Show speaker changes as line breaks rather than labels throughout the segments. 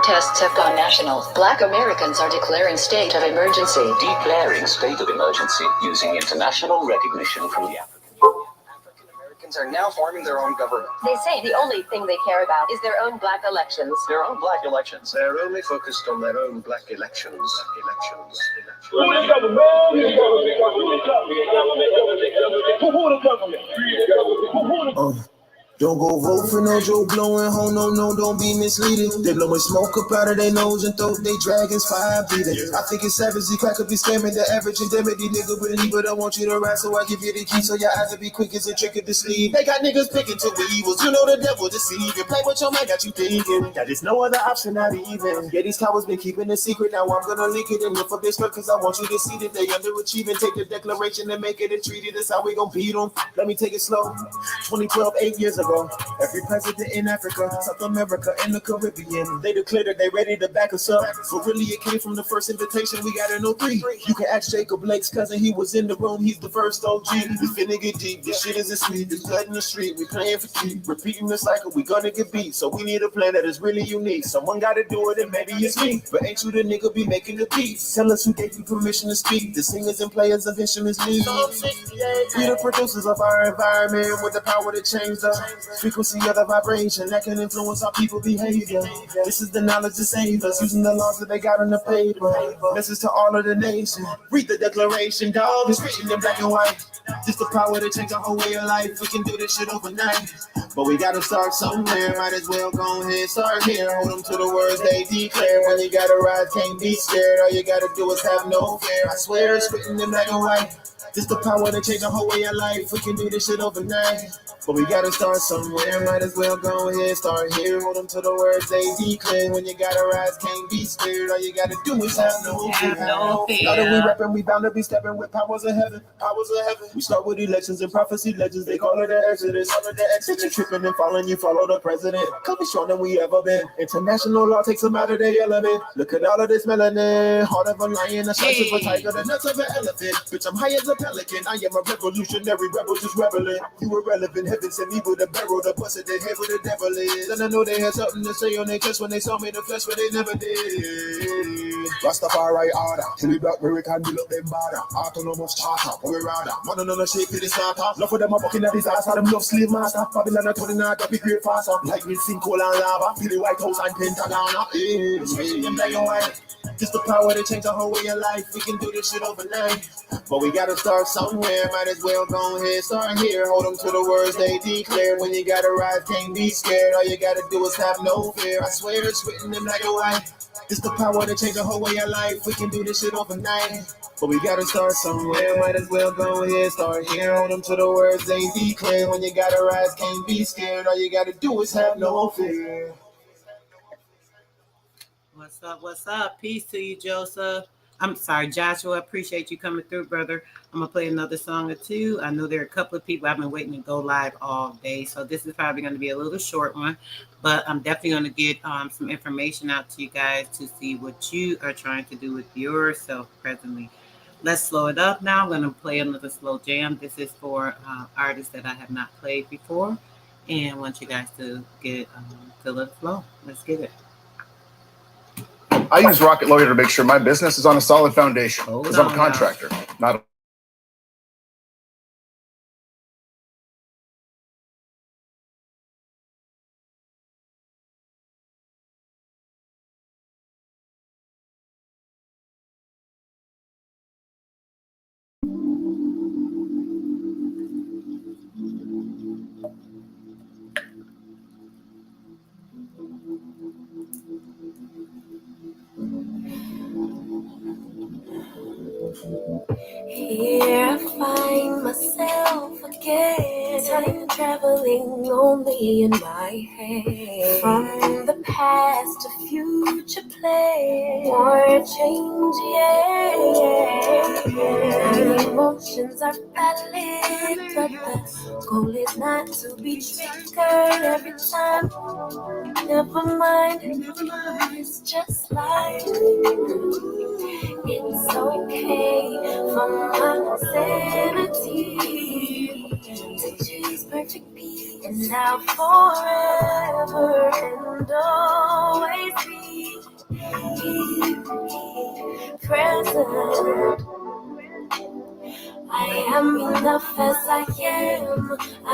Protests have gone national. Black Americans are declaring state of emergency.
Declaring state of emergency using international recognition from the African Union.
African Americans are now forming their own government.
They say the only thing they care about is their own black elections.
Their own black elections. They're only focused on their own black elections.
Who the government? Who the government?
Don't go vote for no Joe blowing home, no, don't be misleading. They blowing smoke up out of their nose and throat, they dragons fire breathing. I think it's savage, the crack could be scamming the average indemnity nigga believe, but I want you to ride, so I give you the key, so your eyes will be quick as a trick of the sleeve. They got niggas picking to the evils, you know the devil deceiving. Play with your mind, got you thinking that there's no other option, not even. Yeah, these cowards been keeping it secret, now I'm gonna leak it and lift up this cause I want you to see that they underachieving. Take the declaration and make it a treaty, that's how we gon' beat them. Let me take it slow. 2012, 8 years ago. Every president in Africa, South America, and the Caribbean, they declared that they ready to back us up. But really, it came from the first invitation. We got in 03. You can ask Jacob Blake's cousin. He was in the room. He's the first OG. We finna get deep. This shit isn't sweet. There's blood in the street. We playing for keep. Repeating the cycle. We gonna get beat. So we need a plan that is really unique. Someone gotta do it, and maybe it's me. But ain't you the nigga be making the beats? Tell us who gave you permission to speak. The singers and players of instruments need. We the producers of our environment with the power to change the frequency of the vibration that can influence our people behavior. This is the knowledge that saves us, using the laws that they got on the paper. Message to all of the nation. Read the declaration, dog. It's written in black and white. Just the power to change our whole way of life. We can do this shit overnight. But we gotta start somewhere. Might as well go ahead, start here. Hold them to the words they declare. When you gotta rise, can't be scared. All you gotta do is have no fear. I swear it's written in black and white. Just the power to change the whole way of life. We can do this shit overnight. But we gotta start somewhere. Might as well go ahead, start here. Hold them to the words they declare. When you gotta rise, can't be scared. All you gotta do is have no fear. Now that we rapping, we bound to be stepping with powers of heaven. Powers of heaven. We start with elections and prophecy legends. They call it the Exodus. You're tripping and falling, you follow the president. Come be stronger than we ever been. International law takes them out of their element. Look at all of this melanin. Heart of a lion, a slice of a tiger, the nuts of an elephant. Bitch, I'm high as a pelican. I am a revolutionary rebel, just rebelling. You irrelevant. Heaven sent me with a barrel to bust it, they head where the devil is. And I know they had something to say on their chest when they saw me in the flesh, but they never did. Rastafari order, till we black American build up them border. Autonomous charter, we rather. Man on the shape for the starter. Enough of them are fucking a disaster, them love slave master. Babylon are turning out to be great faster. Lightning, sinkhole and lava, feel the White House and Pentagon. It's written in black and white. Just the power to change the whole way of life. We can do this shit overnight. But we gotta start somewhere. Might as well go ahead, start here. Hold them to the words they declare. When you gotta rise, can't be scared. All you gotta do is have no fear. I swear it's written in black and white. Just the power to change the whole way of life. We can do this shit overnight. But we gotta start somewhere. Might as well go ahead, start here. Hold them to the words they declare. When you gotta rise, can't be scared. All you gotta do is have no fear.
What's up? What's up? Peace to you, Joseph. I'm sorry, Joshua. Appreciate you coming through, brother. I'm going to play another song or two. I know there are a couple of people I've been waiting to go live all day, so this is probably going to be a little short one, but I'm definitely going to get some information out to you guys to see what you are trying to do with yourself presently. Let's slow it up now. I'm going to play another slow jam. This is for artists that I have not played before, and I want you guys to get feel it flow. Let's get it.
I use Rocket Lawyer to make sure my business is on a solid foundation because I'm a contractor, not a
Here I find myself again, time traveling only in my head. From the past to future play, or change, yeah. My emotions are valid, but the goal is not to be triggered every time. Never mind, it's just life. It's okay for my sanity to choose perfect peace, and now forever and always be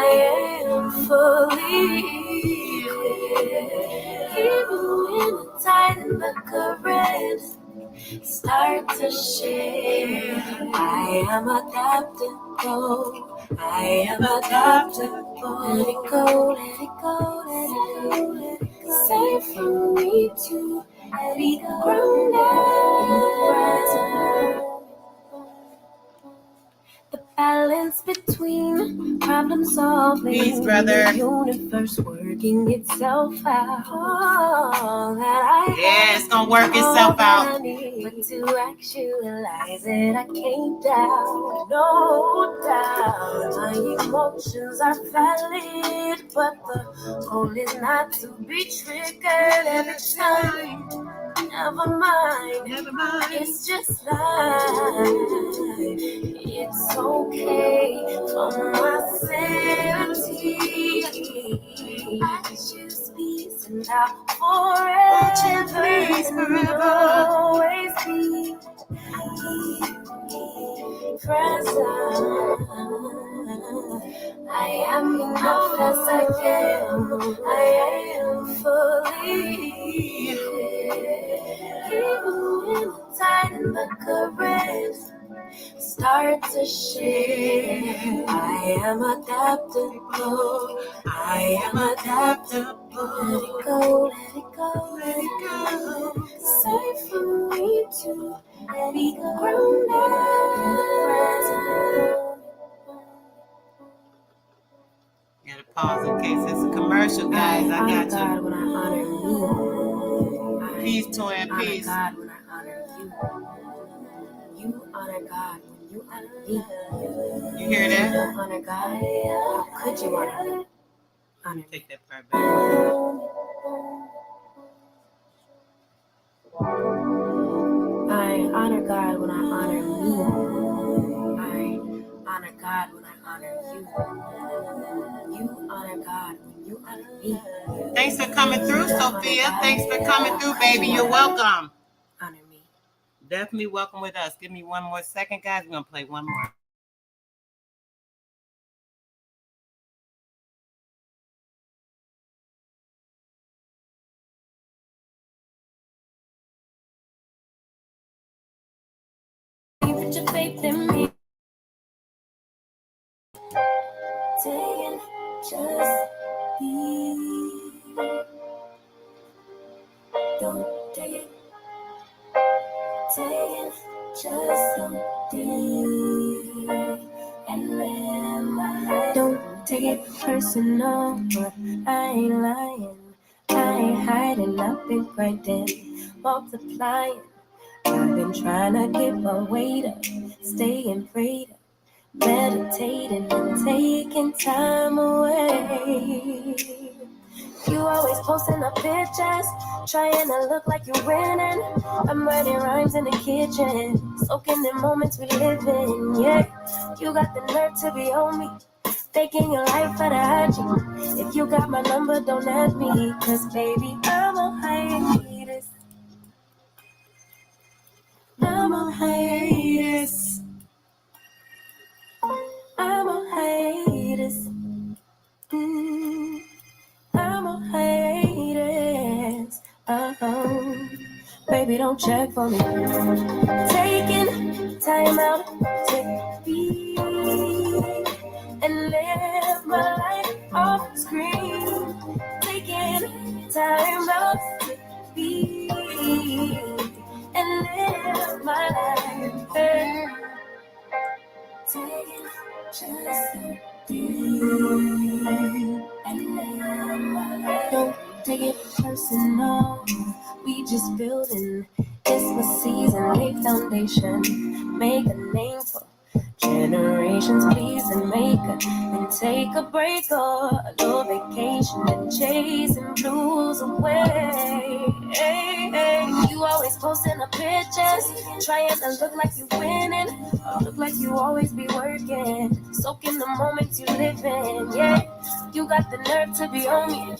am fully equipped. Even when the tide and the current start to share, I am adaptable. I am adaptable. Let it go, let it go, let it go, let it go. Safe for me to be grounded. The balance between problem solving and the universe working itself out. All that I
it's gonna work itself out.
But to actualize it, I can't doubt, no doubt. My emotions are valid, but the goal is not to be triggered every time. Never mind, it's just life. It's okay for my sanity. I choose peace and I'll forever always be present. I am enough as I am. I am fully equipped. Even when the tide and the current start to share, I am adaptable. I am adaptable. Let it go, let it go, let it go. Safe for me to be grounded.
Gotta pause in case it's a commercial, guys. I got
God
you.
when I honor you.
Peace, twin, peace.
God when I honor you. You honor God when you honor me.
You hear that?
You don't honor God. How could you honor me? Honor
Take that part back.
I honor God when I honor me. I honor God when I honor you. You honor God when you honor me.
Thanks for coming through, Sophia. Thanks for coming through, baby. You're welcome.
Honor me.
Definitely welcome with us. Give me one more second, guys. We're gonna play one more.
Put your faith in me. Saying just be. Don't take it. Saying just be. And live my life. Don't take it personal, but I ain't lying. I ain't hiding. I've been grinding, multiplying. I've been trying to get my weight up, staying prayed up. Meditating and taking time away. You always posting up pictures, trying to look like you're winning. I'm writing rhymes in the kitchen, soaking in moments we live in. Yeah, you got the nerve to be on me, faking your life for the IG. If you got my number, don't add me, cause baby, I'm on hiatus. I'm on hiatus. I'm on hiatus. I'm on hiatus. Baby, don't check for me. Taking time out to be and live my life off screen. Taking time out to be and live my life. Taking just to be. Don't take it personal. We just building. This was season, lay foundation. Make a name for generations, please, and make a and take a break or a little vacation and chasing blues away. Hey, hey. You always posting up pictures, trying to look like you winning, look like you always be working, soaking the moments you live in. Yeah, you got the nerve to be on me,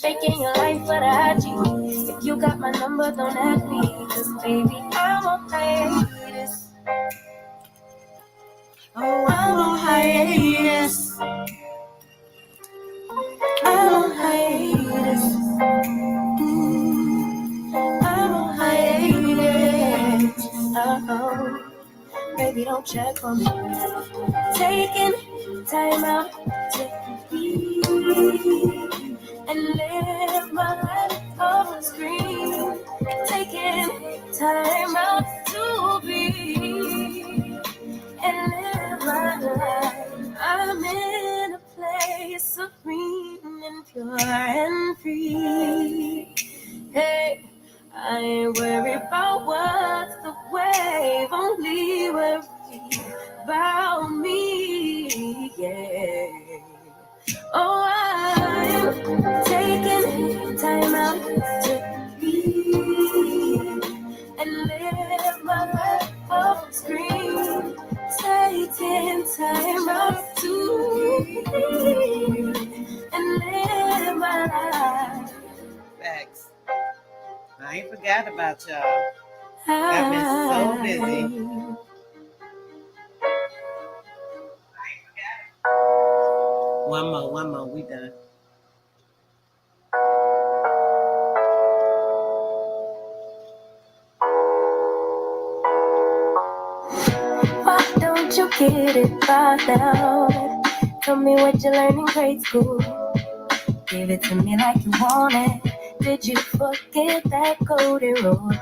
faking your life for the IG. If you got my number, don't add me, cause baby, I'm on hiatus. Oh, I'm on hiatus. baby, don't check on me. Taking time out to be and live my life off the screen. Taking time out to be and live my life. I'm in a place serene and pure and free. Hey, I ain't worried about what's the wave, only worry about me, yeah. Oh, I'm taking time out to be and live my life off the screen. Taking time out to be and live my life.
Facts. I ain't forgot about y'all. I've been so busy. One more, we done.
Why don't you get it by now? Tell me what you learned in grade school. Give it to me like you want it. Did you forget that golden rule?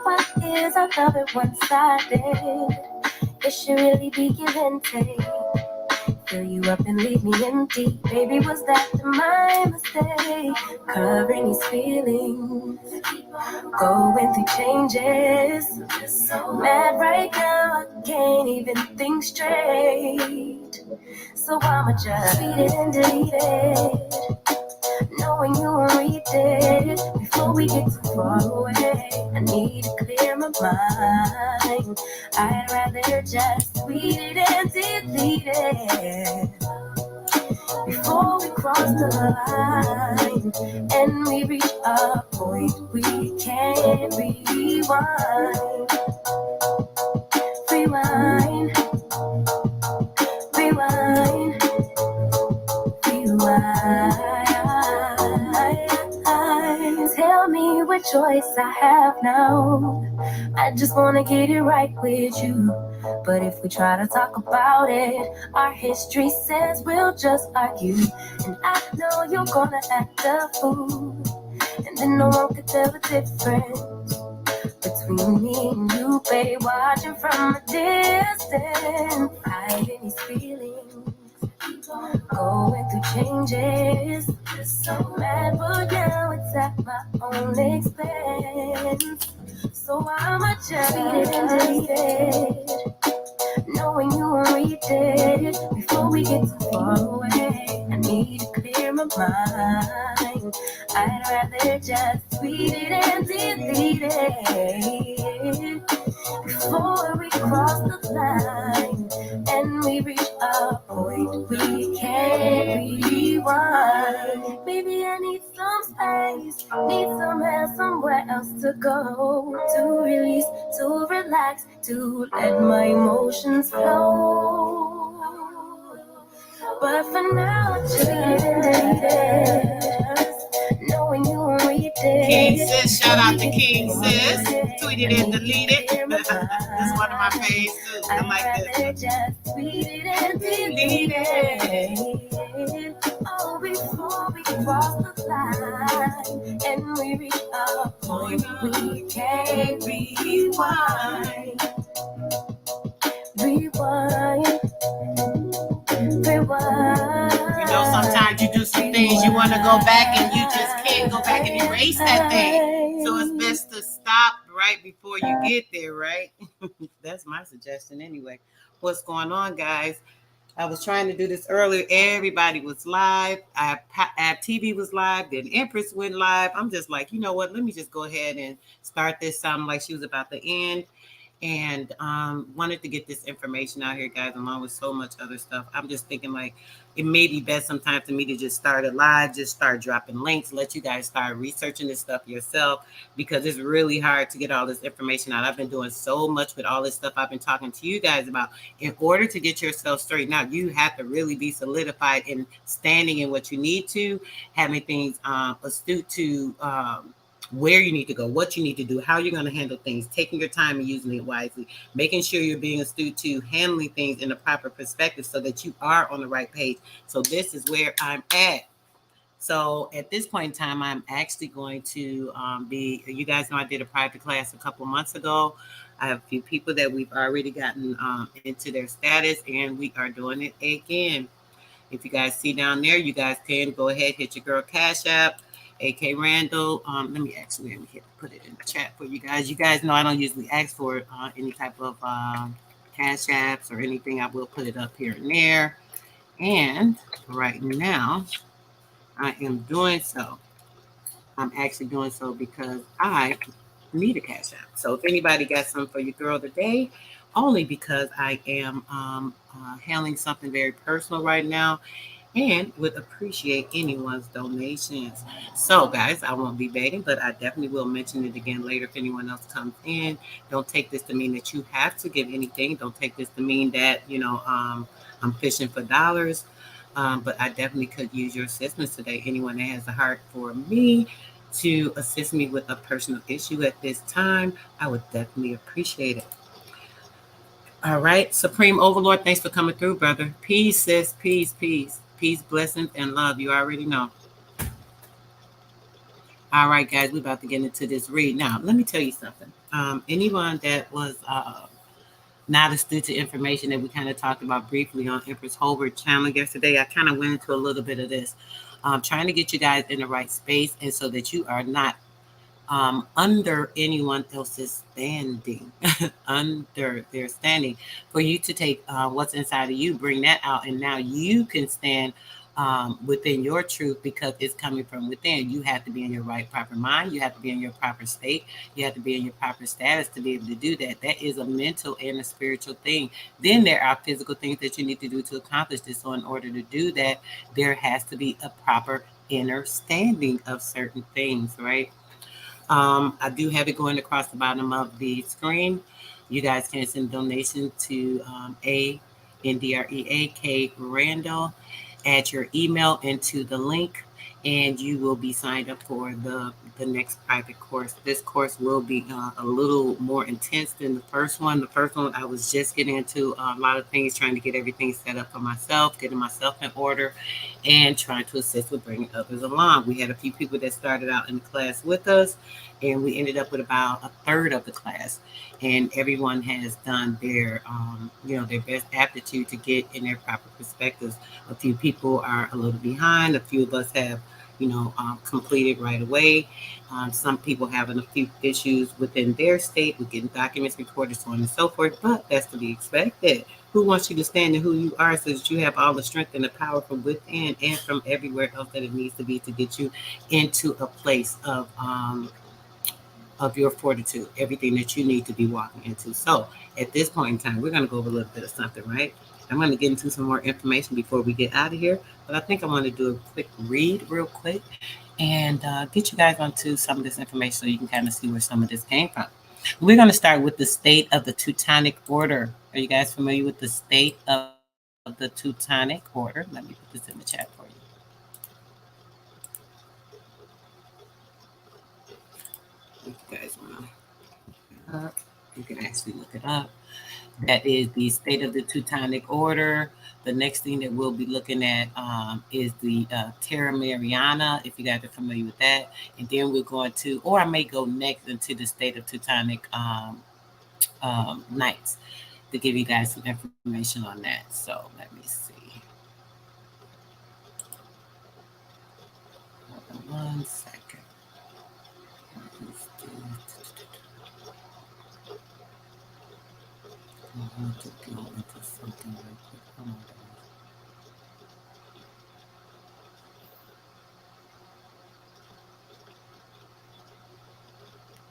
What is our love at one-sided? It should really be give and take. Fill you up and leave me empty. Baby, was that my mistake? Covering these feelings, going through changes. So mad right now, I can't even think straight. So I'ma just read it and delete it, knowing you won't read it before we get too far away. I need to clear my mind. I'd rather just read it and delete it before we cross the line and we reach a point we can't rewind. Rewind, rewind, rewind. Tell me what choice I have now. I just wanna get it right with you. But if we try to talk about it, our history says we'll just argue. And I know you're gonna act a fool, and then no one could tell the difference between me and you, baby. Watching from a distance, hiding these feelings, going through changes. So mad, but now it's at my own expense. So I'ma just read it and delete it, knowing you won't read it before we get too far away. I need to clear my mind. I'd rather just read it and delete it before we cross the line and we reach a point we can't rewind. Maybe I need some space, need some help, somewhere else to go, to release, to relax, to let my emotions flow. But for now, I just read it and delete it, knowing you won't read it.
King Sis, shout out to King Sis. Tweeted and deleted. This is one of my faves too. I like this.
Just read it and delete it. Oh, before we cross the line and we reach a point we can't rewind. Rewind. Rewind.
You know, sometimes you do some things you want to go back and you just can't go back and erase that thing. So it's best to stop right before you get there, right? That's my suggestion anyway. What's going on, guys? I was trying to do this earlier. Everybody was live. Ab TV was live. Then Empress went live. I'm just like, you know what? Let me just go ahead and start this sounding like she was about to end. And wanted to get this information out here, guys, along with so much other stuff. I'm just thinking like it may be best sometimes for me to just start it live, just start dropping links, let you guys start researching this stuff yourself, because it's really hard to get all this information out. I've been doing so much with all this stuff I've been talking to you guys about. In order to get yourself straightened out, you have to really be solidified in standing in what you need to, having things astute to where you need to go, what you need to do, how you're going to handle things, taking your time and using it wisely, making sure you're being astute to handling things in a proper perspective so that you are on the right page. So this is where I'm at. So at this point in time, I'm actually going to you guys know I did a private class a couple months ago. I have a few people that we've already gotten into their status, and we are doing it again. If you guys see down there, you guys can go ahead, hit your girl Cash App, AK Randall. Let me put it in the chat for you guys. You guys know I don't usually ask for any type of Cash Apps or anything. I will put it up here and there. And right now, I am doing so. I'm actually doing so because I need a Cash App. So if anybody got something for your girl today, only because I am handling something very personal right now and would appreciate anyone's donations. So guys, I won't be begging, but I definitely will mention it again later if anyone else comes in. Don't take this to mean that you have to give anything. Don't take this to mean that, I'm fishing for dollars. But I definitely could use your assistance today. Anyone that has a heart for me to assist me with a personal issue at this time, I would definitely appreciate it. All right, Supreme Overlord, thanks for coming through, brother. Peace, sis. Peace, peace. Peace, blessings, and love. You already know. All right, guys, we're about to get into this read. Now, let me tell you something. Anyone that was not astute to information that we kind of talked about briefly on Empress Holbert channel yesterday, I kind of went into a little bit of this. Trying to get you guys in the right space and so that you are not under anyone else's standing, under their standing, for you to take what's inside of you, bring that out, and now you can stand within your truth because it's coming from within. You have to be in your right, proper mind. You have to be in your proper state. You have to be in your proper status to be able to do that. That is a mental and a spiritual thing. Then there are physical things that you need to do to accomplish this. So in order to do that, there has to be a proper understanding of certain things, right? I do have it going across the bottom of the screen. You guys can send donation to ANDREAK Randall. Add your email into the link, and you will be signed up for the next private course. This course will be a little more intense than the first one. The first one, I was just getting into a lot of things, trying to get everything set up for myself, getting myself in order, and trying to assist with bringing others along. We had a few people that started out in the class with us, and we ended up with about a third of the class. And everyone has done their, their best aptitude to get in their proper perspectives. A few people are a little behind. A few of us have, completed right away. Some people having a few issues within their state with getting documents recorded, so on and so forth. But that's to be expected. Who wants you to stand in who you are so that you have all the strength and the power from within and from everywhere else that it needs to be to get you into a place of your fortitude, everything that you need to be walking into. So at this point in time, we're going to go over a little bit of something, right? I'm going to get into some more information before we get out of here, but I think I want to do a quick read real quick and get you guys onto some of this information so you can kind of see where some of this came from. We're going to start with the state of the Teutonic Order. Are you guys familiar with the state of the Teutonic Order? Let me put this in the chat for you. If you guys want to look it up, you can actually look it up. That is the state of the Teutonic Order. The next thing that we'll be looking at is the Terra Mariana, if you guys are familiar with that. And then we're going to, or I may go next into the state of Teutonic Knights to give you guys some information on that. So let me see. Hold on 1 second. I want to go into something real quick. Oh my God.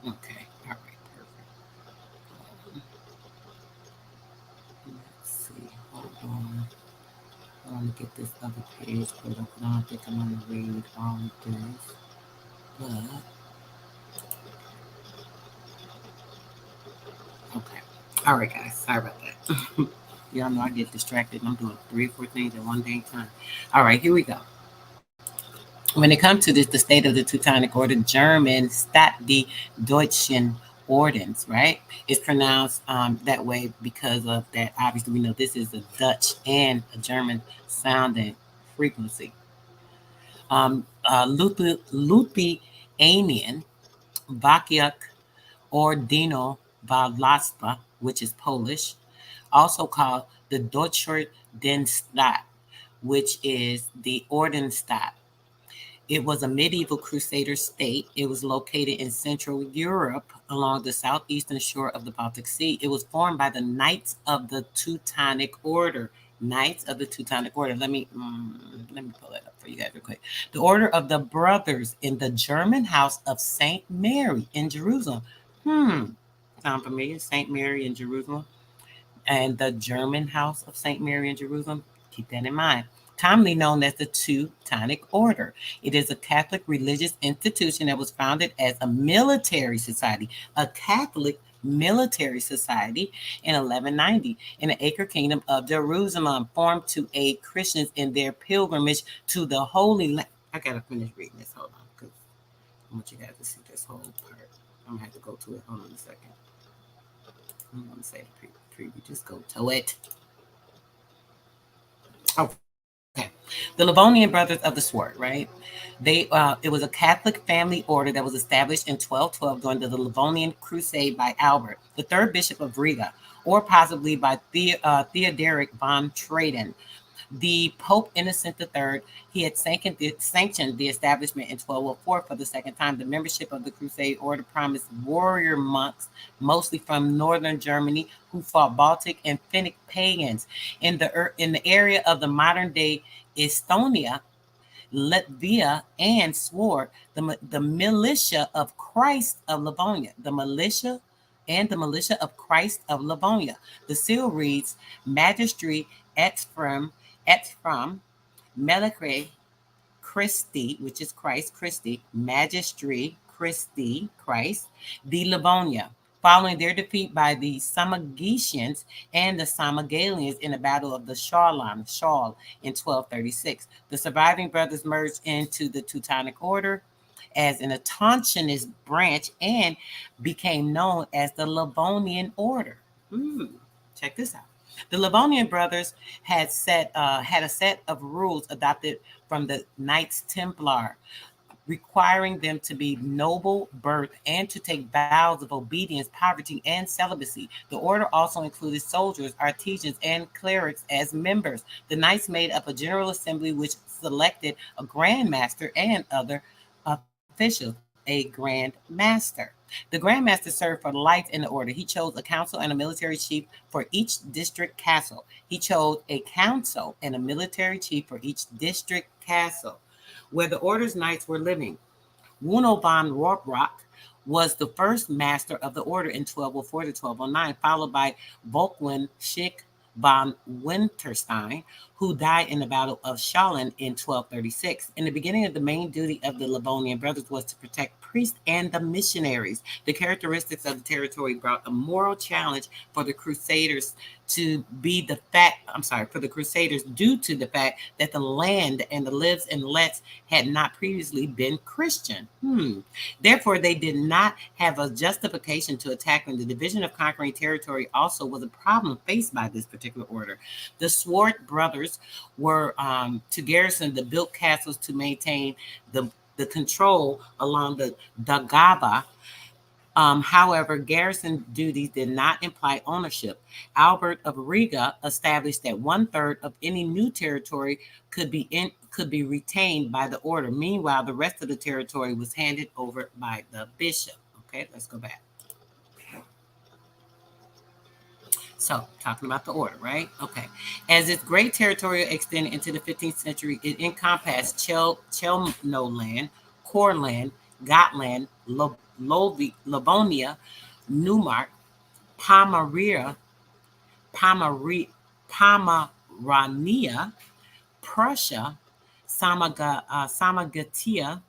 Okay, all right, perfect. Let's see, hold on. I want to get this other page put up. I don't think I'm going to read all of this, but okay. All right, guys. Sorry about that. Y'all know I get distracted. I'm doing 3 or 4 things at one dang time. All right, here we go. When it comes to this, the state of the Teutonic Order, German, Stadt die Deutschen Ordens, right? It's pronounced that way because of that. Obviously, we know this is a Dutch and a German sounding frequency. Lithuanian, Vakiak Ordino Wałęsa, which is Polish, also called the Deutscher Denstaat, which is the Ordenstaat. It was a medieval crusader state. It was located in Central Europe along the southeastern shore of the Baltic Sea. It was formed by the Knights of the Teutonic Order. Knights of the Teutonic Order. Let me pull that up for you guys real quick. The Order of the Brothers in the German House of Saint Mary in Jerusalem. Sound familiar? Saint Mary in Jerusalem. And the German House of Saint Mary in Jerusalem. Keep that in mind. Commonly known as the Teutonic Order. It is a Catholic religious institution that was founded as a military society, a Catholic military society in 1190 in the Acre Kingdom of Jerusalem, formed to aid Christians in their pilgrimage to the Holy Land. I gotta finish reading this. Hold on, because I want you guys to see this whole part. I'm gonna have to go to it. Hold on a second. I'm gonna say the preview. Just go to it. Oh. Okay. The Livonian Brothers of the Sword, right? It was a Catholic family order that was established in 1212 during the Livonian Crusade by Albert, the third bishop of Riga, or possibly by Theodoric von Traden. The Pope Innocent III, he had sanctioned the establishment in 1204 for the second time. The membership of the Crusade Order promised warrior monks, mostly from northern Germany, who fought Baltic and Finnic pagans. In the area of the modern-day Estonia, Latvia, and Sword, the militia of Christ of Livonia, the militia of Christ of Livonia. The seal reads, Magistri et from Melicre Christi, which is Christ, Christi, Magistri Christi, Christ, the Livonia, following their defeat by the Samogitians and the Samogalians in the Battle of the Shaul in 1236. The surviving brothers merged into the Teutonic Order as an Autonomous branch and became known as the Livonian Order. Check this out. The Livonian brothers had a set of rules adopted from the Knights Templar, requiring them to be noble birth and to take vows of obedience, poverty, and celibacy. The order also included soldiers, artisans, and clerics as members. The knights made up a general assembly which selected a grand master and other officials, a grand master. The Grand Master served for life in the order. He chose a council and a military chief for each district castle. He chose a council and a military chief for each district castle where the order's knights were living. Wuno von Rohrbach was the first master of the order in 1204 to 1209, followed by Volkwin Schick von Winterstein, who died in the Battle of Schalin in 1236. In the beginning of the main duty of the Livonian brothers was to protect priests and the missionaries. The characteristics of the territory brought a moral challenge for the Crusaders due to the fact that the land and the lives and lets had not previously been Christian. Therefore, they did not have a justification to attack them. The division of conquering territory also was a problem faced by this particular order. The Sword brothers were to garrison the built castles to maintain the control along the Daugava. However, garrison duties did not imply ownership. Albert of Riga established that 1/3 of any new territory could be retained by the order. Meanwhile, the rest of the territory was handed over by the bishop. Okay, let's go back. So, talking about the order, right? Okay. As its great territory extended into the 15th century, it encompassed Chelmnoland, Courland, Gotland, Livonia, Neumark, Pomerania, Prussia, Samogatia,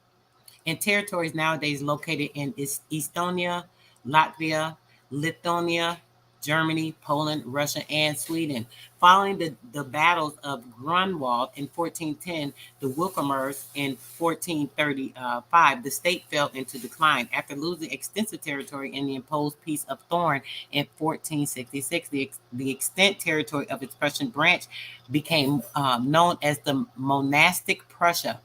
and territories nowadays located in Estonia, Latvia, Lithuania, Germany, Poland, Russia, and Sweden. Following the battles of Grunwald in 1410, the Wilhelmers in 1435, the state fell into decline. After losing extensive territory in the imposed Peace of Thorn in 1466, the extent territory of its Prussian branch became known as the monastic Prussia.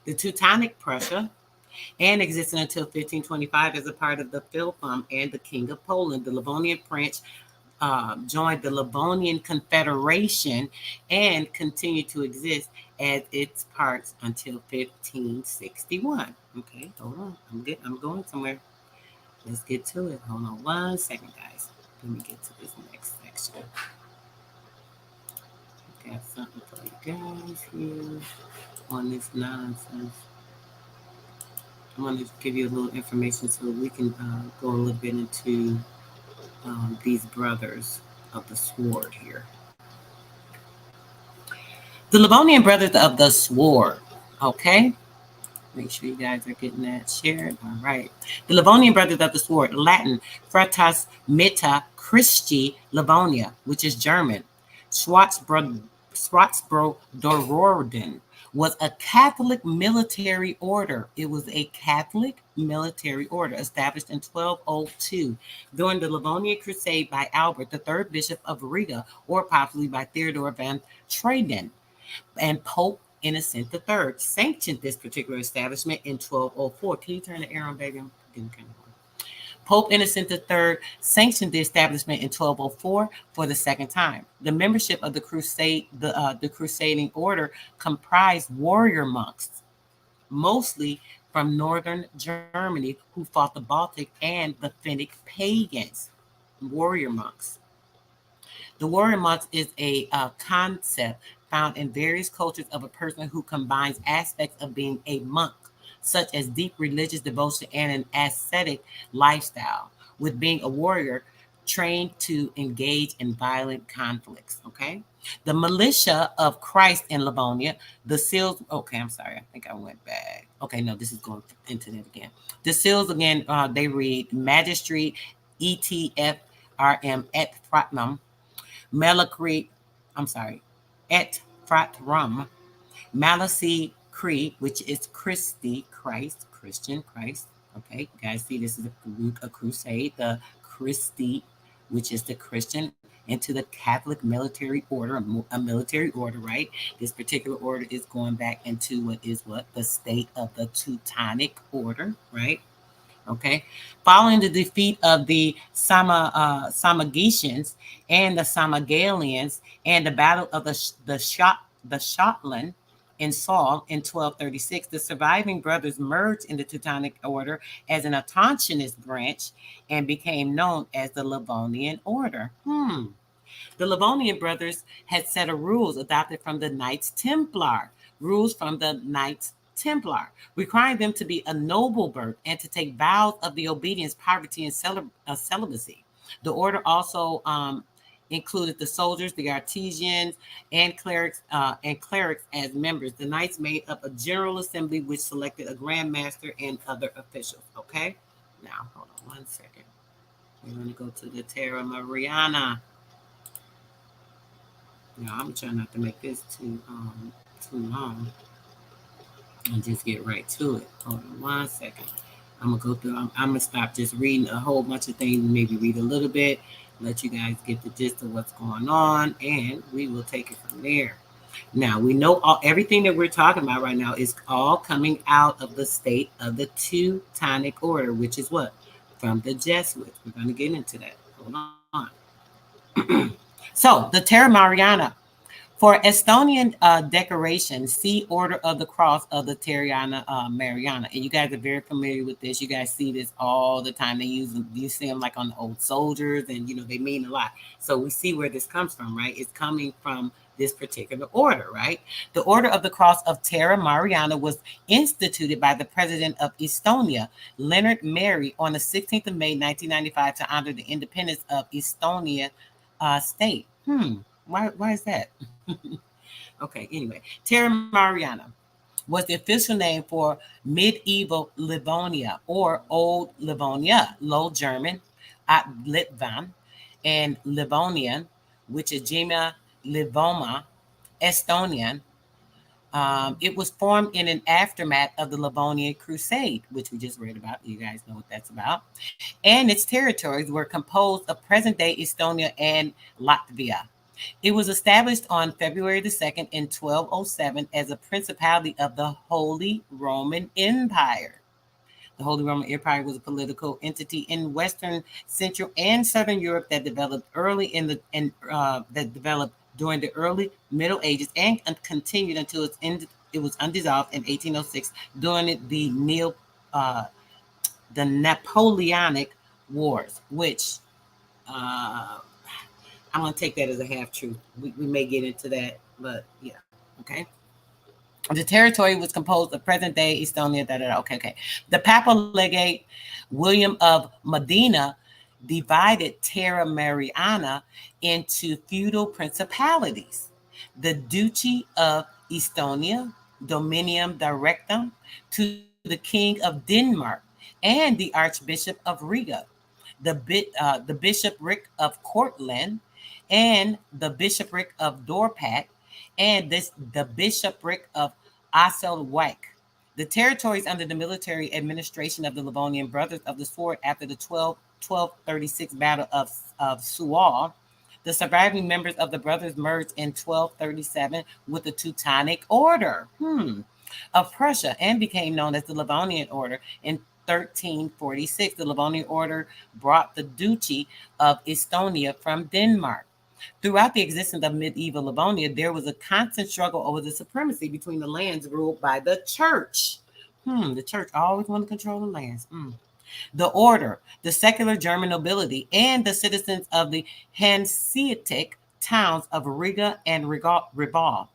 The Teutonic Prussia and existed until 1525 as a part of the Philpum and the King of Poland. The Livonian French joined the Livonian Confederation and continued to exist as its parts until 1561. Okay, hold on. I'm going somewhere. Let's get to it. Hold on 1 second, guys. Let me get to this next section. Got something for you guys here on this nonsense. I want to give you a little information so we can go a little bit into these brothers of the sword here. The Livonian brothers of the sword. Okay. Make sure you guys are getting that shared. All right. The Livonian brothers of the sword. Latin. Fratas Meta Christi Livonia, which is German. Schwarzbrodorden was a Catholic military order. It was a Catholic military order established in 1202 during the Livonian Crusade by Albert, the third bishop of Riga, or possibly by Theodore van Treden, and Pope Innocent III sanctioned this particular establishment in 1204. Can you turn the air on, baby? I'm getting kind of warm. Pope Innocent III sanctioned the establishment in 1204 for the second time. The membership of the crusading order comprised warrior monks, mostly from northern Germany, who fought the Baltic and the Finnic pagans. Warrior monks. The warrior monks is a concept found in various cultures of a person who combines aspects of being a monk, such as deep religious devotion and an ascetic lifestyle, with being a warrior trained to engage in violent conflicts. Okay. The militia of Christ in Livonia, the seals. Okay, I'm sorry. I think I went back. Okay, no, this is going into that again. The seals again, they read Magistrate ETFRM et Fratnum, Malacrete, et Fratrum, Malachi Cree, which is Christi, Christ, Christian, Christ. Okay, you guys see this is a crusade, the Christi, which is the Christian, into the Catholic military order, a military order, right? This particular order is going back into the state of the Teutonic order, right? Okay. Following the defeat of the Samogitians and the Samogalians and the battle of the Schottland in Saul in 1236, the surviving brothers merged in the Teutonic order as an autonomous branch and became known as the Livonian order. The Livonian brothers had set of rules adopted from the Knights Templar, requiring them to be a noble birth and to take vows of the obedience, poverty, and celibacy. The order also included the soldiers, the artisans, and clerics as members. The knights made up a general assembly which selected a grand master and other officials. Okay, now hold on 1 second. We're going to go to the Terra Mariana. Now I'm trying not to make this too long and just get right to it. Hold on 1 second. I'm gonna go through. I'm gonna stop just reading a whole bunch of things, maybe read a little bit, let you guys get the gist of what's going on, and we will take it from there. Now we know everything that we're talking about right now is all coming out of the state of the Teutonic order, which is what? From the Jesuits. We're going to get into that. Hold on. So the Terra Mariana. For Estonian decoration, see Order of the Cross of the Terra Mariana. And you guys are very familiar with this. You guys see this all the time. You see them like on the old soldiers, and they mean a lot. So we see where this comes from, right? It's coming from this particular order, right? The Order of the Cross of Terra Mariana was instituted by the president of Estonia, Leonard Meri, on the 16th of May, 1995, to honor the independence of Estonia state. Why is that? Okay, anyway, Terra Mariana was the official name for medieval Livonia or Old Livonia, Low German, Litvan, and Livonian, which is Gema Livoma, Estonian. It was formed in an aftermath of the Livonian Crusade, which we just read about. You guys know what that's about. And its territories were composed of present-day Estonia and Latvia. It was established on February the 2nd in 1207 as a principality of the Holy Roman Empire. The Holy Roman Empire was a political entity in Western, Central, and Southern Europe that developed during the early Middle Ages and continued until it was undissolved in 1806 during the Napoleonic Wars, which I'm going to take that as a half truth. We may get into that, but yeah, okay. The territory was composed of present-day Estonia. Okay. The Papal Legate William of Modena divided Terra Mariana into feudal principalities. The Duchy of Estonia, Dominium Directum, to the King of Denmark, and the Archbishop of Riga, the Bishopric of Cortland, and the Bishopric of Dorpat, and the Bishopric of Asselwijk. The territories under the military administration of the Livonian Brothers of the Sword after the 1236 Battle of Sual. The surviving members of the brothers merged in 1237 with the Teutonic Order of Prussia and became known as the Livonian Order. In 1346, the Livonian Order brought the Duchy of Estonia from Denmark. Throughout the existence of medieval Livonia, there was a constant struggle over the supremacy between the lands ruled by the church. The church always wanted to control the lands. The order, the secular German nobility, and the citizens of the Hanseatic towns of Riga and Reval.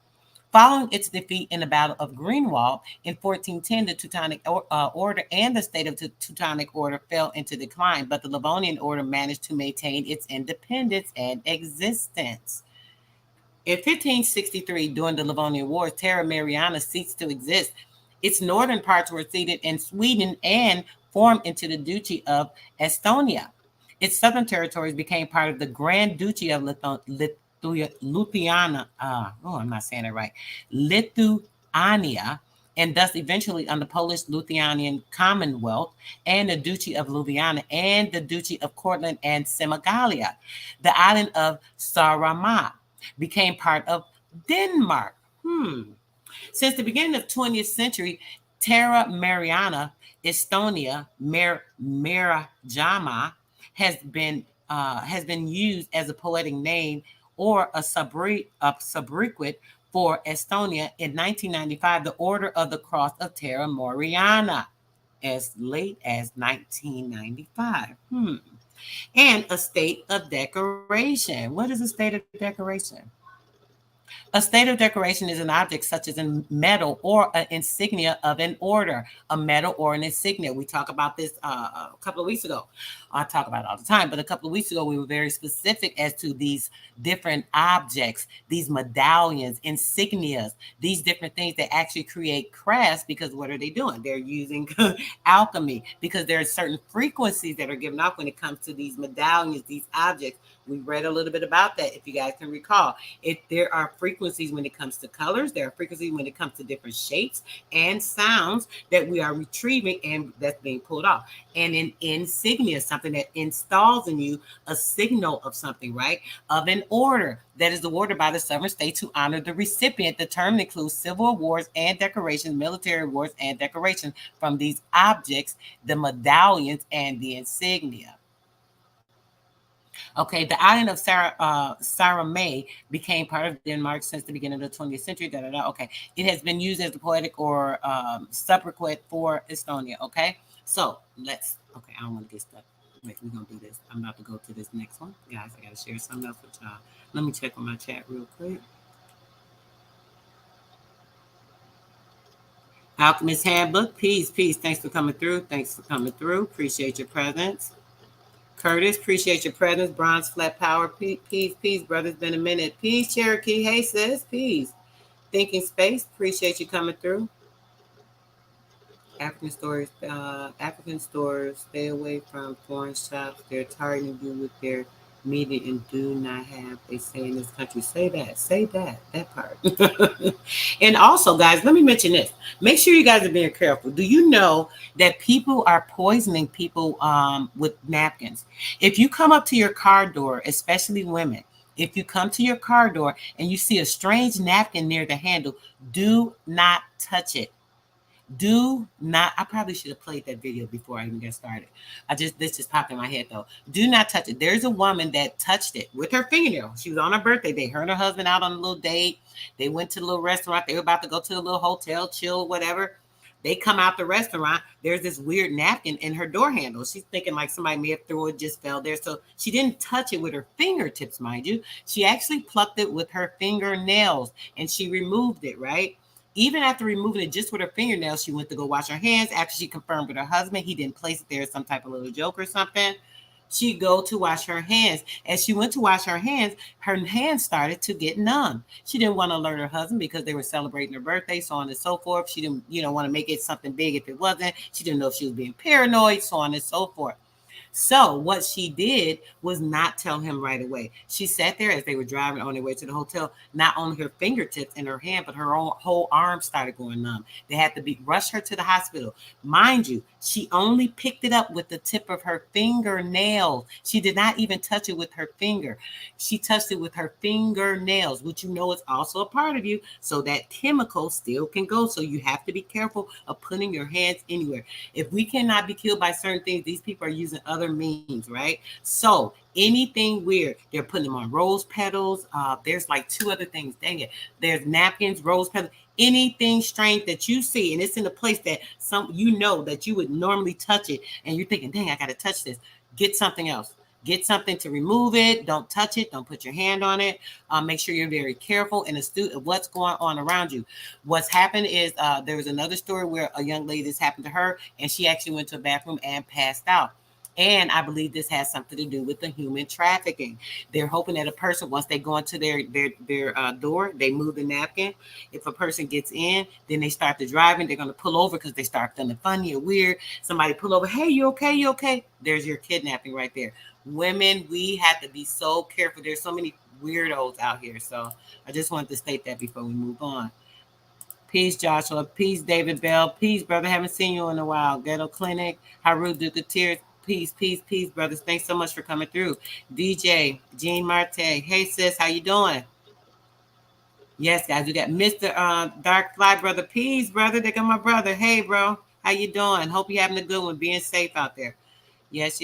Following its defeat in the Battle of Greenwald in 1410, the Teutonic Order and the state of the Teutonic Order fell into decline, but the Livonian Order managed to maintain its independence and existence. In 1563, during the Livonian Wars, Terra Mariana ceased to exist. Its northern parts were ceded in Sweden and formed into the Duchy of Estonia. Its southern territories became part of the Grand Duchy of Lithuania, I'm not saying it right, Lithuania, and thus eventually under Polish-Lithuanian Commonwealth and the Duchy of Ljubljana and the Duchy of Cortland and Semigalia. The island of Saaremaa became part of Denmark. Since the beginning of the 20th century, Terra Mariana, Estonia, Merajama, has been used as a poetic name or a sobriquet for Estonia. In 1995, the Order of the Cross of Terra Mariana, as late as 1995. And a state of decoration. What is a state of decoration? A state of decoration is an object such as a medal or an insignia of an order, a medal or an insignia. We talked about this a couple of weeks ago. I talk about it all the time, but a couple of weeks ago, we were very specific as to these different objects, these medallions, insignias, these different things that actually create crafts, because what are they doing? They're using alchemy, because there are certain frequencies that are given off when it comes to these medallions, these objects. We read a little bit about that, if you guys can recall. There are frequencies when it comes to colors. There are frequencies when it comes to different shapes and sounds that we are retrieving and that's being pulled off. And an insignia, something that installs in you a signal of something, right? Of an order. That is awarded by the sovereign state to honor the recipient. The term includes civil awards and decorations, military awards and decorations from these objects, the medallions and the insignia. Okay, the island of Saaremaa became part of Denmark since the beginning of the 20th century. Okay, it has been used as a poetic or sobriquet for Estonia. Okay, so okay, I don't want to get stuck. Wait, we're going to do this. I'm about to go to this next one. Guys, I got to share something else with y'all. Let me check on my chat real quick. Alchemist Handbook, peace. Thanks for coming through. Appreciate your presence. Curtis, appreciate your presence. Bronze Flat Power, peace, brother. It's been a minute. Peace, Cherokee. Hey, sis, peace. Thinking Space, appreciate you coming through. African stores stay away from foreign shops. They're targeting you with their media and do not have they say in this country. Say that part. And also, guys, let me mention this. Make sure you guys are being careful. Do you know that people are poisoning people with napkins? If you come up to your car door, especially women, if you come to your car door and you see a strange napkin near the handle, do not touch it. Do not, I probably should have played that video before I even got started. This just popped in my head though. Do not touch it. There's a woman that touched it with her fingernail. She was on her birthday day. Her and her husband out on a little date. They went to a little restaurant. They were about to go to a little hotel, chill, whatever. They come out the restaurant. There's this weird napkin in her door handle. She's thinking like somebody may have thrown it, just fell there. So she didn't touch it with her fingertips, mind you. She actually plucked it with her fingernails and she removed it, right? Even after removing it just with her fingernails, she went to go wash her hands. After she confirmed with her husband, he didn't place it there as some type of little joke or something. She'd go to wash her hands. As she went to wash her hands started to get numb. She didn't want to alert her husband because they were celebrating her birthday, so on and so forth. She didn't, want to make it something big if it wasn't. She didn't know if she was being paranoid, so on and so forth. So what she did was not tell him right away. She sat there as they were driving on their way to the hotel. Not only her fingertips in her hand, but her whole arm started going numb. They had to rush her to the hospital. Mind you, she only picked it up with the tip of her fingernail. She did not even touch it with her finger. She touched it with her fingernails, which is also a part of you. So that chemical still can go. So you have to be careful of putting your hands anywhere. If we cannot be killed by certain things, these people are using other means, right? So anything weird, they're putting them on rose petals. There's like 2 other things. Dang it. There's napkins, rose petals, anything strange that you see, and it's in a place that that you would normally touch it, and you're thinking, dang, I got to touch this. Get something else. Get something to remove it. Don't touch it. Don't put your hand on it. Make sure you're very careful and astute of what's going on around you. What's happened is there was another story where a young lady, this happened to her, and she actually went to a bathroom and passed out. And I believe this has something to do with the human trafficking. They're hoping that a person, once they go into their door, they move the napkin. If a person gets in, then they start the driving. They're going to pull over because they start feeling funny or weird. Somebody pull over. Hey, you okay? You okay? There's your kidnapping right there. Women, we have to be so careful. There's so many weirdos out here. So I just wanted to state that before we move on. Peace, Joshua. Peace, David Bell. Peace, brother. Haven't seen you in a while. Ghetto Clinic. Haru Duke of Tears. Peace, brothers. Thanks so much for coming through. DJ, Jean Marte. Hey, sis, how you doing? Yes, guys, we got Mr. Dark Fly, brother. Peace, brother. They got my brother. Hey, bro. How you doing? Hope you're having a good one. Being safe out there. Yes.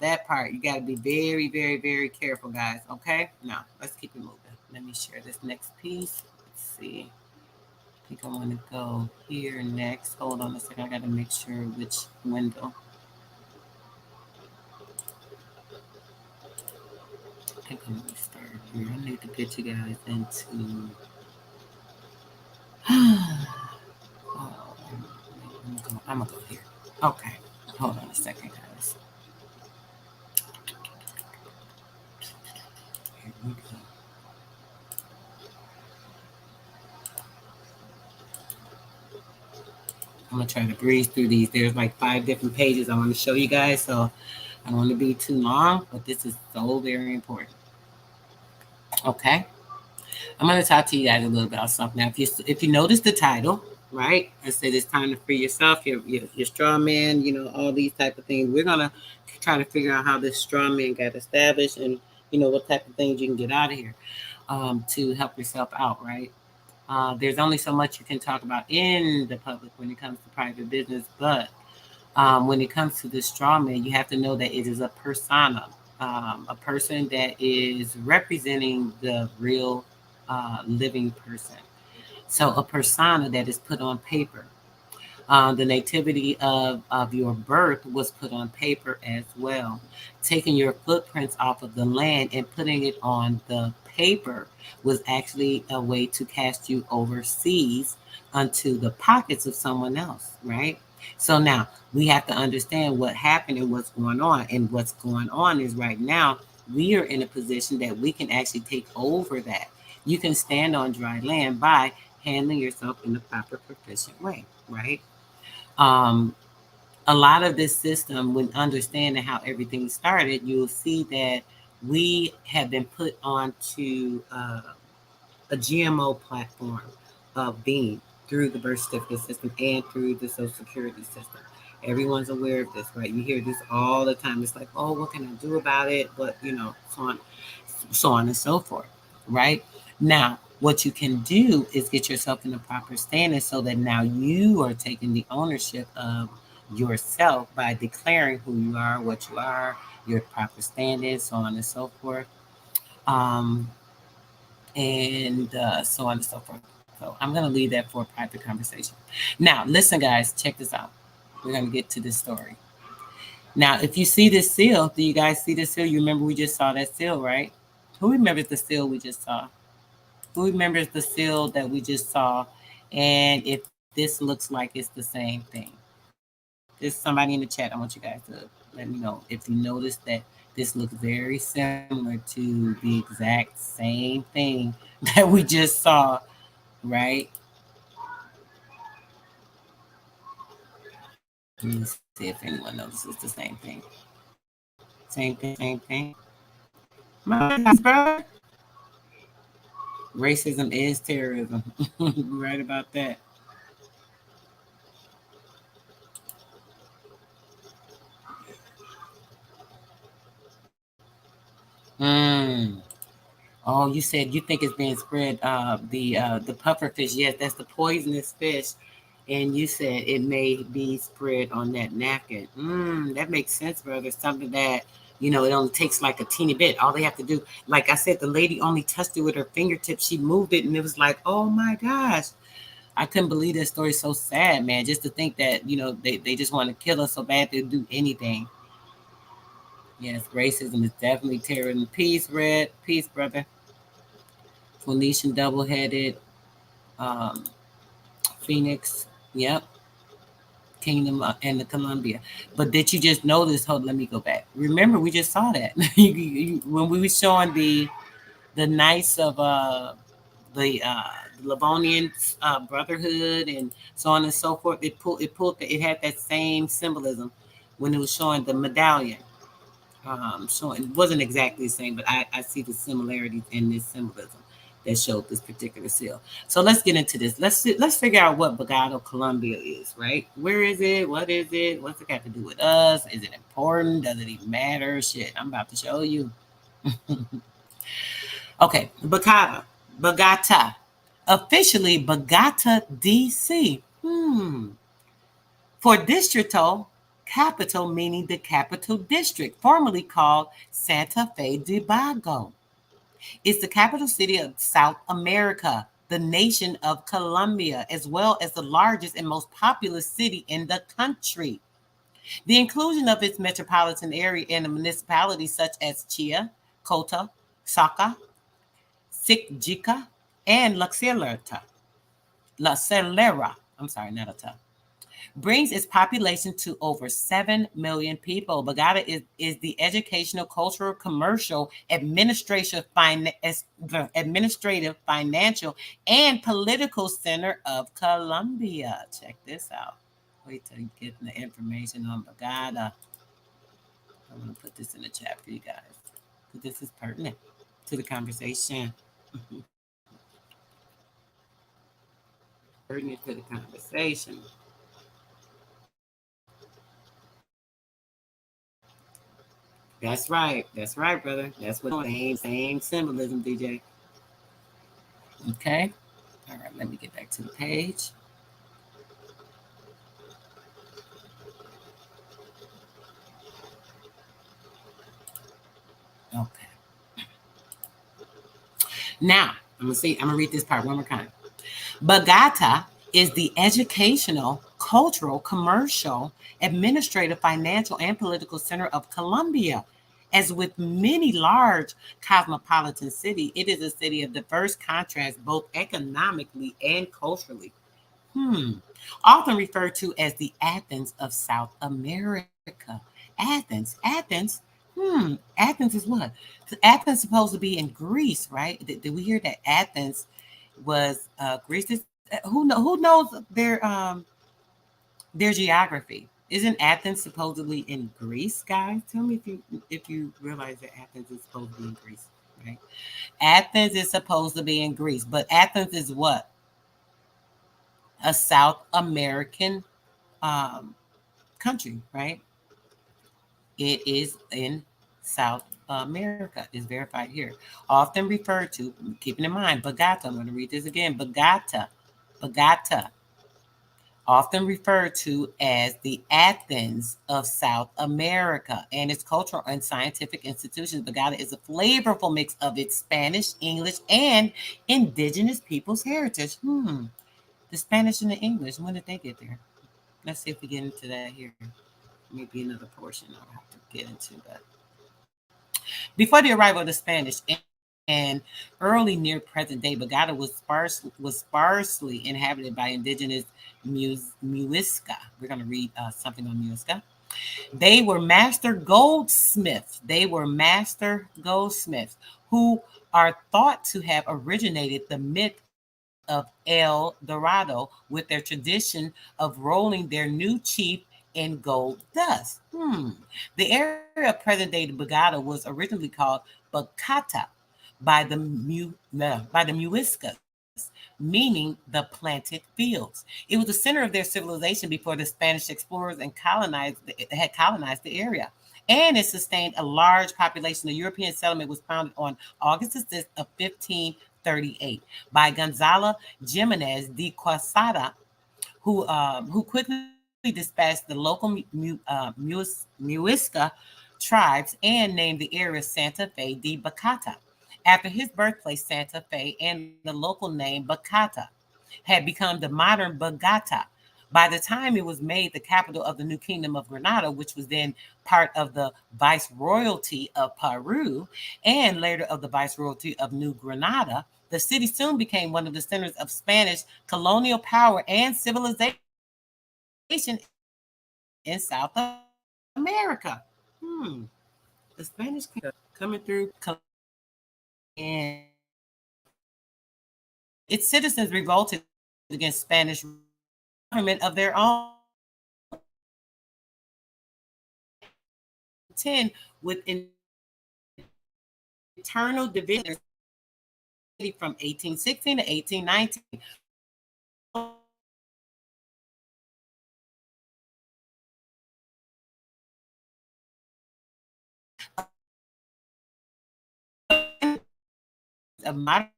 That part. You got to be very, very, very careful, guys. Okay? Now, let's keep it moving. Let me share this next piece. Let's see. I think I want to go here next. Hold on a second. I got to make sure which window. I think I'm going to start here. I need to get you guys into... I'm going to go here. Okay. Hold on a second, guys. Here we go. I'm going to try to breeze through these. There's like 5 different pages I want to show you guys, so I don't want to be too long, but this is so very important. Okay. I'm going to talk to you guys a little about something. Now, if you notice the title, right? I said it's time to free yourself, your straw man, all these type of things. We're going to try to figure out how this straw man got established and, what type of things you can get out of here to help yourself out, right? There's only so much you can talk about in the public when it comes to private business, but when it comes to the straw man, you have to know that it is a persona, a person that is representing the real living person. So a persona that is put on paper. The nativity of your birth was put on paper as well. Taking your footprints off of the land and putting it on the paper was actually a way to cast you overseas onto the pockets of someone else, right? So now we have to understand what happened and what's going on. And what's going on is right now we are in a position that we can actually take over that. You can stand on dry land by handling yourself in the proper, proficient way, right? A lot of this system, when understanding how everything started, you'll see that we have been put onto a GMO platform of being through the birth certificate system and through the Social Security system. Everyone's aware of this, right? You hear this all the time. It's like, oh, what can I do about it? But, so on and so forth, right? Now, what you can do is get yourself in a proper standing so that now you are taking the ownership of yourself by declaring who you are, what you are, your proper standing, so on and so forth. And so on and so forth. So I'm going to leave that for a private conversation. Now, listen, guys, check this out. We're going to get to this story. Now, if you see this seal, do you guys see this seal? You remember we just saw that seal, right? Who remembers the seal we just saw? Who remembers the seal that we just saw? And if this looks like it's the same thing? There's somebody in the chat. I want you guys to let me know if you notice that this looks very similar to the exact same thing that we just saw, right? Let me see if anyone notices the same thing. Same thing. My gosh, bro. Racism is terrorism. You're right about that. Oh, you said you think it's being spread. The puffer fish. Yes, that's the poisonous fish. And you said it may be spread on that napkin. That makes sense, brother. Something that, it only takes like a teeny bit. All they have to do, like I said, the lady only touched it with her fingertips. She moved it, and it was like, oh my gosh. I couldn't believe that story. So sad, man. Just to think that, they just want to kill us so bad they'll do anything. Yes, racism is definitely terrorism. Peace, Red. Peace, brother. Phoenician double-headed. Phoenix. Yep. Kingdom and the Columbia. But did you just notice? Hold on, let me go back. Remember, we just saw that. When we were showing the Knights of the Livonian Brotherhood and so on and so forth, it had that same symbolism when it was showing the medallion. So it wasn't exactly the same, but I see the similarities in this symbolism that showed this particular seal. So let's get into this. Let's figure out what Bogotá, Colombia is, right? Where is it? What is it? What's it got to do with us? Is it important? Does it even matter? Shit, I'm about to show you. Okay, Bogotá. Officially Bogotá, D.C. For distrito, capital meaning the capital district, formerly called Santa Fe de Bago. It's the capital city of South America, the nation of Colombia, as well as the largest and most populous city in the country. The inclusion of its metropolitan area in the municipalities such as Chía, Cota, Sauca, Sicjica, and La Celera, brings its population to over 7 million people. Bogotá is the educational, cultural, commercial, administrative, financial, and political center of Colombia. Check this out. Wait till you get the information on Bogotá. I'm going to put this in the chat for you guys, because this is pertinent to the conversation. Pertinent to the conversation. That's right, brother. That's what same symbolism, DJ. Okay. All right, let me get back to the page. Okay. Now, I'm gonna read this part one more time. Bogotá is the educational, cultural, commercial, administrative, financial, and political center of Colombia. As with many large cosmopolitan cities, it is a city of diverse contrasts, both economically and culturally. Often referred to as the Athens of South America. Athens. Athens is what? Athens is supposed to be in Greece, right? Did we hear that Athens was Greece? Who knows Their geography. Isn't Athens supposedly in Greece, guys? Tell me if you realize that Athens is supposed to be in Greece, right? Athens is supposed to be in Greece, but Athens is what? A South American country, right? It is in South America. Is verified here. Often referred to, keeping in mind, Bogota. I'm going to read this again. Bogota. Often referred to as the Athens of South America, and its cultural and scientific institutions. Bogota is a flavorful mix of its Spanish, English, and indigenous people's heritage. The Spanish and the English, when did they get there? Let's see if we get into that here. Maybe another portion I'll have to get into that. Before the arrival of the Spanish and early near present day, Bogota was sparsely inhabited by indigenous Muisca. We're going to read something on Muisca. They were master goldsmiths. Who are thought to have originated the myth of El Dorado with their tradition of rolling their new chief in gold dust. The area of present-day Bogota was originally called Bocata by the Muiscas, meaning the planted fields. It was the center of their civilization before the Spanish explorers had colonized the area. And it sustained a large population. The European settlement was founded on August 6th of 1538 by Gonzalo Jimenez de Quesada, who quickly dispatched the local Muisca tribes and named the area Santa Fe de Bocata. After his birthplace, Santa Fe, and the local name Bocata had become the modern Bogota. By the time it was made the capital of the new kingdom of Granada, which was then part of the viceroyalty of Peru and later of the viceroyalty of New Granada, the city soon became one of the centers of Spanish colonial power and civilization in South America. The Spanish coming through, and its citizens revolted against Spanish government of their own. 10 with internal divisions from 1816 to 1819. A modern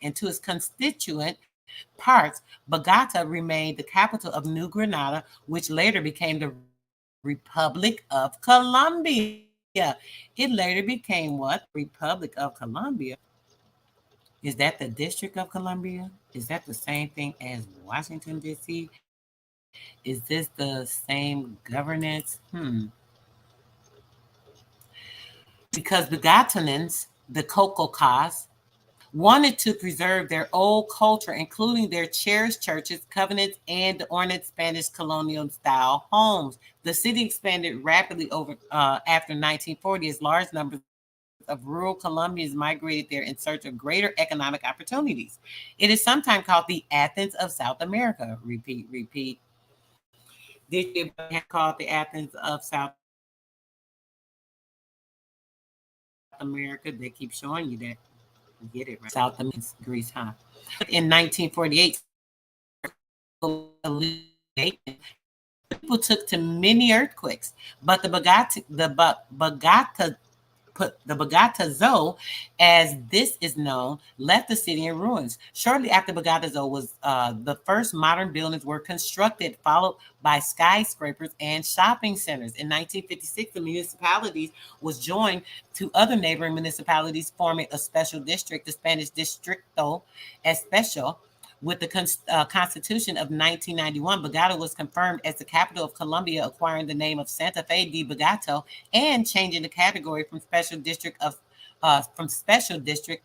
into its constituent parts. Bogota remained the capital of New Granada, which later became the Republic of Colombia. It later became what? Republic of Colombia. Is that the District of Columbia? Is that the same thing as Washington, D.C.? Is this the same governance? Because Bogotans, the Cococas, wanted to preserve their old culture, including their cherished churches, covenants, and the ornate Spanish colonial-style homes. The city expanded rapidly after 1940 as large numbers of rural Colombians migrated there in search of greater economic opportunities. It is sometimes called the Athens of South America. Repeat. Did you ever call it the Athens of South America? They keep showing you that. Get it right. South America, Greece, huh? In 1948, people took to many earthquakes, but the Bogotazo, as this is known, left the city in ruins. Shortly after Bogotazo was the first modern buildings were constructed, followed by skyscrapers and shopping centers. In 1956, the municipalities was joined to other neighboring municipalities, forming a special district, the Spanish Distrito Especial. With the Constitution of 1991, Bogota was confirmed as the capital of Colombia, acquiring the name of Santa Fe de Bogota and changing the category from special district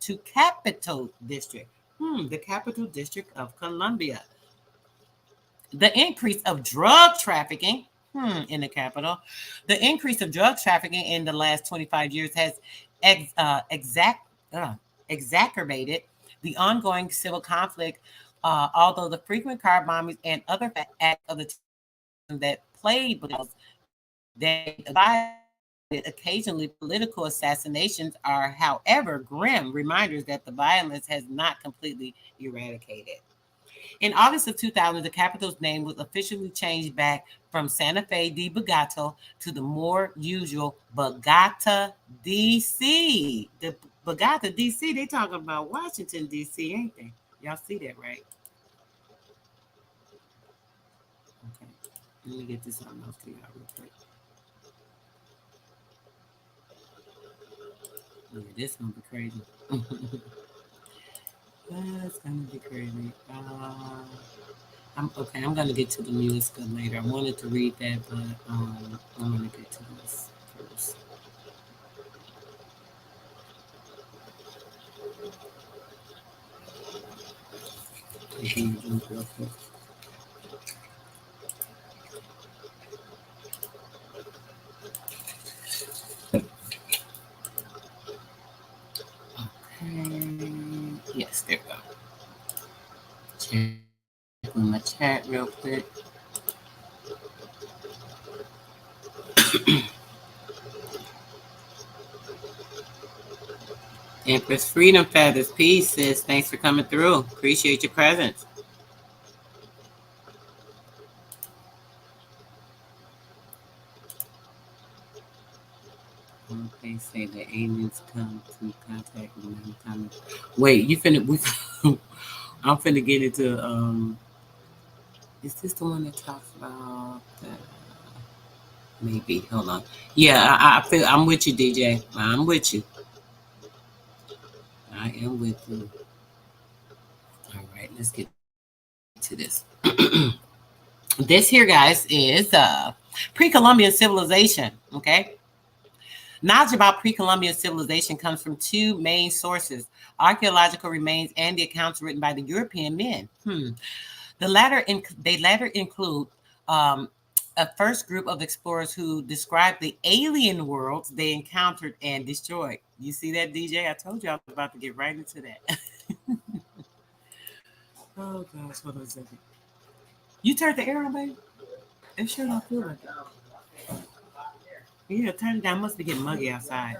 to capital district. The capital district of Colombia. The increase of drug trafficking in the capital. The increase of drug trafficking in the last 25 years has exacerbated the ongoing civil conflict, although the frequent car bombings and other acts of the that played they occasionally political assassinations are, however, grim reminders that the violence has not completely eradicated. In August of 2000, the capital's name was officially changed back from Santa Fe de Bogota to the more usual Bogota, D.C. The Bogota, D.C., they talking about Washington, D.C., ain't they? Y'all see that, right? Okay. Let me get this something else to y'all real quick. Yeah, this gonna be crazy. That's gonna be crazy. I'm gonna get to the music later. I wanted to read that, but I'm gonna get to this first. Real quick. Yes, there we go. Check on my chat real quick. Empress Freedom Feathers, peace, sis. Thanks for coming through. Appreciate your presence. They say the aliens come to contact mankind. Wait, you finna? I'm finna get into. Is this the one that talks about? Maybe. Hold on. Yeah, I feel. I'm with you, DJ. I'm with you. I am with you. All right, let's get to this. This here, guys, is pre-Columbian civilization. Okay. Knowledge about pre-Columbian civilization comes from two main sources: archaeological remains and the accounts written by the European men. They latter include a first group of explorers who described the alien worlds they encountered and destroyed. You see that, DJ? I told you I was about to get right into that. Oh, gosh, hold on a second. You turned the air on, baby? It sure don't feel like it. Yeah, turn it down. Must be getting muggy outside.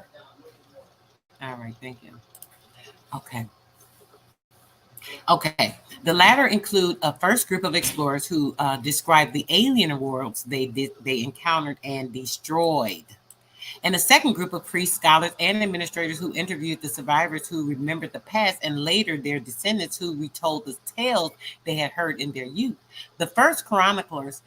All right, thank you. Okay. The latter include a first group of explorers who described the alien worlds they encountered and destroyed, and a second group of priests, scholars, and administrators who interviewed the survivors who remembered the past, and later their descendants who retold the tales they had heard in their youth. The first chroniclers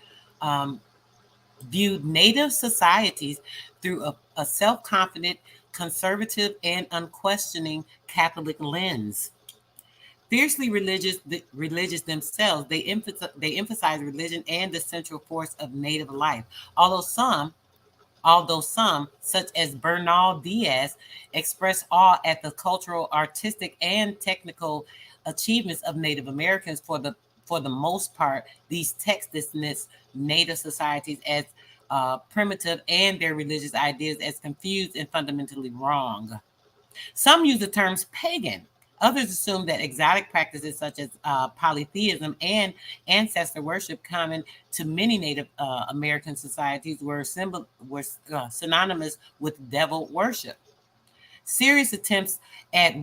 viewed native societies through a self-confident, conservative, and unquestioning Catholic lens. Fiercely religious themselves, they emphasize religion and the central force of native life. Although some, such as Bernal Diaz, express awe at the cultural, artistic, and technical achievements of Native Americans, for the most part, these texts dismiss Native societies as primitive and their religious ideas as confused and fundamentally wrong. Some use the terms pagan. Others assume that exotic practices such as polytheism and ancestor worship, common to many Native American societies, were synonymous with devil worship. Serious attempts at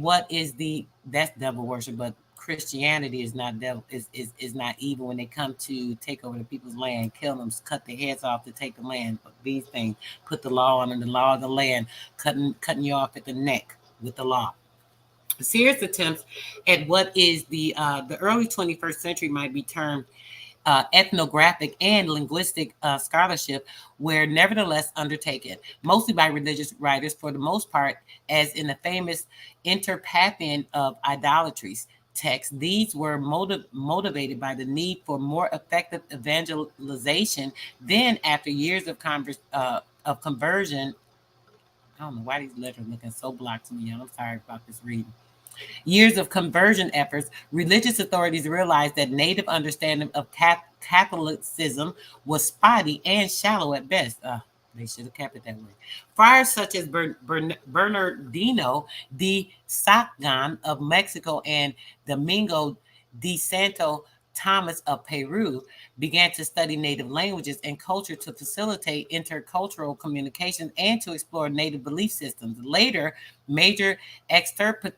that's devil worship, but Christianity is not devil, is not evil when they come to take over the people's land, kill them, cut their heads off to take the land. But these things put the law on them, the law of the land, cutting you off at the neck with the law. Serious attempts at what is the early 21st century might be termed ethnographic and linguistic scholarship were nevertheless undertaken, mostly by religious writers for the most part, as in the famous Interpathian of Idolatries text. These were motivated by the need for more effective evangelization. Then, after years of conversion, I don't know why these letters are looking so blocked to me. I'm sorry about this reading. years of conversion efforts, religious authorities realized that Native understanding of Catholicism was spotty and shallow at best. They should have kept it that way. Friars such as Bernardino de Sahagún of Mexico and Domingo de Santo Thomas of Peru began to study Native languages and culture to facilitate intercultural communication and to explore Native belief systems. Later, major extirpation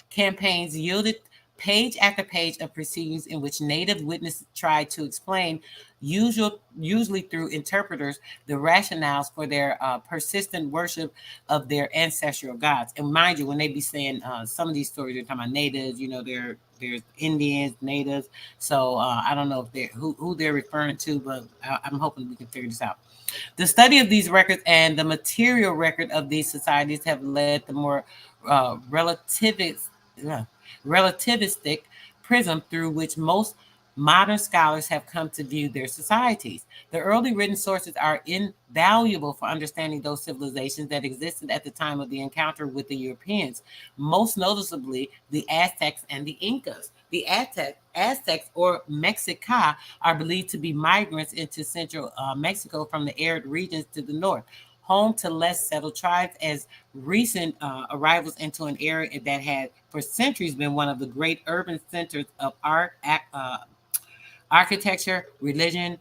campaigns yielded page after page of proceedings in which Native witnesses tried to explain, usually through interpreters, the rationales for their persistent worship of their ancestral gods. And mind you, when they be saying some of these stories, they're talking about natives, there's Indians, natives. So I don't know if they're who they're referring to, but I'm hoping we can figure this out. The study of these records and the material record of these societies have led to more relativistic prism through which most modern scholars have come to view their societies. The early written sources are invaluable for understanding those civilizations that existed at the time of the encounter with the Europeans, most noticeably the Aztecs and the Incas. The Aztecs or Mexica are believed to be migrants into central Mexico from the arid regions to the north, home to less settled tribes as recent arrivals into an area that had for centuries been one of the great urban centers of art, architecture, religion,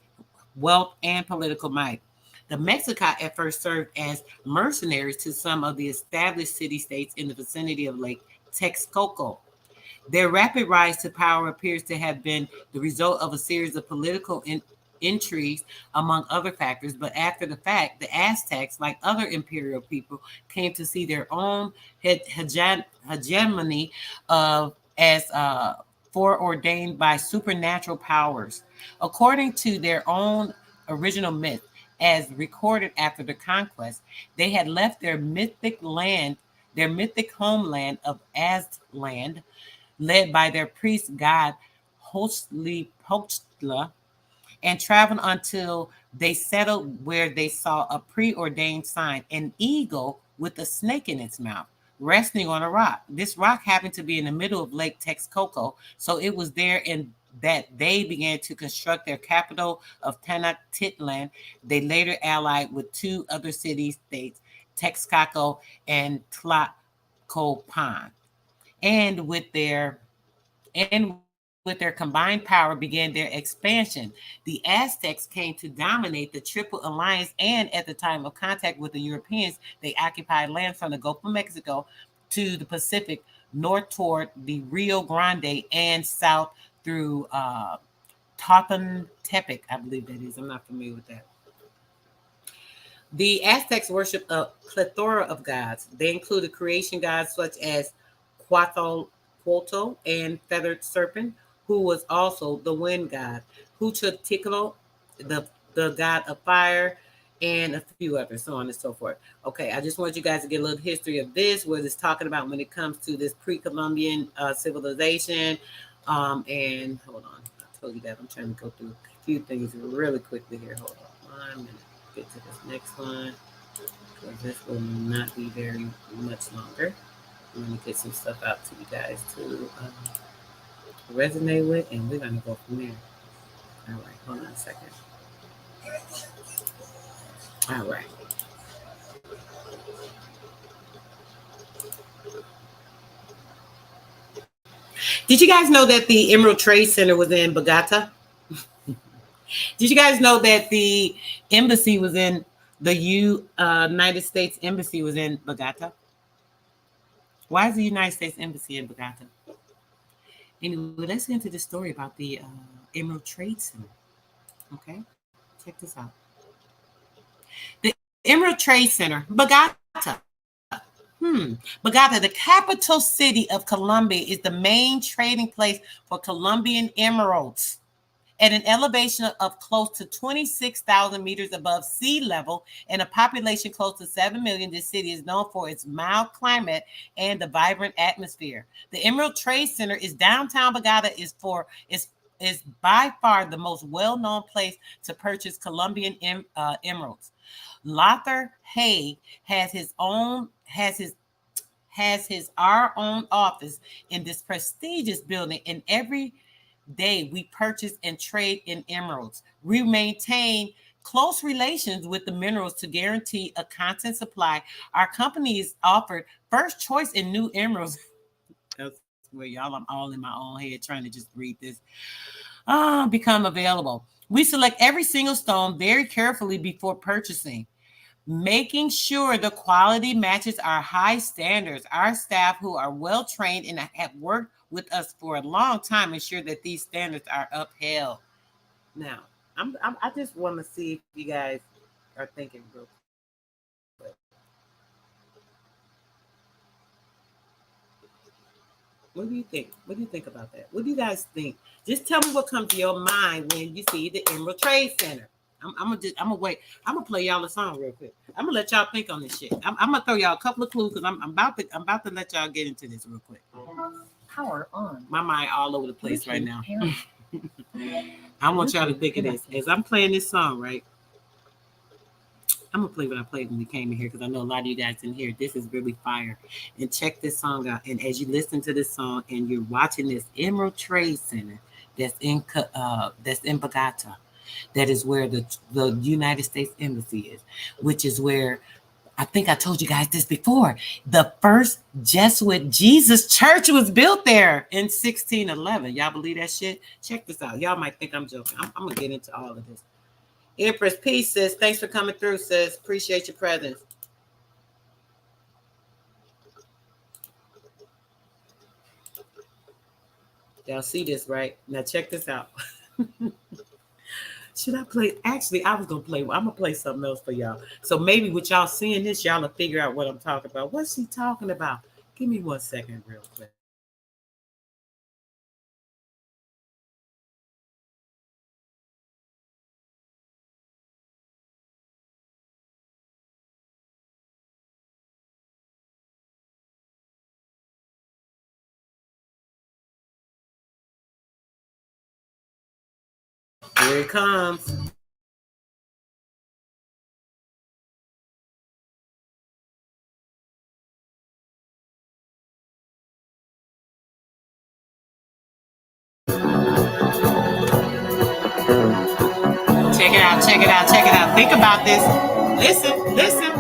wealth, and political might. The Mexica at first served as mercenaries to some of the established city-states in the vicinity of Lake Texcoco. Their rapid rise to power appears to have been the result of a series of political intrigues, among other factors. But after the fact, the Aztecs, like other imperial people, came to see their own hegemony as foreordained by supernatural powers. According to their own original myth, as recorded after the conquest, they had left their mythic homeland of Aztlan, led by their priest god Huitzilopochtli, and traveled until they settled where they saw a preordained sign, an eagle with a snake in its mouth, resting on a rock. This rock happened to be in the middle of Lake Texcoco, so it was there in that they began to construct their capital of Tenochtitlan. They later allied with two other city-states, Texcoco and Tlacopan, and with their combined power began their expansion. The Aztecs came to dominate the Triple Alliance, and at the time of contact with the Europeans, they occupied land from the Gulf of Mexico to the Pacific, north toward the Rio Grande, and south through Teutonic, I believe that is. I'm not familiar with that. The Aztecs worshiped a plethora of gods. They included creation gods such as Quetzalcoatl and feathered serpent, who was also the wind god, Huichilopochtli, the god of fire, and a few others, so on and so forth. Okay, I just want you guys to get a little history of this, what it's talking about when it comes to this pre-Columbian civilization. And hold on, I told you that I'm trying to go through a few things really quickly here. Hold on 1 minute. Get to this next one, because this will not be very much longer. I'm going to get some stuff out to you guys to resonate with, and we're going to go from there. All right, hold on a second. All right. Did you guys know that the Emerald Trade Center was in Bogota? Did you guys know that the embassy was in the United States Embassy was in Bogota? Why is the United States Embassy in Bogota? Anyway, let's get into the story about the Emerald Trade Center. Okay, check this out. The Emerald Trade Center, Bogota. Bogota, the capital city of Colombia, is the main trading place for Colombian emeralds. At an elevation of close to 26,000 meters above sea level and a population close to 7 million, this city is known for its mild climate and the vibrant atmosphere. The Emerald Trade Center is downtown Bogota is is by far the most well-known place to purchase Colombian emeralds. Lothar Haig has our own office in this prestigious building, and every day we purchase and trade in emeralds. We maintain close relations with the minerals to guarantee a constant supply. Our company is offered first choice in new emeralds. That's where y'all, I'm all in my own head trying to just read this. Become available. We select every single stone very carefully before purchasing, making sure the quality matches our high standards. Our staff, who are well trained and have worked with us for a long time, ensure that these standards are upheld. Now, I just want to see if you guys are thinking real quick. What do you think? What do you think about that? What do you guys think? Just tell me what comes to your mind when you see the Emerald Trade Center. I'm gonna wait. I'm gonna play y'all a song real quick. I'm gonna let y'all think on this shit. I'm gonna throw y'all a couple of clues because I'm about to let y'all get into this real quick.
Power on.
My mind all over the place right now. I want y'all to think of this as I'm playing this song, right? I'm gonna play what I played when we came in here because I know a lot of you guys in here. This is really fire. And check this song out. And as you listen to this song and you're watching this Emerald Trade Center that's in Bogota, that is where the United States Embassy is, which is where I think I told you guys this before. The first Jesuit Jesus Church was built there in 1611. Y'all believe that shit? Check this out. Y'all might think I'm joking. I'm gonna get into all of this. Empress Peace, sis. Thanks for coming through, sis. Appreciate your presence. Y'all see this, right? Now check this out. Should I play? Actually, I was gonna play. I'm gonna play something else for y'all. So maybe with y'all seeing this, y'all will figure out what I'm talking about. What's she talking about? Give me 1 second, real quick. Here it comes. Check it out, check it out, check it out. Think about this. Listen, listen.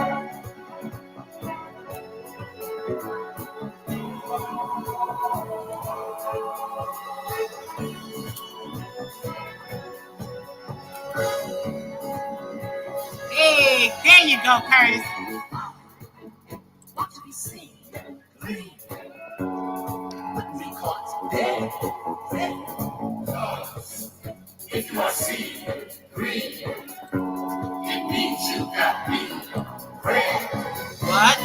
Hey, there you go, Curtis.
Want to be seen, green, but me caught dead, red. If you are seen, green, it means you got me, red.
What?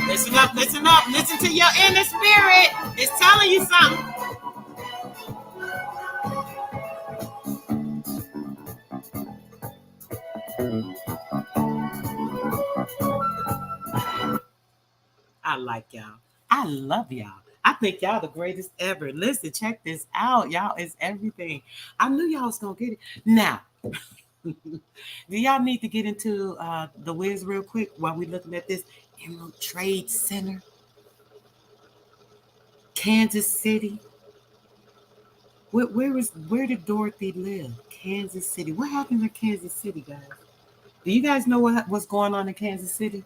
Listen up, listen up, listen to your inner spirit. It's telling you something. I like y'all. I love y'all. I think y'all the greatest ever. Listen, check this out. Y'all is everything. I knew y'all was gonna get it. Now, do y'all need to get into the Wiz real quick while we looking at this Emerald Trade Center? Kansas City. Where did Dorothy live? Kansas City. What happened in Kansas City, guys? Do you guys know what's going on in Kansas City?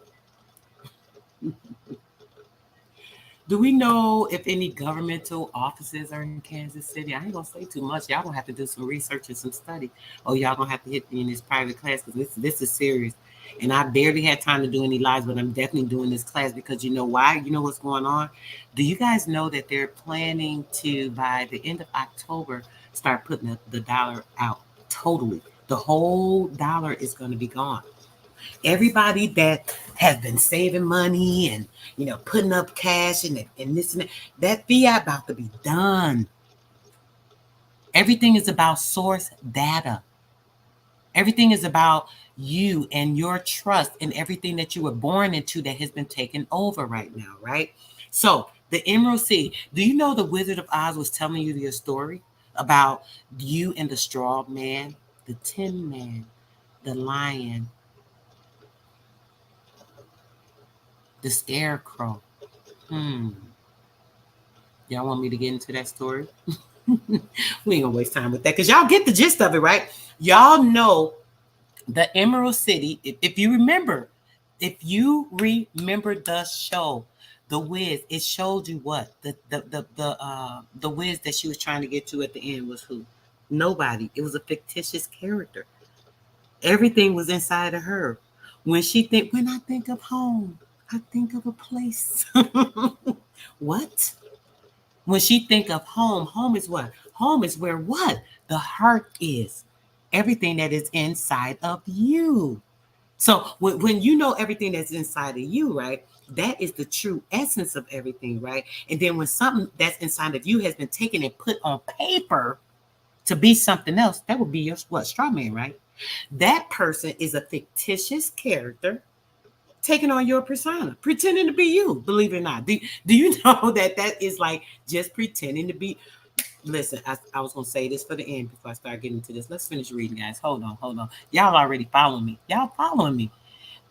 Do we know if any governmental offices are in Kansas City? I ain't gonna say too much. Y'all gonna have to do some research and some study. Oh, y'all gonna have to hit me in this private class because this is serious. And I barely had time to do any lives, but I'm definitely doing this class because you know why? You know what's going on? Do you guys know that they're planning to, by the end of October, start putting the dollar out totally? The whole dollar is going to be gone. Everybody that has been saving money and, you know, putting up cash and this and that fiat about to be done. Everything is about source data. Everything is about you and your trust and everything that you were born into that has been taken over right now, right? So the Emerald City, do you know the Wizard of Oz was telling you your story about you and the straw man, the tin man, the lion, the scarecrow? Y'all want me to get into that story? We ain't gonna waste time with that because y'all get the gist of it, right? Y'all know the Emerald City. If you remember the show, The Wiz, it showed you what the Wiz that she was trying to get to at the end was who? Nobody. It was a fictitious character. Everything was inside of her. When I think of home, I think of a place. What? When she think of home, home is what? Home is where what? The heart is. Everything that is inside of you. So when you know everything that's inside of you, right? That is the true essence of everything, right? And then when something that's inside of you has been taken and put on paper to be something else, that would be your what? Straw man, right? That person is a fictitious character taking on your persona, pretending to be you, believe it or not. Do you know that is like just pretending to be? Listen, I was going to say this for the end before I start getting into this. Let's finish reading, guys. Hold on. Y'all already following me. Y'all following me.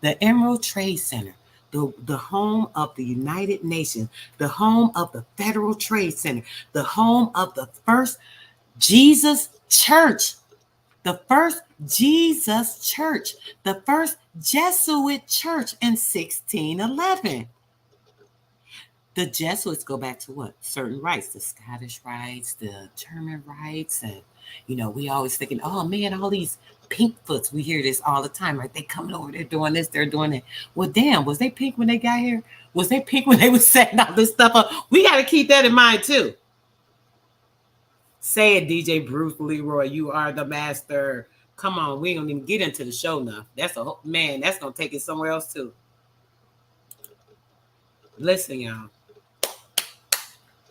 The Emerald Trade Center, the home of the United Nations, the home of the Federal Trade Center, the home of the first Jesus Church, the first Jesus Church, the first Jesuit church in 1611. The Jesuits go back to what? Certain rites, the Scottish rites, the German rites. And, we always thinking, oh man, all these Pinkfoots, we hear this all the time, right? They coming over, they're doing this, they're doing that. Well, damn, was they pink when they got here? Was they pink when they was setting all this stuff up? We got to keep that in mind too. Say it, DJ Bruce Leroy, you are the master. Come on, we don't even get into the show now. That's that's going to take it somewhere else too. Listen, y'all.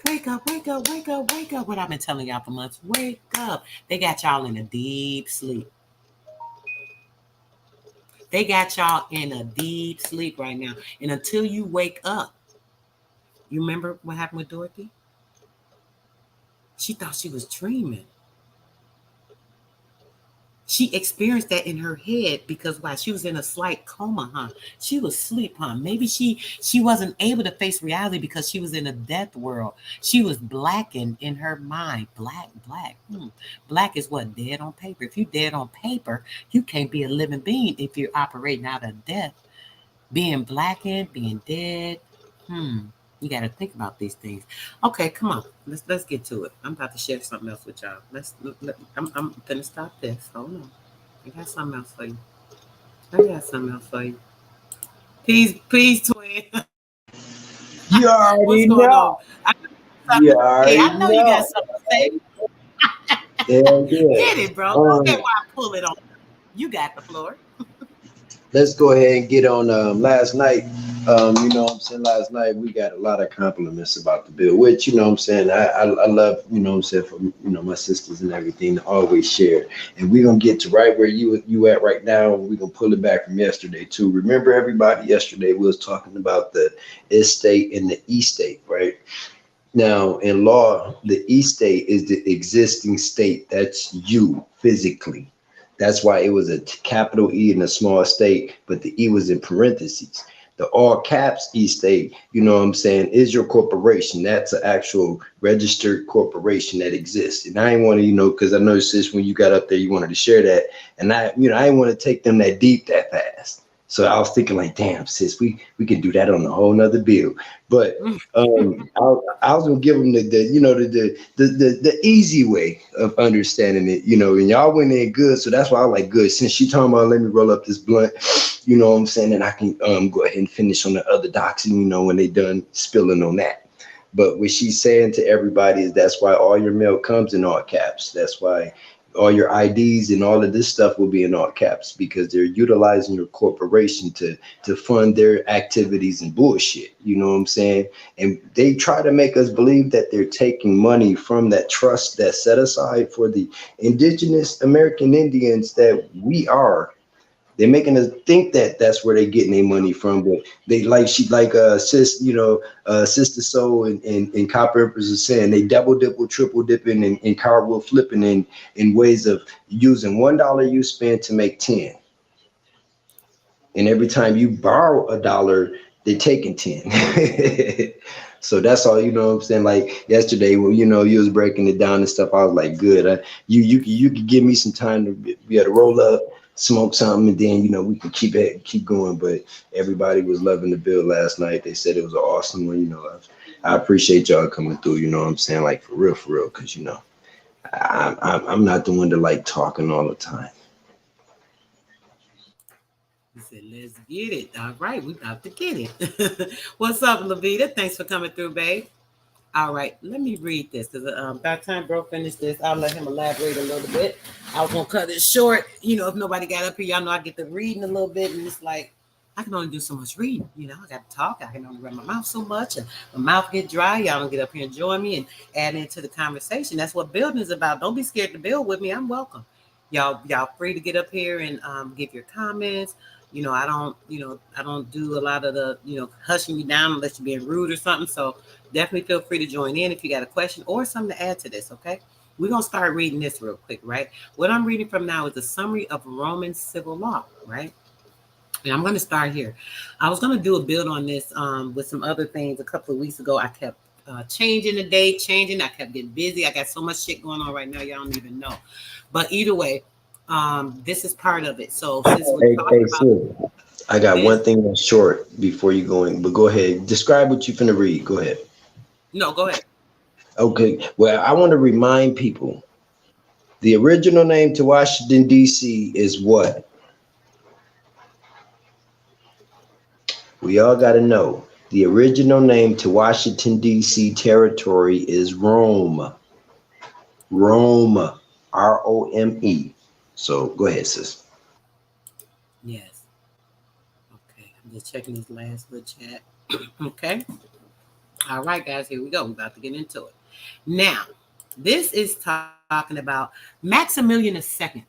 Wake up. What I've been telling y'all for months. Wake up. They got y'all in a deep sleep. They got y'all in a deep sleep right now. And until you wake up, you remember what happened with Dorothy? She thought she was dreaming. She experienced that in her head because why? She was in a slight coma, huh? She was asleep, huh? Maybe she wasn't able to face reality because she was in a death world. She was blackened in her mind. Black. Black is what? Dead on paper. If you're dead on paper, you can't be a living being if you're operating out of death. Being blackened, being dead. You got to think about these things. Okay, come on. Let's get to it. I'm about to share something else with y'all. I'm gonna stop this. Hold on. I got something else for you. Please, twin.
You already
What's going
know.
on? I know you got something to say.
Yeah.
Get it, bro. Don't get why I pull it on. You got the floor.
Let's go ahead and get on last night. You know what I'm saying? Last night we got a lot of compliments about the bill, which, you know what I'm saying, I love, you know what I'm saying, from, you know, my sisters and everything to always share. And we're gonna get to right where you at right now, and we're gonna pull it back from yesterday too. Remember, everybody, yesterday we was talking about the estate and the estate, right? Now, in law, the estate is the existing state. That's you physically. That's why it was a capital E and a small state, but the E was in parentheses. The all caps estate, you know what I'm saying, is your corporation. That's an actual registered corporation that exists. And I ain't want to, you know, because I know, sis, when you got up there, you wanted to share that. And I didn't want to take them that deep that fast. So I was thinking like, damn, sis, we can do that on a whole nother bill. But I was gonna give them the easy way of understanding it, you know, and y'all went in good. So that's why I like good. Since she talking about, let me roll up this blunt, you know what I'm saying, and I can go ahead and finish on the other docs, you know, when they done spilling on that. But what she's saying to everybody is that's why all your mail comes in all caps. That's why all your IDs and all of this stuff will be in all caps, because they're utilizing your corporation to fund their activities and bullshit. You know what I'm saying? And they try to make us believe that they're taking money from that trust that's set aside for the indigenous American Indians that we are. they're making us think that that's where they're getting their money from. But they Sister Soul and Copper Empress is saying, they double dip or triple dipping and cartwheel flipping in ways of using $1 you spend to make 10. And every time you borrow $1, they're taking 10. So that's all, you know what I'm saying? Like yesterday, when you was breaking it down and stuff, I was like, good. You could give me some time to be able to roll up, smoke something, and then we can keep going. But everybody was loving the build last night. They said it was an awesome one. I appreciate y'all coming through. You know what I'm saying? Like for real, because I'm not the one to like talking all the time.
He said, let's get it. All right, we about to get it. What's up, Levita? Thanks for coming through, babe. All right, let me read this because by the time bro finished this, I'll let him elaborate a little bit. I was going to cut it short. If nobody got up here, y'all know I get to reading a little bit, and it's like, I can only do so much reading. I got to talk. I can only run my mouth so much, and my mouth get dry. Y'all don't get up here and join me and add into the conversation. That's what building is about. Don't be scared to build with me. I'm welcome. Y'all free to get up here and give your comments. I don't do a lot of the, hushing you down unless you're being rude or something. So definitely feel free to join in if you got a question or something to add to this, okay? We're going to start reading this real quick, right? What I'm reading from now is a summary of Roman civil law, right? And I'm going to start here. I was going to do a build on this with some other things a couple of weeks ago. I kept changing the date, I kept getting busy. I got so much shit going on right now, y'all don't even know. But either way, this is part of it. So since we're talking about,
I got one thing that's short before you go in, but go ahead. Describe what you're finna read. Go ahead.
No, go ahead.
Okay. Well, I want to remind people the original name to Washington, D.C. is what? We all got to know. The original name to Washington, D.C. territory is Rome. Rome. R-O-M-E. So go ahead, sis.
Yes. Okay. I'm just checking this last little chat. Okay. All right, guys, here we go. We're about to get into it. Now, this is talking about Maximilian II,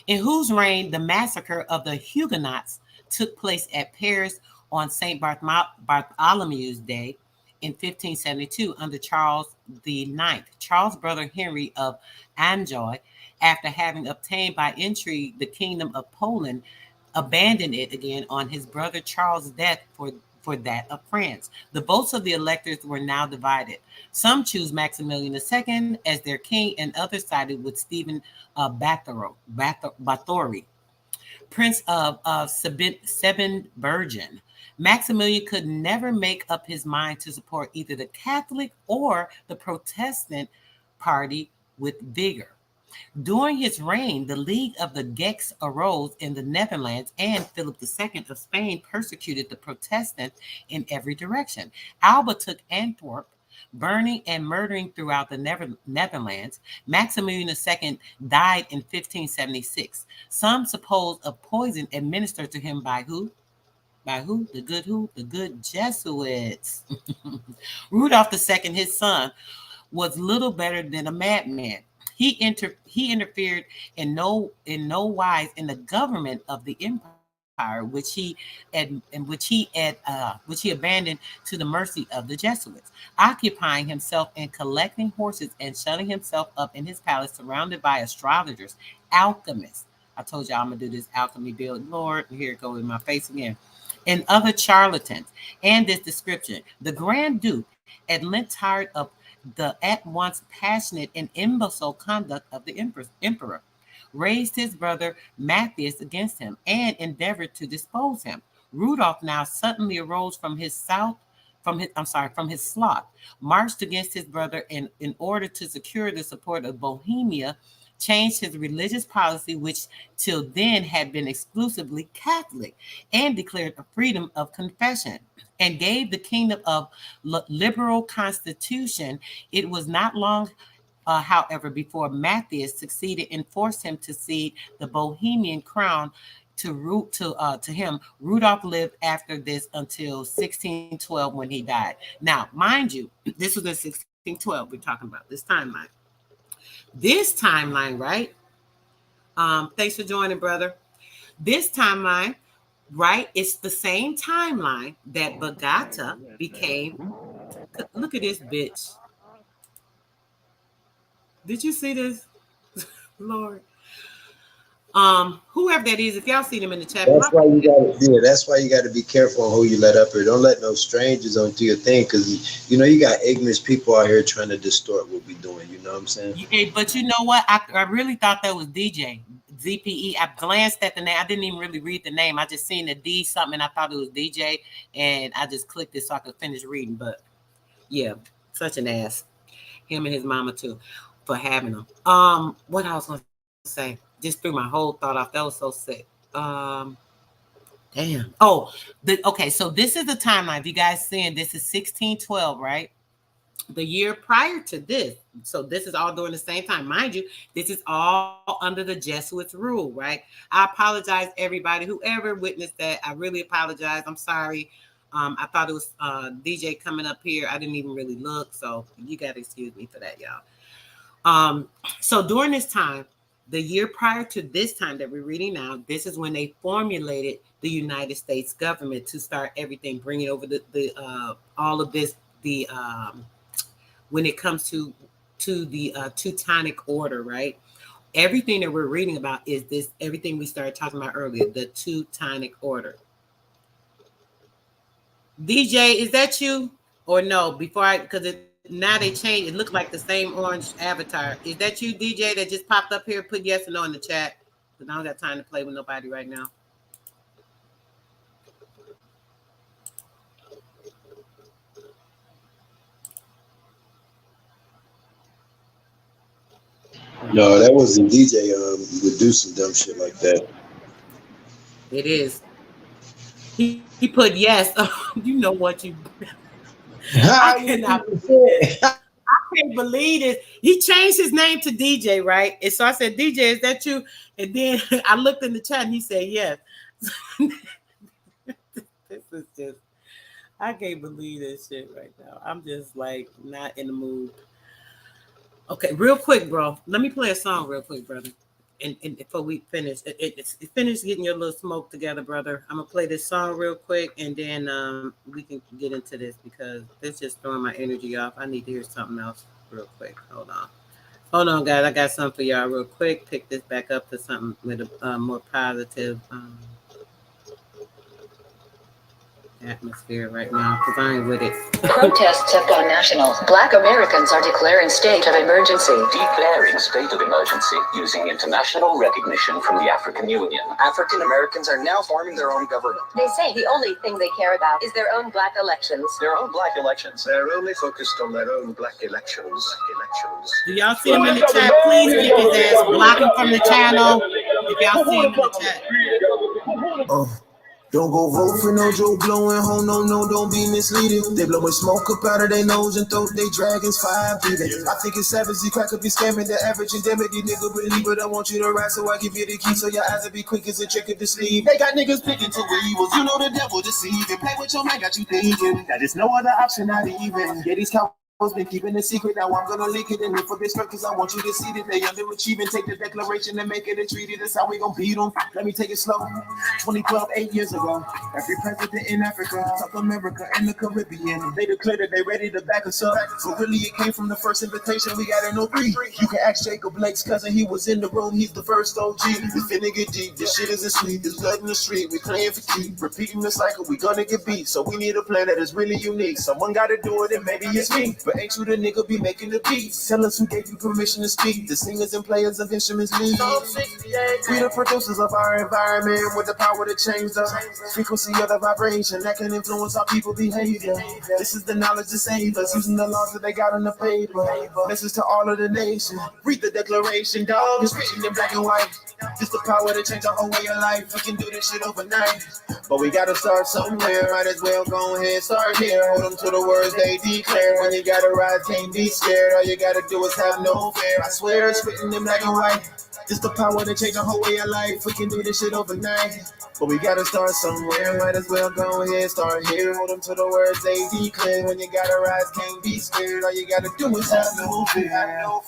in whose reign the massacre of the Huguenots took place at Paris on St. Bartholomew's Day in 1572 under Charles IX. Charles' brother Henry of Anjou, after having obtained by intrigue the kingdom of Poland, abandoned it again on his brother Charles' death for that of France. The votes of the electors were now divided. Some choose Maximilian II as their king, and others sided with Stephen Bathory, Prince of Siebenbürgen. Maximilian could never make up his mind to support either the Catholic or the Protestant party with vigor. During his reign, the League of the Gex arose in the Netherlands, and Philip II of Spain persecuted the Protestants in every direction. Alba took Antwerp, burning and murdering throughout the Netherlands. Maximilian II died in 1576. Some suppose of poison administered to him by who? By who? The good who? The good Jesuits. Rudolph II, his son, was little better than a madman. He interfered in no wise in the government of the empire, which he abandoned to the mercy of the Jesuits, occupying himself in collecting horses and shutting himself up in his palace, surrounded by astrologers, alchemists. I told you I'm gonna do this alchemy build, Lord. Here it goes in my face again. And other charlatans. And this description: the Grand Duke, at length tired of the at once passionate and imbecile conduct of the emperor, raised his brother Matthias against him and endeavored to depose him. Rudolph now suddenly arose from his sloth, marched against his brother, and in order to secure the support of Bohemia, changed his religious policy, which till then had been exclusively Catholic, and declared a freedom of confession, and gave the kingdom of liberal constitution. It was not long, however, before Matthias succeeded and forced him to cede the Bohemian crown to him. Rudolph lived after this until 1612, when he died. Now, mind you, this was in 1612 we're talking about, this timeline. This timeline, right? Thanks for joining, brother. This timeline, right? It's the same timeline that Bogota became. Look at this bitch. Did you see this? Lord. Whoever that is, if y'all see them in the chat.
That's why you gotta be careful on who you let up here. Don't let no strangers onto your thing, because you know you got ignorant people out here trying to distort what we doing. You know what I'm saying?
Yeah, but you know what? I really thought that was DJ ZPE. I glanced at the name. I didn't even really read the name. I just seen the D something, and I thought it was DJ, and I just clicked it so I could finish reading. But yeah, such an ass. Him and his mama too, for having them. What I was gonna say, just threw my whole thought off. That was so sick. Damn. Oh, okay. So this is the timeline. If you guys seeing, this is 1612, right? The year prior to this. So this is all during the same time. Mind you, this is all under the Jesuits rule, right? I apologize, everybody. Whoever witnessed that, I really apologize. I'm sorry. I thought it was DJ coming up here. I didn't even really look. So you got to excuse me for that, y'all. So during this time, the year prior to this time that we're reading now, this is when they formulated the United States government to start everything, bringing over the all of this, when it comes to the Teutonic order, right? Everything that we're reading about is this, everything we started talking about earlier, the Teutonic order. DJ, is that you or no? Because now they changed. It looked like the same orange avatar. Is that you, DJ, that just popped up here? Put yes or no in the chat. Because I don't got time to play with nobody right now.
No, that wasn't DJ. You would do some dumb shit like that.
It is. He put yes. You know what you. I cannot. I can't believe this. He changed his name to DJ, right? And so I said, DJ, is that you? And then I looked in the chat and he said yes. This is just, I can't believe this shit right now. I'm just like not in the mood. Okay, real quick, bro. Let me play a song real quick, brother. And before we finish, finish getting your little smoke together, brother. I'm gonna play this song real quick, and then we can get into this because it's just throwing my energy off. I need to hear something else real quick. Hold on, guys. I got something for y'all real quick. Pick this back up to something with a more positive atmosphere right now because I ain't with it.
Protests have gone national. Black Americans are declaring state of emergency.
Declaring state of emergency using international recognition from the African Union.
African Americans are now forming their own government.
They say the only thing they care about is their own black elections.
Their own black elections. They're only focused on their own black elections.
Do y'all see him in the chat? Please kick his ass. Block him from the channel. If y'all see him in the chat.
Don't go vote for no Joe blowing home, no, don't be misleading. They blowing smoke up out of their nose and throat, they dragons fire breathing. I think it's savage, you crack up, be scamming the average indemnity, nigga, believe it. I want you to ride, so I give you the key, so your eyes will be quick as a trick of the sleeve. They got niggas picking to evils, you know the devil deceiving. Play with your mind, got you thinking that there's no other option, not even. Yeah, these cows been keeping it secret, now I'm gonna leak it in for this cause I want you to see that they underachieving. Take the declaration and make it a treaty, that's how we gon' beat them. Let me take it slow. 2012, 8 years ago, every president in Africa, South America, and the Caribbean, they declared that they ready to back us up. But really it came from the first invitation, we got in 03. You can ask Jacob Blake's cousin, he was in the room, he's the first OG. We finna get deep, this shit isn't sweet, there's blood in the street, we playing for keep. Repeating the cycle, we gonna get beat, so we need a plan that is really unique. Someone gotta do it and maybe it's me. But ain't you the nigga be making the beats? Tell us who gave you permission to speak. The singers and players of instruments lead. We the producers of our environment with the power to change the frequency of the vibration that can influence our people behavior. This is the knowledge that saves us, using the laws that they got on the paper. Message to all of the nation. Read the declaration, dog. It's written in black and white. Just the power to change our whole way of life. We can do this shit overnight. But we gotta start somewhere. Might as well go ahead, start here. Hold them to the words they declare. When you gotta rise, can't be scared. All you gotta do is have no fear. I swear it's written in black and white. It's the power to change the whole way of life. We can do this shit overnight. But we gotta start somewhere. Might as well go ahead, start here. Hold them to the words they declare. When you gotta rise, can't be scared. All you gotta do is have no fear.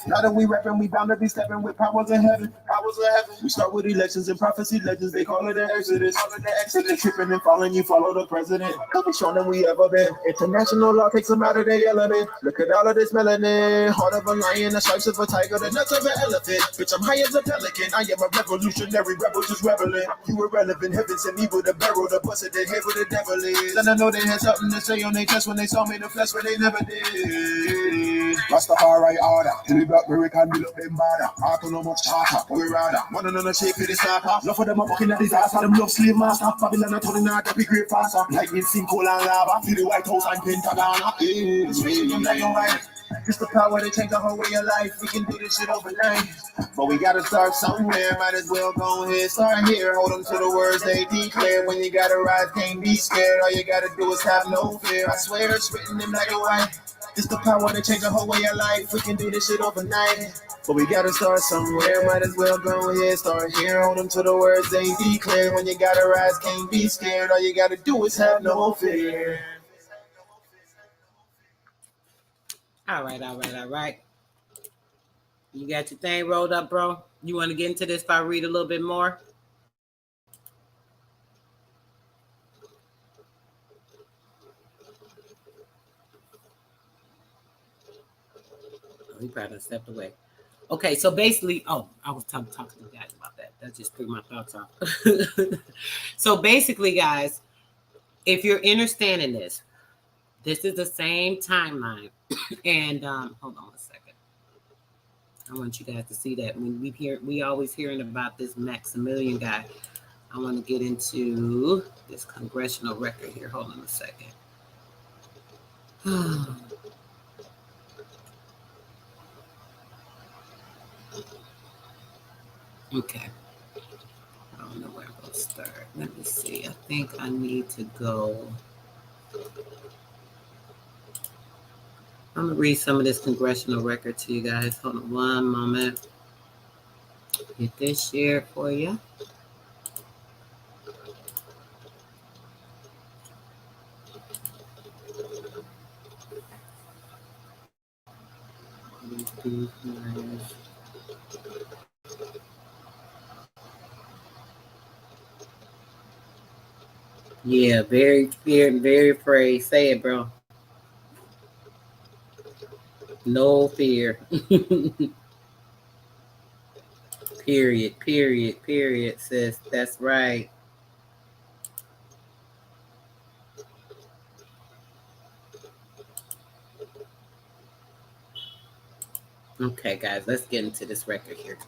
Now that we rapping, we bound to be stepping with powers of heaven. Powers of heaven. We start with elections and prophecy legends. They call it the Exodus. Exodus tripping and falling, you follow the president. Nothing stronger than we ever been. International law takes them out of their element. Look at all of this melanin. Heart of a lion, the stripes of a tiger, the nuts of an elephant. Bitch, I'm high as a pelican. I am a revolutionary rebel, just rebelling. You irrelevant, heaven sent me with a barrel to bust it, they head where the devil is. And I know they had something to say on their chest when they saw me in the flesh, but they never did. Rastafari order, till we black American, we look them bad. Heart no much charter, but we rather. One another shape for the starter. Enough of them are fucking a disaster, them love slave master. Babylon are turning out to be great faster. Lightning, sinkhole and lava, feel the White House and Pentagon. It's making them like your right. It's the power to change the whole way of life. We can do this shit overnight. But we gotta start somewhere. Might as well go ahead, start here. Hold them to the words they declare. When you gotta rise, can't be scared. All you gotta do is have no fear. I swear it's written in black and white. It's the power to change the whole way of life. We can do this shit overnight. But we gotta start somewhere. Might as well go ahead, start here. Hold them to the words they declare. When you gotta rise, can't be scared. All you gotta do is have no fear.
All right. You got your thing rolled up, bro? You want to get into this if I read a little bit more? Oh, he probably stepped away. Okay, so basically, I was talking to you guys about that. That just threw my thoughts off. So basically, guys, if you're understanding this is the same timeline. And hold on a second. I want you guys to see that. When we always hearing about this Maximilian guy. I want to get into this congressional record here. Hold on a second. Okay. I don't know where I'm going to start. Let me see. I think I need to go. I'm going to read some of this congressional record to you guys. Hold on one moment. Get this shared for you. Yeah, very afraid. Say it, bro. No fear. Period, sis. That's right. Okay, guys, let's get into this record here.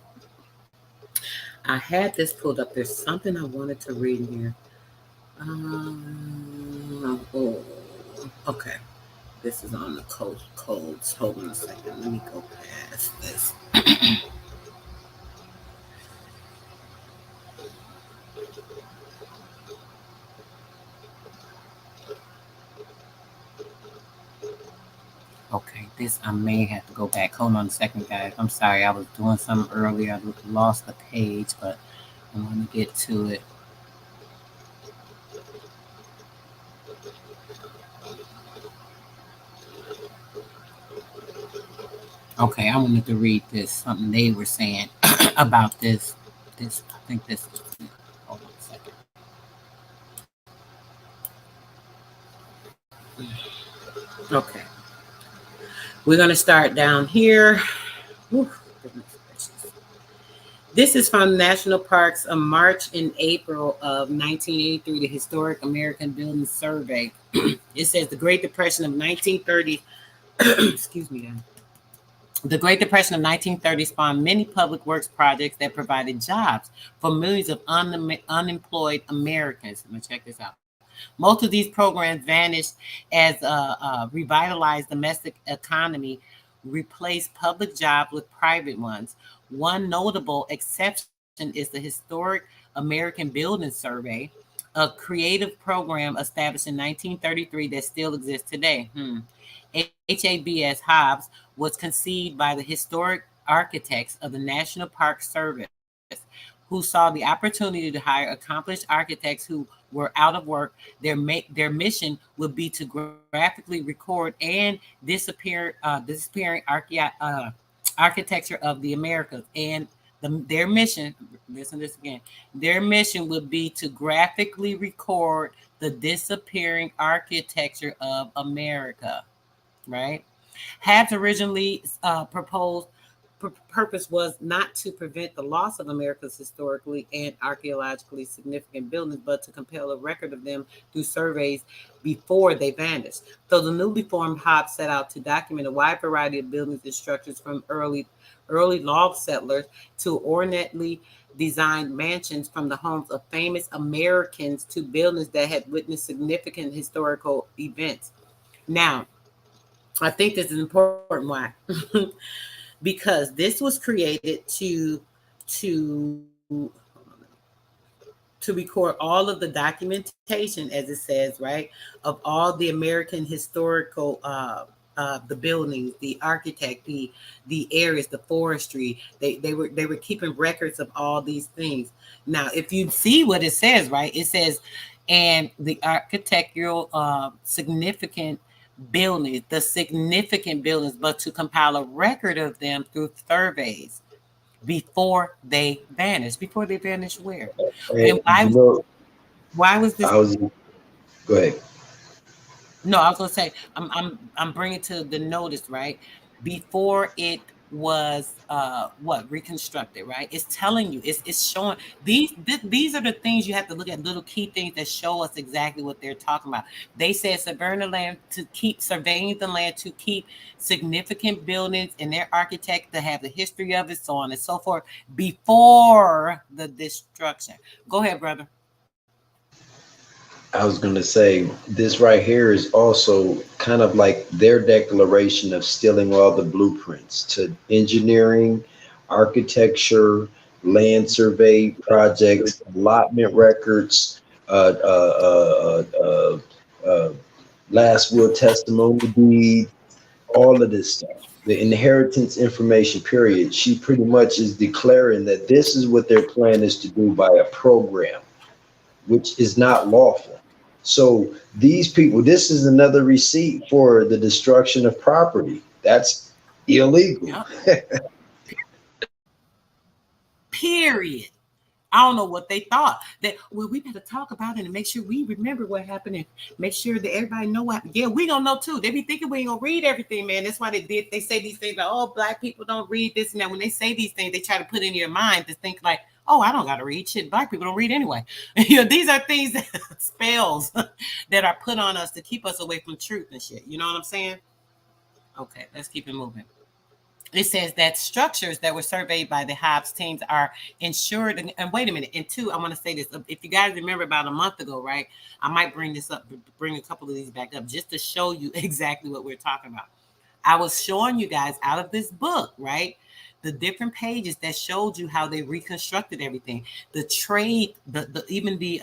I had this pulled up. There's something I wanted to read in here. Okay. This is on the codes. Hold on a second. Let me go past this. Okay, this I may have to go back. Hold on a second, guys. I'm sorry. I was doing something earlier. I lost the page, but I'm going to get to it. Okay, I wanted to read this, something they were saying about this. I think this is it. Hold on a second. Okay. We're going to start down here. This is from National Parks of March and April of 1983, the Historic American Building Survey. It says the Great Depression of 1930, excuse me, guys. The Great Depression of 1930 spawned many public works projects that provided jobs for millions of unemployed Americans. Let me check this out. Most of these programs vanished as revitalized domestic economy replaced public jobs with private ones. One notable exception is the Historic American Building Survey, a creative program established in 1933 that still exists today. HABS Hobbs was conceived by the historic architects of the National Park Service. who saw the opportunity to hire accomplished architects who were out of work. Their mission would be to graphically record and disappearing architecture of the Americas. And their mission, listen to this again, their mission would be to graphically record the disappearing architecture of America, right? Habs originally proposed purpose was not to prevent the loss of America's historically and archaeologically significant buildings, but to compel a record of them through surveys before they vanished. So the newly formed HOP set out to document a wide variety of buildings and structures, from early log settlers to ornately designed mansions, from the homes of famous Americans to buildings that had witnessed significant historical events. Now, I think this is important. Why? Because this was created to record all of the documentation, as it says, right, of all the American historical the buildings, the architect, the areas, the forestry. They were keeping records of all these things. Now, if you see what it says, right, it says, and the architectural significant buildings, the significant buildings, but to compile a record of them through surveys before they vanish. Before they vanish, where? And why was this?
Go ahead.
No, I was gonna say I'm bringing to the notice, right? Before it was reconstructed, right? It's telling you, it's showing these are the things you have to look at, little key things that show us exactly what they're talking about. They said surveying the land to keep significant buildings and their architect to have the history of it, so on and so forth, before the destruction. Go ahead, brother.
I was going to say, this right here is also kind of like their declaration of stealing all the blueprints to engineering, architecture, land survey projects, allotment records, last will testimony deed, all of this stuff. The inheritance information period. She pretty much is declaring that this is what their plan is to do by a program, which is not lawful. So these people, this is another receipt for the destruction of property. That's illegal.
Yep. Period. I don't know what they thought. That, well, we better talk about it and make sure we remember what happened and make sure that everybody know what. Yeah, we don't know too. They be thinking we ain't gonna read everything, man. That's why they say these things like, oh, black people don't read this and that. When they say these things, they try to put in your mind to think like, oh, I don't gotta read shit. Black people don't read anyway. You know, these are things that spells that are put on us to keep us away from truth and shit. You know what I'm saying? Okay, let's keep it moving. It says that structures that were surveyed by the Hobbs teams are insured. And wait a minute. And two, I want to say this. If you guys remember about a month ago, right, I might bring this up, bring a couple of these back up just to show you exactly what we're talking about. I was showing you guys out of this book, right, the different pages that showed you how they reconstructed everything. The trade, even the,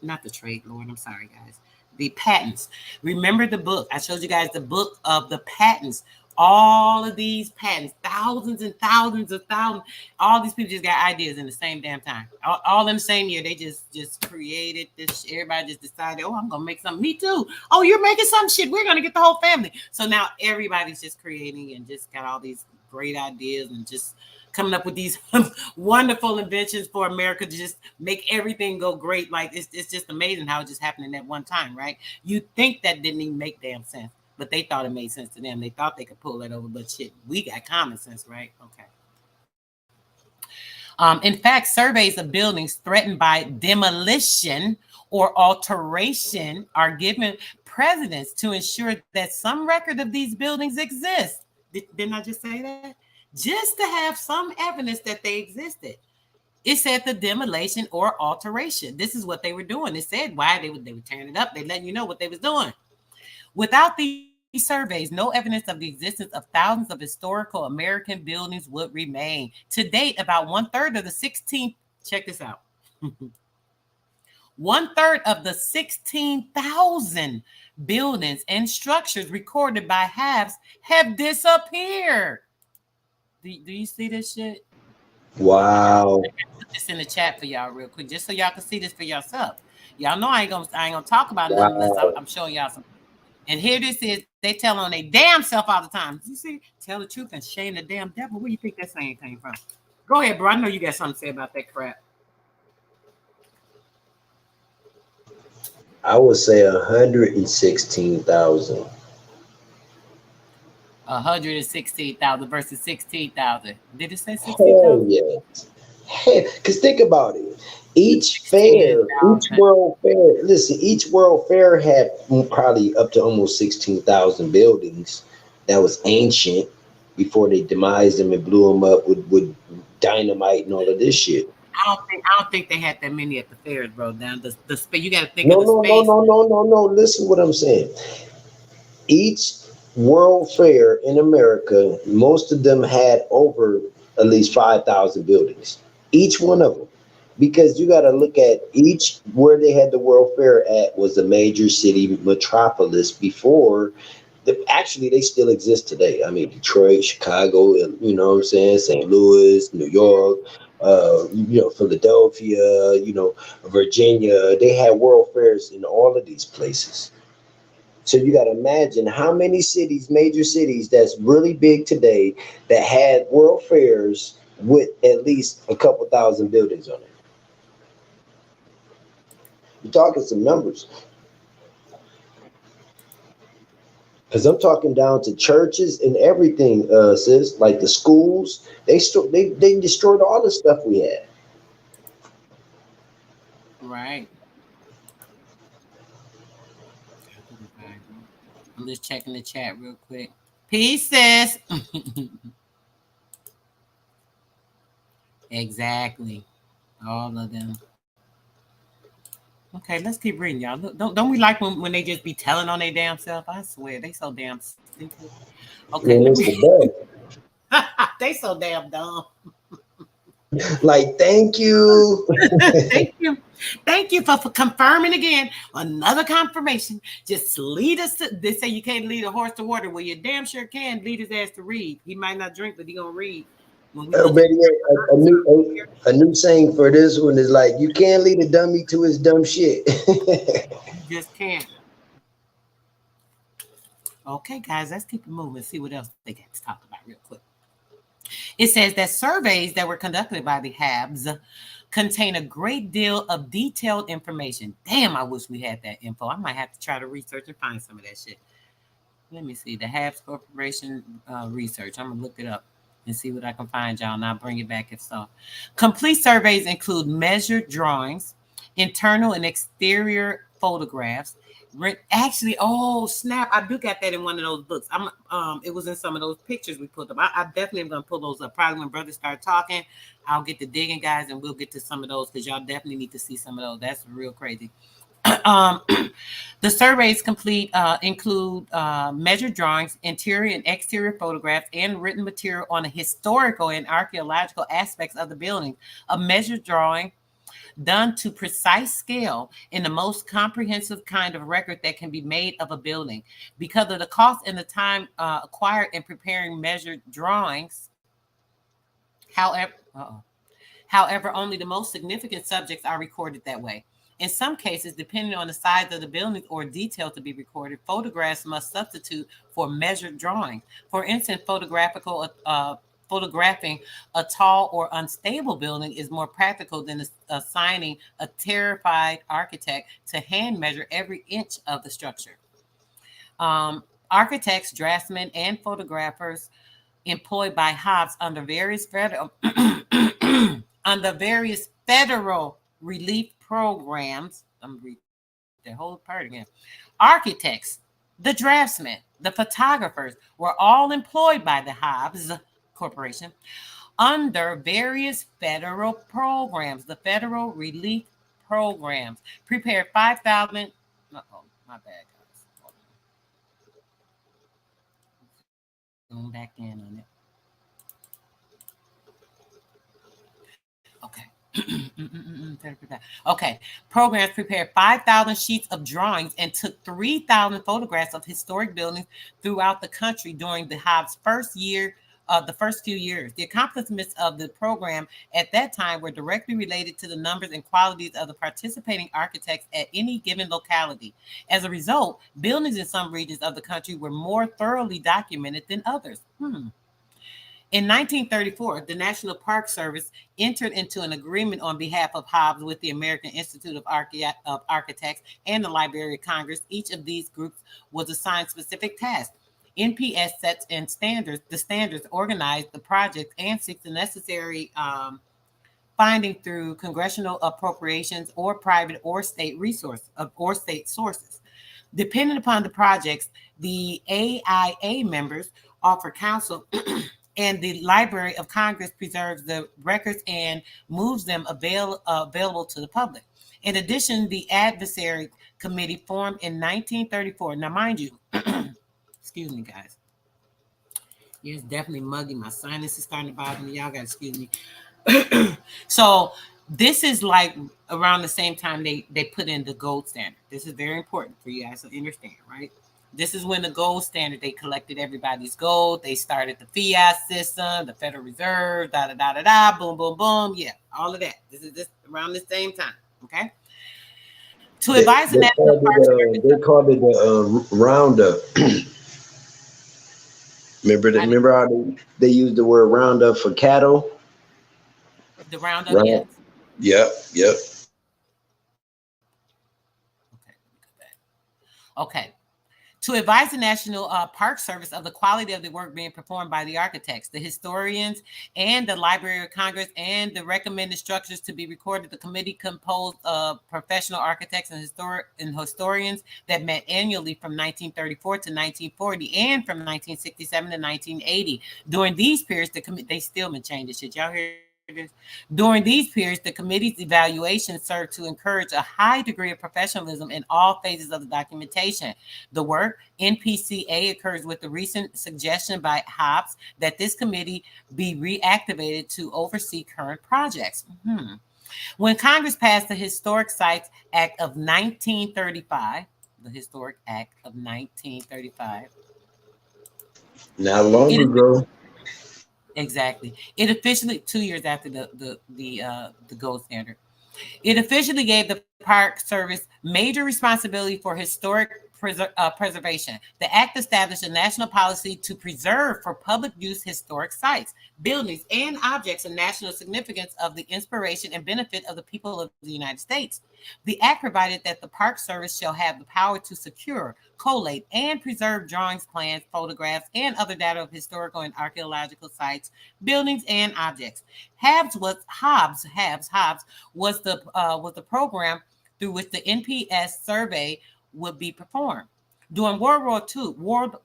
not the trade, Lord, I'm sorry, guys. The patents. Remember the book. I showed you guys the book of the patents. All of these patents, thousands and thousands of thousands. All these people just got ideas in the same damn time. All in the same year. They just created this. Everybody just decided, oh, I'm going to make something. Me too. Oh, you're making some shit. We're going to get the whole family. So now everybody's just creating and just got all these great ideas and just coming up with these wonderful inventions for America to just make everything go great. Like, it's just amazing how it just happened in that one time, right? You think that didn't even make damn sense. But they thought it made sense to them. They thought they could pull that over, but shit, we got common sense, right? Okay. In fact, surveys of buildings threatened by demolition or alteration are given precedence to ensure that some record of these buildings exist. Didn't I just say that? Just to have some evidence that they existed. It said the demolition or alteration. This is what they were doing. It said why they were tearing it up. They letting you know what they was doing. Without these surveys, no evidence of the existence of thousands of historical American buildings would remain. To date, about 1/3 of the 16, check this out. 1/3 of the 16,000 buildings and structures recorded by HABs have disappeared. Do you see this shit?
Wow.
Put this in the chat for y'all real quick, just so y'all can see this for yourself. Y'all know I ain't gonna talk about nothing unless
Wow.
I'm showing y'all something. And here this is, they tell on their damn self all the time. You see, tell the truth and shame the damn devil. Where you think that saying came from? Go ahead, bro. I know you got something to say about that crap.
I would say 116,000.
116,000 versus 16,000. Did it say 16,000?
Hell yes. Hey, because think about it. Each fair, each world fair, listen, each world fair had probably up to almost 16,000 buildings that was ancient before they demised them and blew them up with dynamite and all of this shit.
I don't think they had that many at the fairs, bro. Down the space, you got to think
No,
of the
no,
space.
no. Listen what I'm saying. Each world fair in America, most of them had over at least 5,000 buildings. Each one of them. Because you got to look at each where they had the World Fair at was a major city metropolis before. Actually, they still exist today. I mean, Detroit, Chicago, you know what I'm saying, St. Louis, New York, Philadelphia, Virginia. They had World Fairs in all of these places. So you got to imagine how many cities, major cities, that's really big today that had World Fairs with at least a couple thousand buildings on it. You're talking some numbers. Because I'm talking down to churches and everything, sis. Like the schools, they destroyed all the stuff we had.
Right. I'm just checking the chat real quick. Peace, sis. Exactly. All of them. Okay, let's keep reading, y'all. Look, don't we like when they just be telling on their damn self? I swear, they so damn stupid. Okay,
Man, it's the best.
they so damn dumb.
Like, thank you.
Thank you for confirming again. Another confirmation. Just lead us to. They say you can't lead a horse to water. Well, you damn sure can lead his ass to read. He might not drink, but he gonna read.
A new saying for this one is like, you can't lead a dummy to his dumb shit.
You just can't. Okay, guys, let's keep it moving. See what else they got to talk about real quick. It says that surveys that were conducted by the HABs contain a great deal of detailed information. Damn, I wish we had that info. I might have to try to research and find some of that shit. Let me see. The HABs Corporation research. I'm going to look it up and see what I can find, y'all, and I'll bring it back if so. Complete surveys include measured drawings, internal and exterior photographs. Actually, oh snap! I do got that in one of those books. It was in some of those pictures we put up. I definitely am gonna pull those up. Probably when brothers start talking, I'll get to digging, guys, and we'll get to some of those because y'all definitely need to see some of those. That's real crazy. The surveys include measured drawings, interior and exterior photographs, and written material on the historical and archaeological aspects of the building. A measured drawing done to precise scale in the most comprehensive kind of record that can be made of a building. Because of the cost and the time acquired in preparing measured drawings, however, only the most significant subjects are recorded that way. In some cases, depending on the size of the building or detail to be recorded, photographs must substitute for measured drawing. For instance, photographing a tall or unstable building is more practical than assigning a terrified architect to hand measure every inch of the structure. Architects, draftsmen, and photographers employed by HABs under various federal relief programs. I'm reading the whole part again. Architects, the draftsmen, the photographers were all employed by the HABs Corporation under various federal programs, the federal relief programs. Prepared 5,000. Oh, my bad, guys. Going back in on it. Okay. Okay. Programs prepared 5,000 sheets of drawings and took 3,000 photographs of historic buildings throughout the country during the HAB's first year the first few years. The accomplishments of the program at that time were directly related to the numbers and qualities of the participating architects at any given locality. As a result, buildings in some regions of the country were more thoroughly documented than others. In 1934, the National Park Service entered into an agreement on behalf of Hobbs with the American Institute of Architects and the Library of Congress. Each of these groups was assigned specific tasks. NPS sets and standards. The standards organize the project and seek the necessary funding through congressional appropriations or private or state sources. Depending upon the projects, the AIA members offer counsel. And the Library of Congress preserves the records and moves them available to the public. In addition, the Advisory Committee formed in 1934. Now, mind you, excuse me, guys. Yeah, it's definitely muggy. My sinus is starting to bother me. Y'all got to excuse me. So this is like around the same time they put in the gold standard. This is very important for you guys to understand, right? This is when the gold standard, they collected everybody's gold. They started the fiat system, the Federal Reserve, boom, boom, boom. Yeah, all of that. This is just around the same time, okay? To advise the National Park Service.
They called it the Roundup. Remember how they used the word Roundup for cattle?
The Roundup, yes.
Yep.
Okay. To advise the National Park Service of the quality of the work being performed by the architects, the historians, and the Library of Congress, and the recommended structures to be recorded, the committee composed of professional architects and historians that met annually from 1934 to 1940 and from 1967 to 1980. During these periods, they still been changing this shit. Y'all hear? During these periods, the committee's evaluation served to encourage a high degree of professionalism in all phases of the documentation. The work, NPCA, occurs with the recent suggestion by Hobbs that this committee be reactivated to oversee current projects. When Congress passed the Historic Sites Act of 1935,
Not long ago.
Exactly. It officially, 2 years after the gold standard, it officially gave the Park Service major responsibility for historic preservation. The act established a national policy to preserve for public use historic sites, buildings, and objects of national significance of the inspiration and benefit of the people of the United States. The act provided that the Park Service shall have the power to secure, collate, and preserve drawings, plans, photographs, and other data of historical and archaeological sites, buildings, and objects. Hobbs was the program through which the NPS survey would be performed. During World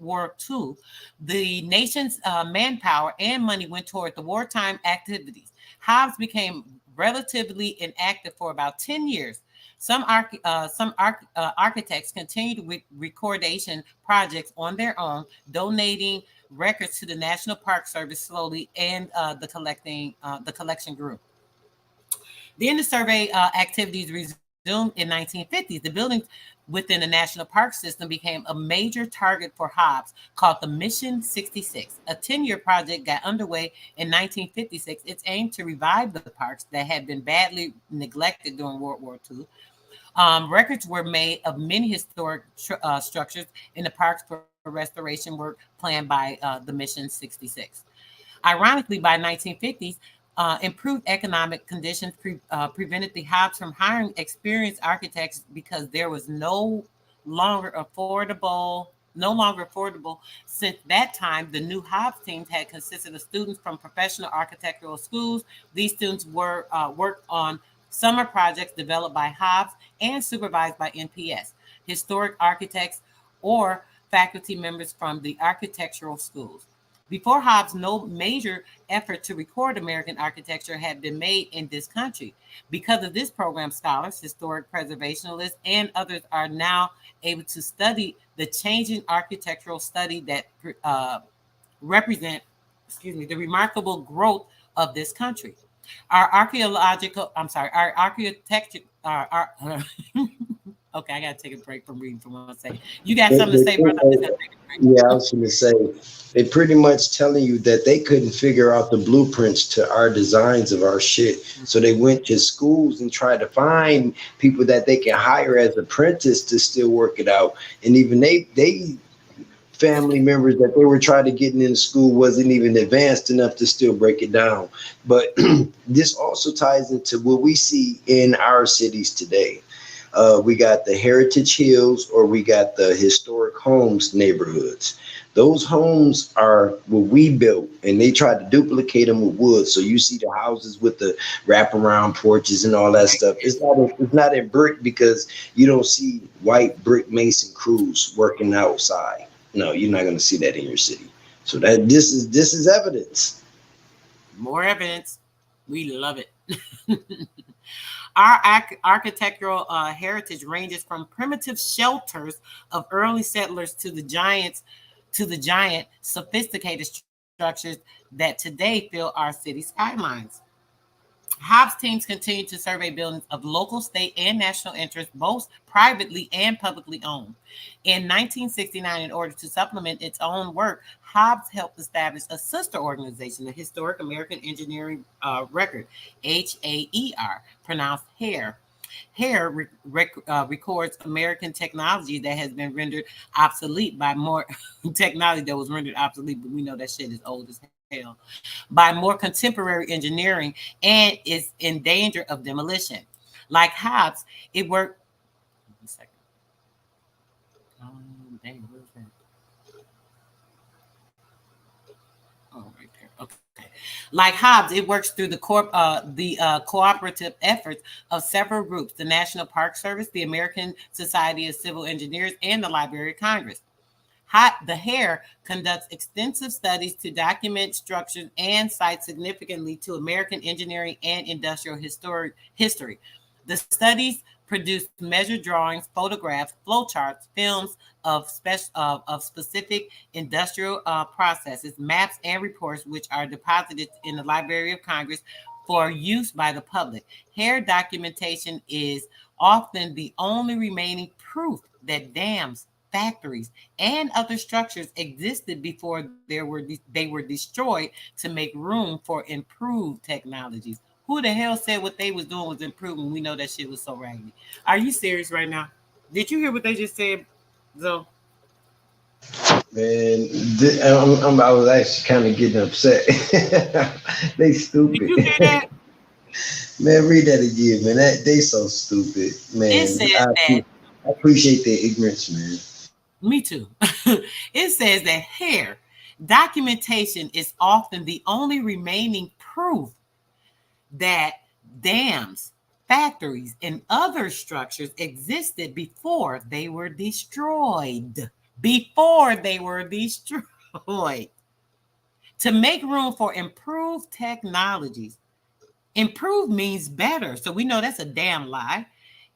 War II, the nation's manpower and money went toward the wartime activities. Hobbs became relatively inactive for about 10 years. Some architects continued with recordation projects on their own, donating records to the National Park Service slowly, and the collection grew. Then the survey activities resumed in 1950s. The buildings within the National Park System became a major target for Hobbs, called the Mission 66. A 10-year project got underway in 1956. It's aimed to revive the parks that had been badly neglected during World War II. Records were made of many historic structures in the parks for restoration work planned by the Mission 66. Ironically, by 1950s, improved economic conditions prevented the Hobbs from hiring experienced architects because there was no longer affordable. Since that time, the new Hobbs teams had consisted of students from professional architectural schools. These students were worked on summer projects developed by Hobbs and supervised by NPS, historic architects, or faculty members from the architectural schools. Before Hobbs, no major effort to record American architecture had been made in this country. Because of this program, scholars, historic preservationists, and others are now able to study the changing architectural study that represent, the remarkable growth of this country. Our architecture, Okay, I gotta take a break from reading for 1 second. You got something to say, brother? I'm just gonna take a break.
Yeah, I was going to say, they pretty much telling you that they couldn't figure out the blueprints to our designs of our shit. So they went to schools and tried to find people that they can hire as apprentices to still work it out. And even they family members that they were trying to get into school wasn't even advanced enough to still break it down. But this also ties into what we see in our cities today. We got the Heritage Hills, or we got the historic homes neighborhoods. Those homes are what we built, and they tried to duplicate them with wood. So you see the houses with the wraparound porches and all that stuff. It's not in brick, because you don't see white brick mason crews working outside. No, you're not going to see that in your city. So that this is evidence.
More evidence. We love it. Our architectural heritage ranges from primitive shelters of early settlers to the giant sophisticated structures that today fill our city skylines. Hobbs teams continue to survey buildings of local, state, and national interest, both privately and publicly owned. In 1969, in order to supplement its own work, Hobbs helped establish a sister organization, the Historic American Engineering Record, HAER, pronounced HAIR. HAIR records American technology that has been rendered obsolete by more technology that was rendered obsolete, but we know that shit is old as hell, by more contemporary engineering, and is in danger of demolition. Like Hobbs, it worked. One second. Dang, where's that? Oh, right there. Okay. Like Hobbs, it works through the cooperative efforts of several groups: the National Park Service, the American Society of Civil Engineers, and the Library of Congress. The HAIR conducts extensive studies to document structures and sites significantly to American engineering and industrial history. The studies produce measured drawings, photographs, flowcharts, films of specific industrial processes, maps, and reports, which are deposited in the Library of Congress for use by the public. HAIR documentation is often the only remaining proof that dams, factories, and other structures existed before they were destroyed to make room for improved technologies. Who the hell said what they was doing was improving? We know that shit was so raggedy. Are you serious right now? Did you hear what they just said, Zoe?
Man, I was actually kind of getting upset. They stupid.
Did you hear that?
Man, read that again, man. They so stupid, man.
It says that.
I appreciate their ignorance, man.
Me too. It says that HAIR documentation is often the only remaining proof that dams, factories, and other structures existed before they were destroyed. Before they were destroyed. To make room for improved technologies. Improved means better. So we know that's a damn lie.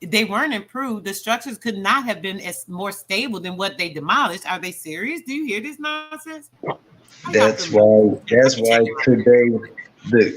They weren't improved. The structures could not have been as more stable than what they demolished. Are they serious? Do you hear this nonsense?
That's why today,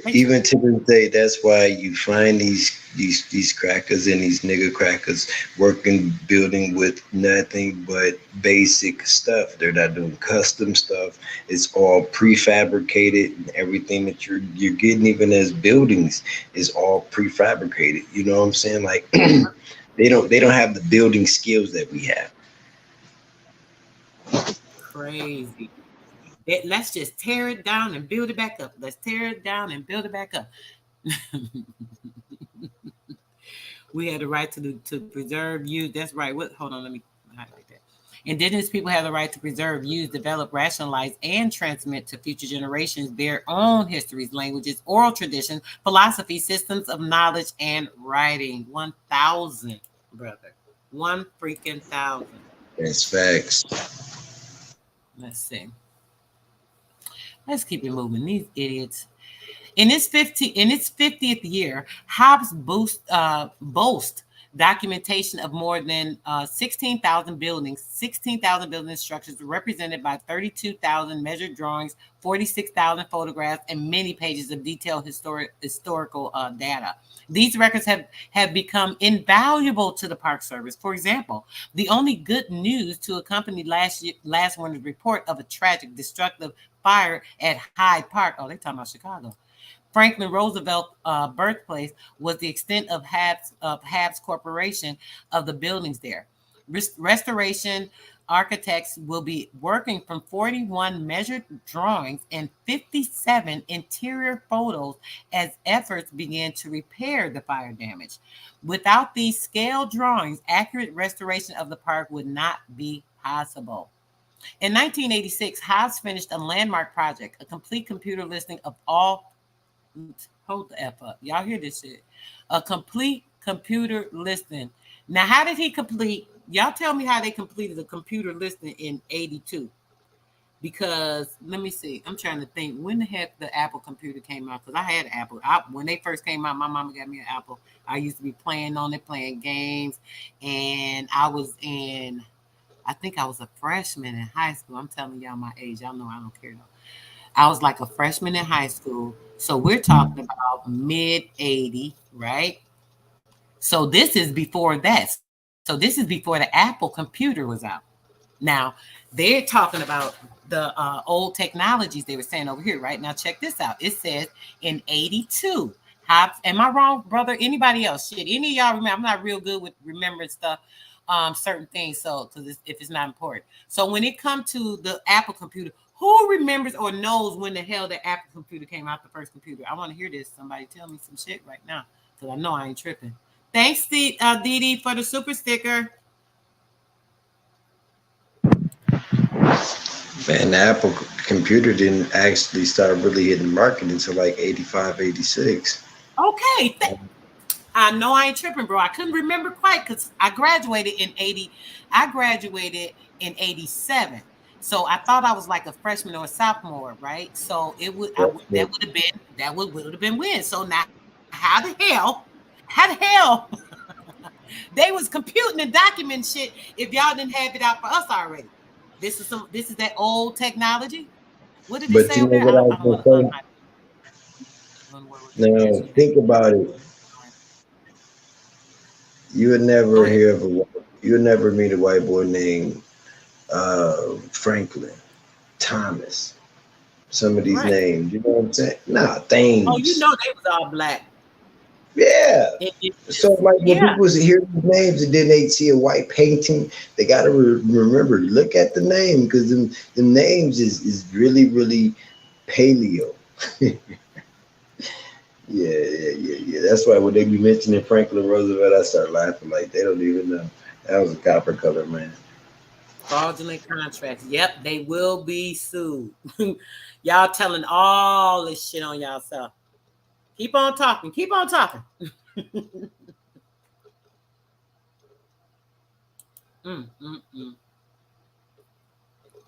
even to this day, that's why you find these crackers and these nigger crackers working, building with nothing but basic stuff. They're not doing custom stuff. It's all prefabricated. Everything that you're getting, even as buildings, is all prefabricated. You know what I'm saying? Like they don't have the building skills that we have.
Crazy. Let's just tear it down and build it back up. Let's tear it down and build it back up. We had the right to preserve, use. That's right. Hold on, let me highlight that. Indigenous people have the right to preserve, use, develop, rationalize, and transmit to future generations their own histories, languages, oral traditions, philosophy, systems of knowledge, and writing. 1,000, brother. 1,000.
That's facts.
Let's see. Let's keep it moving. These idiots. In its 50th year, Hobbs boast documentation of more than 16,000 buildings, 16,000 building structures represented by 32,000 measured drawings, 46,000 photographs, and many pages of detailed historical data. These records have become invaluable to the Park Service. For example, the only good news to accompany last winter's report of a tragic, destructive fire at Hyde Park. Oh, they're talking about Chicago. Franklin Roosevelt birthplace was the extent of Habs Corporation of the buildings there. Restoration architects will be working from 41 measured drawings and 57 interior photos as efforts begin to repair the fire damage. Without these scale drawings, accurate restoration of the park would not be possible. In 1986, Hobbs finished a landmark project, a complete computer listing of all. Hold the F up. Y'all hear this shit? A complete computer listing. Now, how did he complete? Y'all tell me how they completed a computer listing in 82. Because, let me see. I'm trying to think. When the heck the Apple computer came out? Because I had Apple. When they first came out, my mama got me an Apple. I used to be playing on it, playing games. And I think I was a freshman in high school. I'm telling y'all my age. Y'all know I don't care though. I was like a freshman in high school. So we're talking about mid-80, right? So this is before that. So this is before the Apple computer was out. Now, they're talking about the old technologies they were saying over here, right? Now, check this out. It says in 82. Am I wrong, brother? Anybody else? Shit, any of y'all remember? I'm not real good with remembering stuff, certain things, so because if it's not important. So when it comes to the Apple computer, who remembers or knows when the hell the Apple computer came out, the first computer? I want to hear this. Somebody tell me some shit right now, because I know I ain't tripping. Thanks, Dee Dee, for the super sticker.
Man, the Apple computer didn't actually start really hitting the market until like 85, 86.
Okay. I know I ain't tripping, bro. I couldn't remember quite because I graduated in 80. I graduated in 87. So I thought I was like a freshman or a sophomore, right? So that would have been when. So now, how the hell they was computing and documenting shit if y'all didn't have it out for us already? This is that old technology. What did it say over there? I don't want to.
Now think about it. You would never hear of you would never meet a white boy named Franklin, Thomas, some of these names, you know what I'm saying? Nah, things.
Oh, you know they was all black.
Yeah. So like when people hear these names and then they see a white painting, they got to remember, look at the name, because the names is really, really paleo. Yeah. That's why when they be mentioning Franklin Roosevelt, I start laughing like they don't even know. That was a copper color man.
Fraudulent contracts. Yep, they will be sued. Y'all telling all this shit on y'allself. Keep on talking.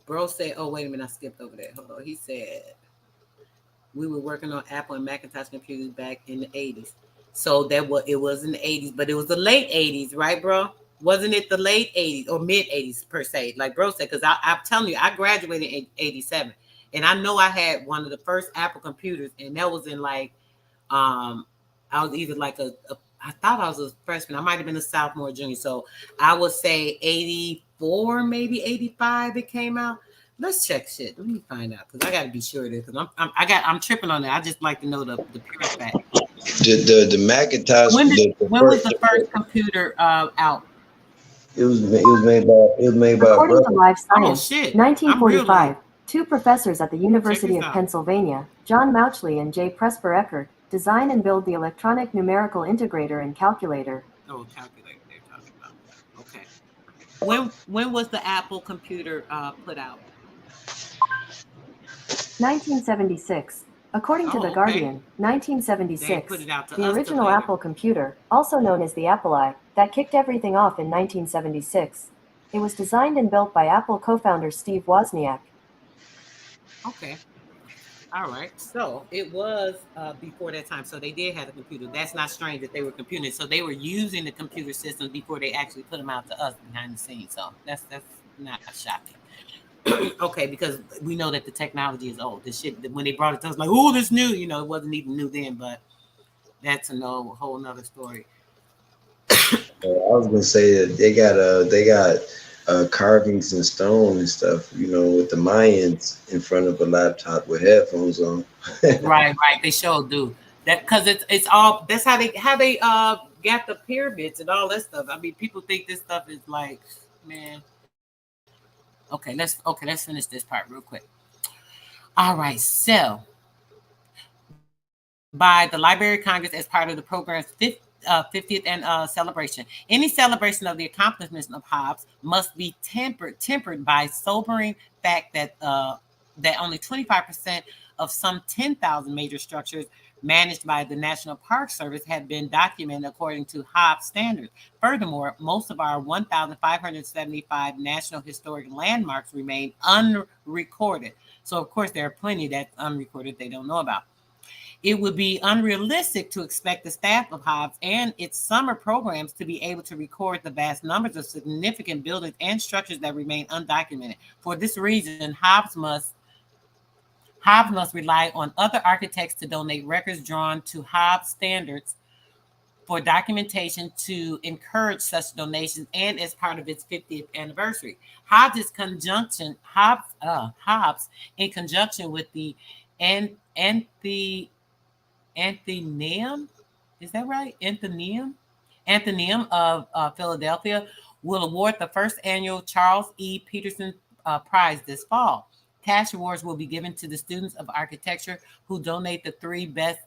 Bro said, oh, wait a minute, I skipped over that. Hold on. He said, we were working on Apple and Macintosh computers back in the 80s. So it was in the 80s, but it was the late 80s, right, bro? Wasn't it the late 80s or mid 80s per se? Like bro said, because I'm telling you, I graduated in 87. And I know I had one of the first Apple computers, and that was in like, I was either like I thought I was a freshman. I might have been a sophomore or junior. So I would say 84, maybe 85 it came out. Let's check shit. Let me find out, because I got to be sure of this, because I'm tripping on that. I just like to know the pure fact.
The Macintosh.
When was the first computer out?
It was made by
According to Live Science,
oh, shit.
1945, two professors at the University of Pennsylvania, John Mauchly and J. Presper Eckert, design and build the electronic numerical integrator and calculator.
Oh, calculator they're talking about. Okay. When was the Apple computer put out?
1976. According to The Guardian, 1976, the original Apple computer, also known as the Apple I, that kicked everything off in 1976. It was designed and built by Apple co-founder Steve Wozniak.
Okay. All right. So it was before that time. So they did have a computer. That's not strange that they were computing. So they were using the computer systems before they actually put them out to us behind the scenes. So that's not shocking. Okay, because we know that the technology is old. The shit when they brought it to us, like, oh, this new. You know, it wasn't even new then, but that's a whole nother story.
I was gonna say that they got carvings in stone and stuff, you know, with the Mayans in front of a laptop with headphones on.
Right. They sure do that because it's all that's how they got the pyramids and all that stuff. I mean, people think this stuff is like, man. Let's finish this part real quick. All right, so by the Library of Congress as part of the program's 50th celebration. Any celebration of the accomplishments of Hobbes must be tempered by sobering fact that that only 25% of some 10,000 major structures managed by the National Park Service have been documented according to Hobbes standards. Furthermore, most of our 1,575 National Historic Landmarks remain unrecorded. So, of course, there are plenty that's unrecorded they don't know about. It would be unrealistic to expect the staff of Hobbes and its summer programs to be able to record the vast numbers of significant buildings and structures that remain undocumented. For this reason, Hobbes must rely on other architects to donate records drawn to Hobbes standards for documentation to encourage such donations and as part of its 50th anniversary. Hobbes, in conjunction with the Athenaeum, is that right? Athenaeum of Philadelphia will award the first annual Charles E. Peterson Prize this fall. Cash awards will be given to the students of architecture who donate the three best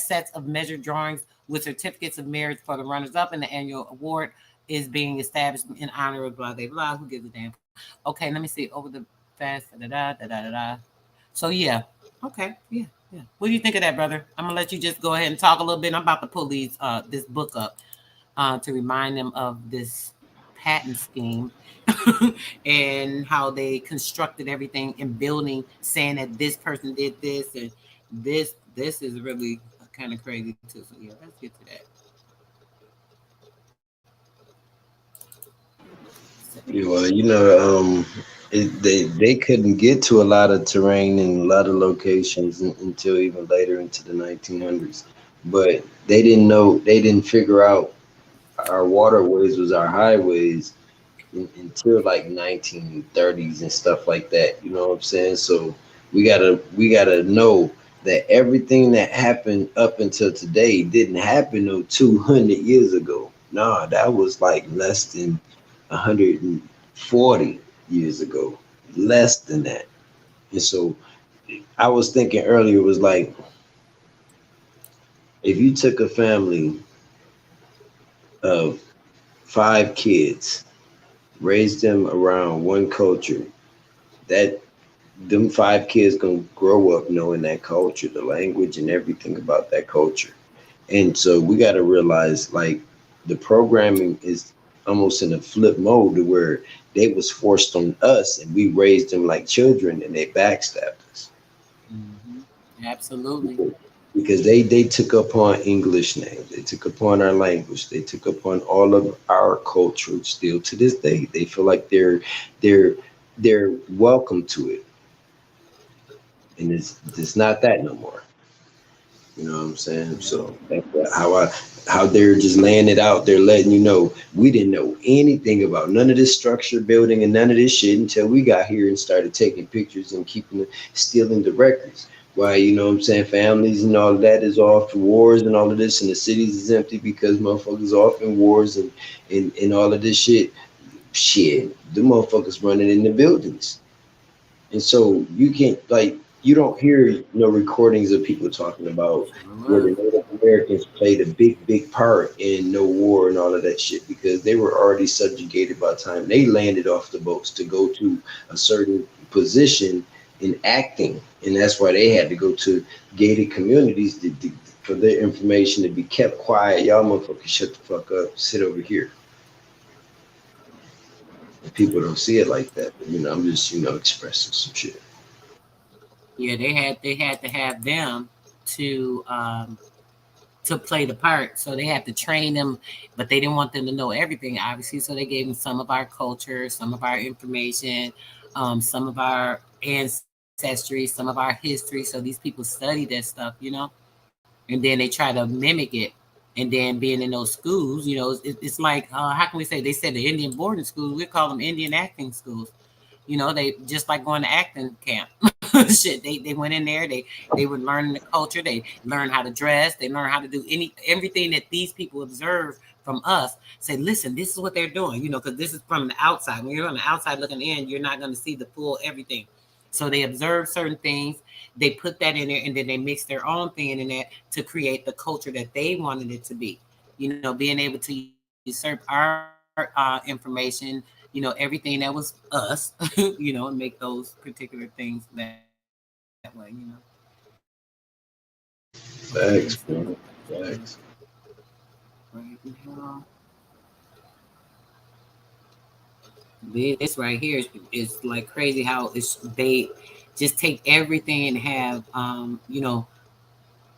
sets of measured drawings with certificates of merit for the runners-up, and the annual award is being established in honor of blah, blah, blah. Who gives a damn? Okay, let me see. Over the fast, So, yeah. Okay, yeah. What do you think of that, brother? I'm gonna let you just go ahead and talk a little bit. I'm about to pull this book up to remind them of this patent scheme and how they constructed everything in building, saying that this person did this and this is really kind of crazy too. So yeah, let's get to that.
Yeah, well, you know, they couldn't get to a lot of terrain in a lot of locations until even later into the 1900s. But they didn't figure out our waterways was our highways until like 1930s and stuff like that. You know what I'm saying? So we gotta know that everything that happened up until today didn't happen no 200 years ago. Nah, that was like less than 140 years ago, less than that. And so I was thinking earlier, was like, if you took a family of 5 kids, raised them around one culture, that them 5 kids gonna grow up knowing that culture, the language and everything about that culture. And so we got to realize, like, the programming is almost in a flip mode to where they was forced on us and we raised them like children and they backstabbed us.
Mm-hmm. Absolutely.
Because they took upon English names, they took upon our language, they took upon all of our culture. Still to this day, they feel like they're welcome to it, and it's not that no more. You know what I'm saying? So that's how they're just laying it out. They're letting you know we didn't know anything about none of this structure, building, and none of this shit until we got here and started taking pictures and stealing the records. Why, you know what I'm saying, families and all of that is off to wars and all of this, and the cities is empty because motherfuckers off in wars and all of this shit. Shit, the motherfuckers running in the buildings. And so you can't, like, you don't hear no recordings of people talking about where the Native Americans played a big part in no war and all of that shit, because they were already subjugated by the time they landed off the boats to go to a certain position in acting. And that's why they had to go to gated communities for their information to be kept quiet. Y'all motherfuckers shut the fuck up, sit over here. And people don't see it like that. But, you know, I'm just, you know, expressing some shit.
Yeah, they had to have them to play the part. So they had to train them, but they didn't want them to know everything, obviously. So they gave them some of our culture, some of our information, some of our ancestry, some of our history. So these people study that stuff, you know, and then they try to mimic it. And then being in those schools, you know, it's like, how can we say? They said the Indian boarding schools, we call them Indian acting schools. You know, they just like going to acting camp. Shit, they went in there, they would learn the culture, they learn how to dress, they learn how to do everything that these people observe from us. Say, listen, this is what they're doing, you know, because this is from the outside. When you're on the outside looking in, you're not going to see the full everything. So they observe certain things, they put that in there, and then they mix their own thing in that to create the culture that they wanted it to be. You know, being able to usurp our information, you know, everything that was us, you know, and make those particular things that way, you know.
Thanks, bro. Thanks.
Right now, this right here is like crazy how they just take everything and have, you know,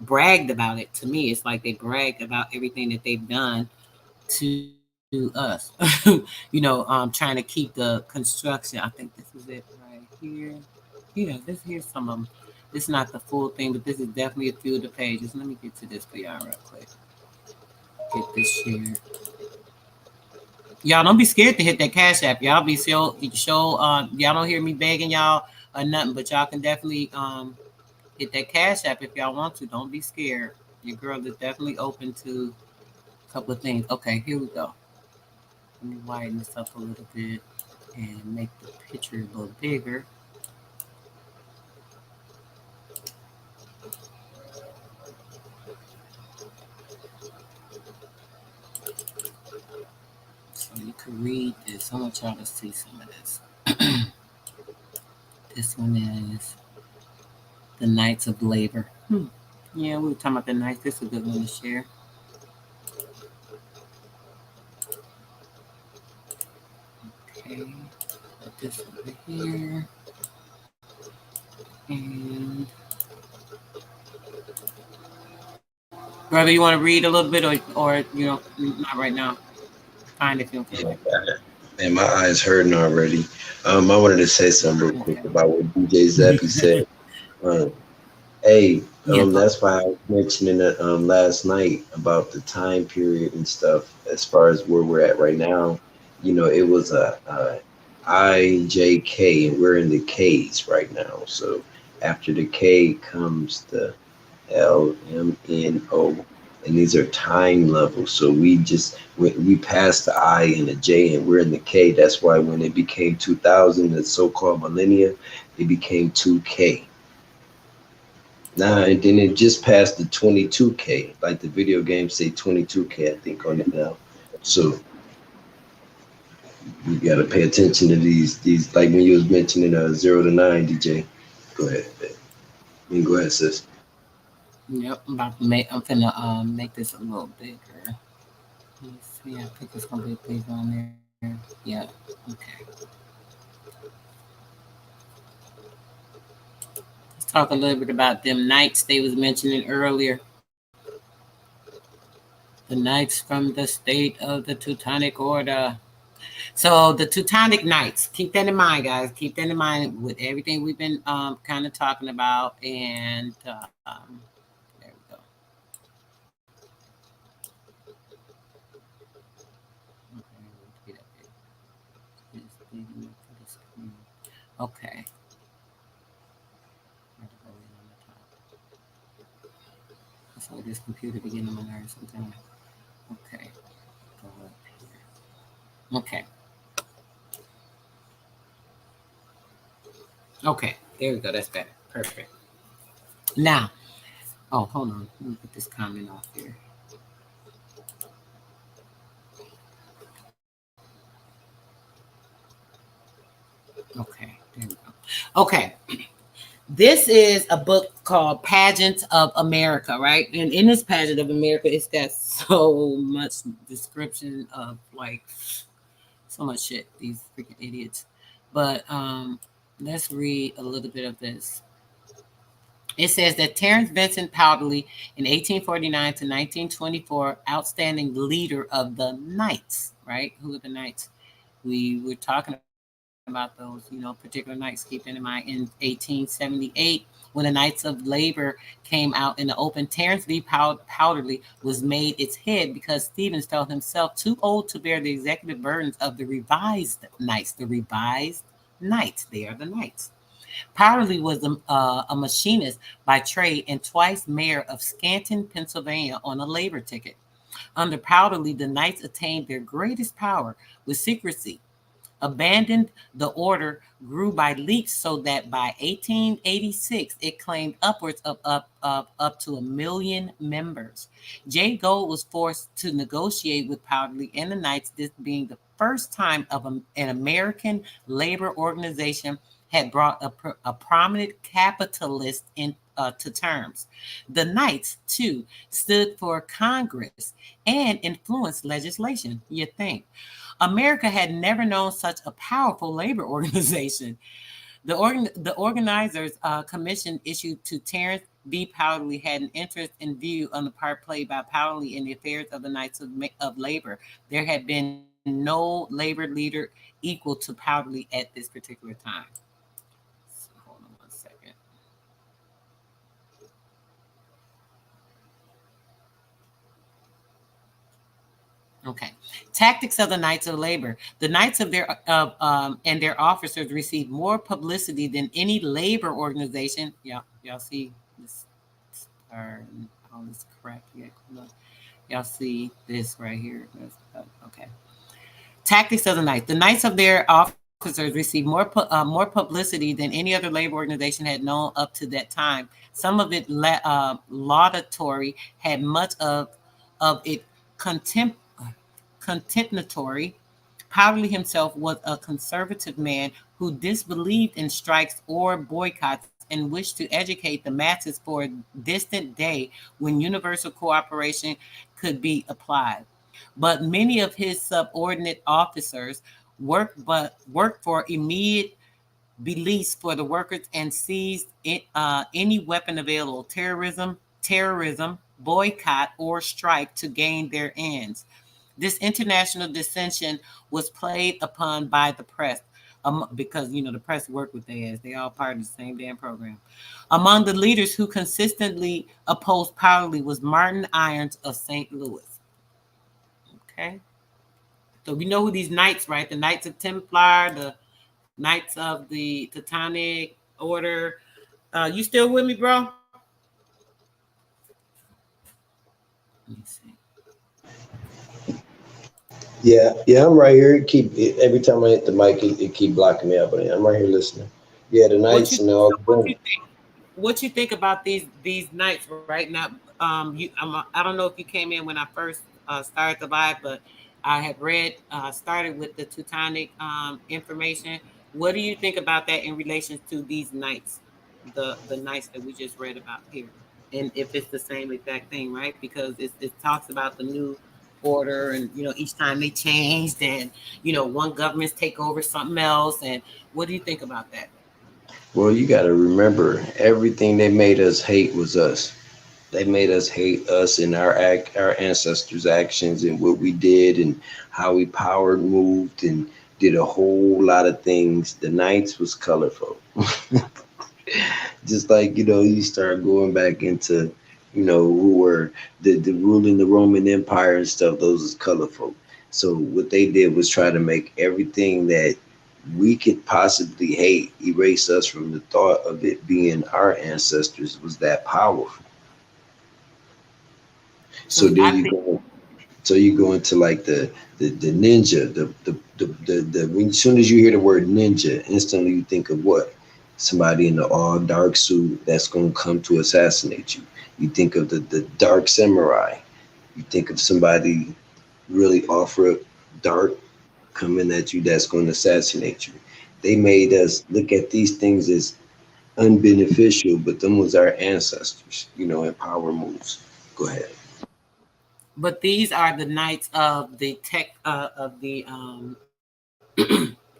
bragged about it. To me, it's like they bragged about everything that they've done to us. You know, trying to keep the construction. I think this is it right here. Yeah, this here's some of them. This is not the full thing, but this is definitely a few of the pages. Let me get to this for y'all real quick. Get this shared. Y'all don't be scared to hit that Cash App. Y'all be show y'all don't hear me begging y'all or nothing, but y'all can definitely hit that Cash App if y'all want to. Don't be scared. Your girl is definitely open to a couple of things. Okay, here we go. Let me widen this up a little bit and make the picture a little bigger. So you can read this. I want y'all to see some of this. This one is the Knights of Labor. Yeah, we were talking about the Knights. This is a good one to share. Okay, put this over here. And brother, you want to read a little bit, or you know, not right now. Fine if you don't feel like it.
Man, my eyes hurting already. I wanted to say something real quick about what DJ Zappy said. Hey, that's why I was mentioning it last night about the time period and stuff. As far as where we're at right now, you know, it was a IJK, and we're in the K's right now. So after the K comes the LMNO, and these are time levels. So we passed the I and the J, and we're in the K. That's why when it became 2000, the so-called millennia, it became 2K. Nah, and then it just passed the 22K, like the video games say 22K, I think, on it now. So you gotta pay attention to these like when you was mentioning 0 to 9, DJ. Go ahead. You can go ahead, sis.
Yep, I'm finna make this a little bigger. Let's see, I think it's gonna be big on there. Yeah, okay. Let's talk a little bit about them knights they was mentioning earlier. The knights from the state of the Teutonic order. So the Teutonic Knights, keep that in mind, guys. Keep that in mind with everything we've been kind of talking about. And there we go. Okay. So this computer beginning on my nerves sometimes. Okay. Go up here. Okay. Okay, there we go. That's better. Perfect. Now, hold on. Let me put this comment off here. Okay, there we go. Okay. This is a book called Pageant of America, right? And in this Pageant of America, it's got so much description of like so much shit. These freaking idiots. But let's read a little bit of this. It says that Terence Vincent Powderly, in 1849 to 1924, outstanding leader of the Knights, right? Who are the Knights? We were talking about those, particular Knights. Keeping in mind, in 1878, when the Knights of Labor came out in the open, Terence V. Powderly was made its head because Stevens felt himself too old to bear the executive burdens of the revised Knights. The revised Knights, they are the Knights. Powderly was a machinist by trade and twice mayor of Scranton, Pennsylvania, on a labor ticket. Under Powderly, the Knights attained their greatest power with secrecy, abandoned the order, grew by leaps, so that by 1886 it claimed upwards of up to 1 million members. Jay Gould was forced to negotiate with Powderly and the Knights, this being the first time of an American labor organization had brought a prominent capitalist to terms. The Knights, too, stood for Congress and influenced legislation, you think. America had never known such a powerful labor organization. The organizers' commission issued to Terence B. Powderly had an interest in view on the part played by Powderly in the affairs of the Knights of Labor. There had been no labor leader equal to Powderly at this particular time. So hold on one second. Okay. Tactics of the Knights of Labor. The Knights and their officers received more publicity than any labor organization. Y'all see this? All this crap here. Y'all see this right here? Okay. Tactics of the Knights. The Knights of their officers received more publicity than any other labor organization had known up to that time. Some of it laudatory, had much of it contemplatory. Powderly himself was a conservative man who disbelieved in strikes or boycotts and wished to educate the masses for a distant day when universal cooperation could be applied. But many of his subordinate officers worked for immediate release for the workers and seized any weapon available, terrorism, boycott, or strike to gain their ends. This international dissension was played upon by the press because, the press work with theirs. They all part of the same damn program. Among the leaders who consistently opposed Powderly was Martin Irons of St. Louis. Okay. So we know who these Knights, right? The Knights of Templar, the Knights of the Teutonic Order. You still with me, bro? Let me see.
Yeah, I'm right here. Every time I hit the mic, it keep blocking me out. But I'm right here listening. Yeah, the Knights and all.
What you think about these Knights right now? I don't know if you came in when I first started the live, but I have read started with the Teutonic information. What do you think about that in relation to these Knights, the Knights that we just read about here, and if it's the same exact thing, right? Because it talks about the new order, and each time they changed, and one government's take over something else. And what do you think about that?
Well, you got to remember, everything they made us hate was us. They made us hate us and our ancestors' actions and what we did and how we powered, moved, and did a whole lot of things. The Knights was colorful. Just like, you start going back into, who were the ruling the Roman Empire and stuff. Those is colorful. So what they did was try to make everything that we could possibly hate erase us from the thought of it being our ancestors was that powerful. So then you go into like the ninja, when as soon as you hear the word ninja, instantly you think of what? Somebody in the all dark suit that's going to come to assassinate you. You think of the dark samurai. You think of somebody really offer dark coming at you that's going to assassinate you. They made us look at these things as unbeneficial, but them was our ancestors, and power moves. Go ahead.
But these are the Knights of the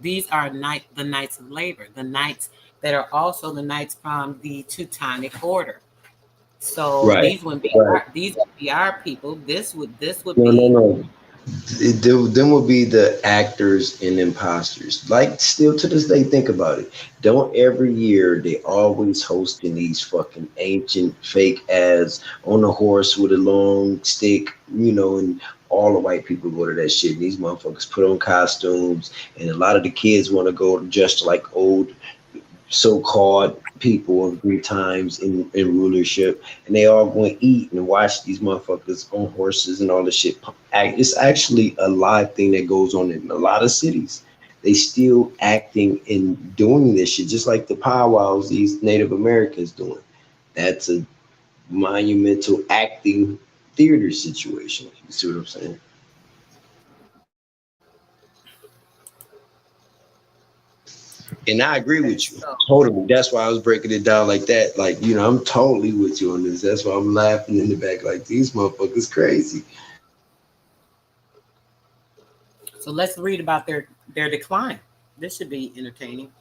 these are the Knights of Labor, the Knights that that are also the knights from the Teutonic order. So these would be our people. This would be
no. Them would be the actors and imposters. Like, still to this day, think about it. Don't every year they always hosting these fucking ancient fake ass on a horse with a long stick, and all the white people go to that shit. And these motherfuckers put on costumes, and a lot of the kids want to go just like old so-called people of Greek times in rulership, and they all going to eat and watch these motherfuckers on horses and all this shit. It's actually a live thing that goes on in a lot of cities. They still acting and doing this shit, just like the powwows these Native Americans doing. That's a monumental acting theater situation. You see what I'm saying? And I agree with you totally. That's why I was breaking it down like that. Like, I'm totally with you on this. That's why I'm laughing in the back like these motherfuckers crazy.
So let's read about their decline. This should be entertaining.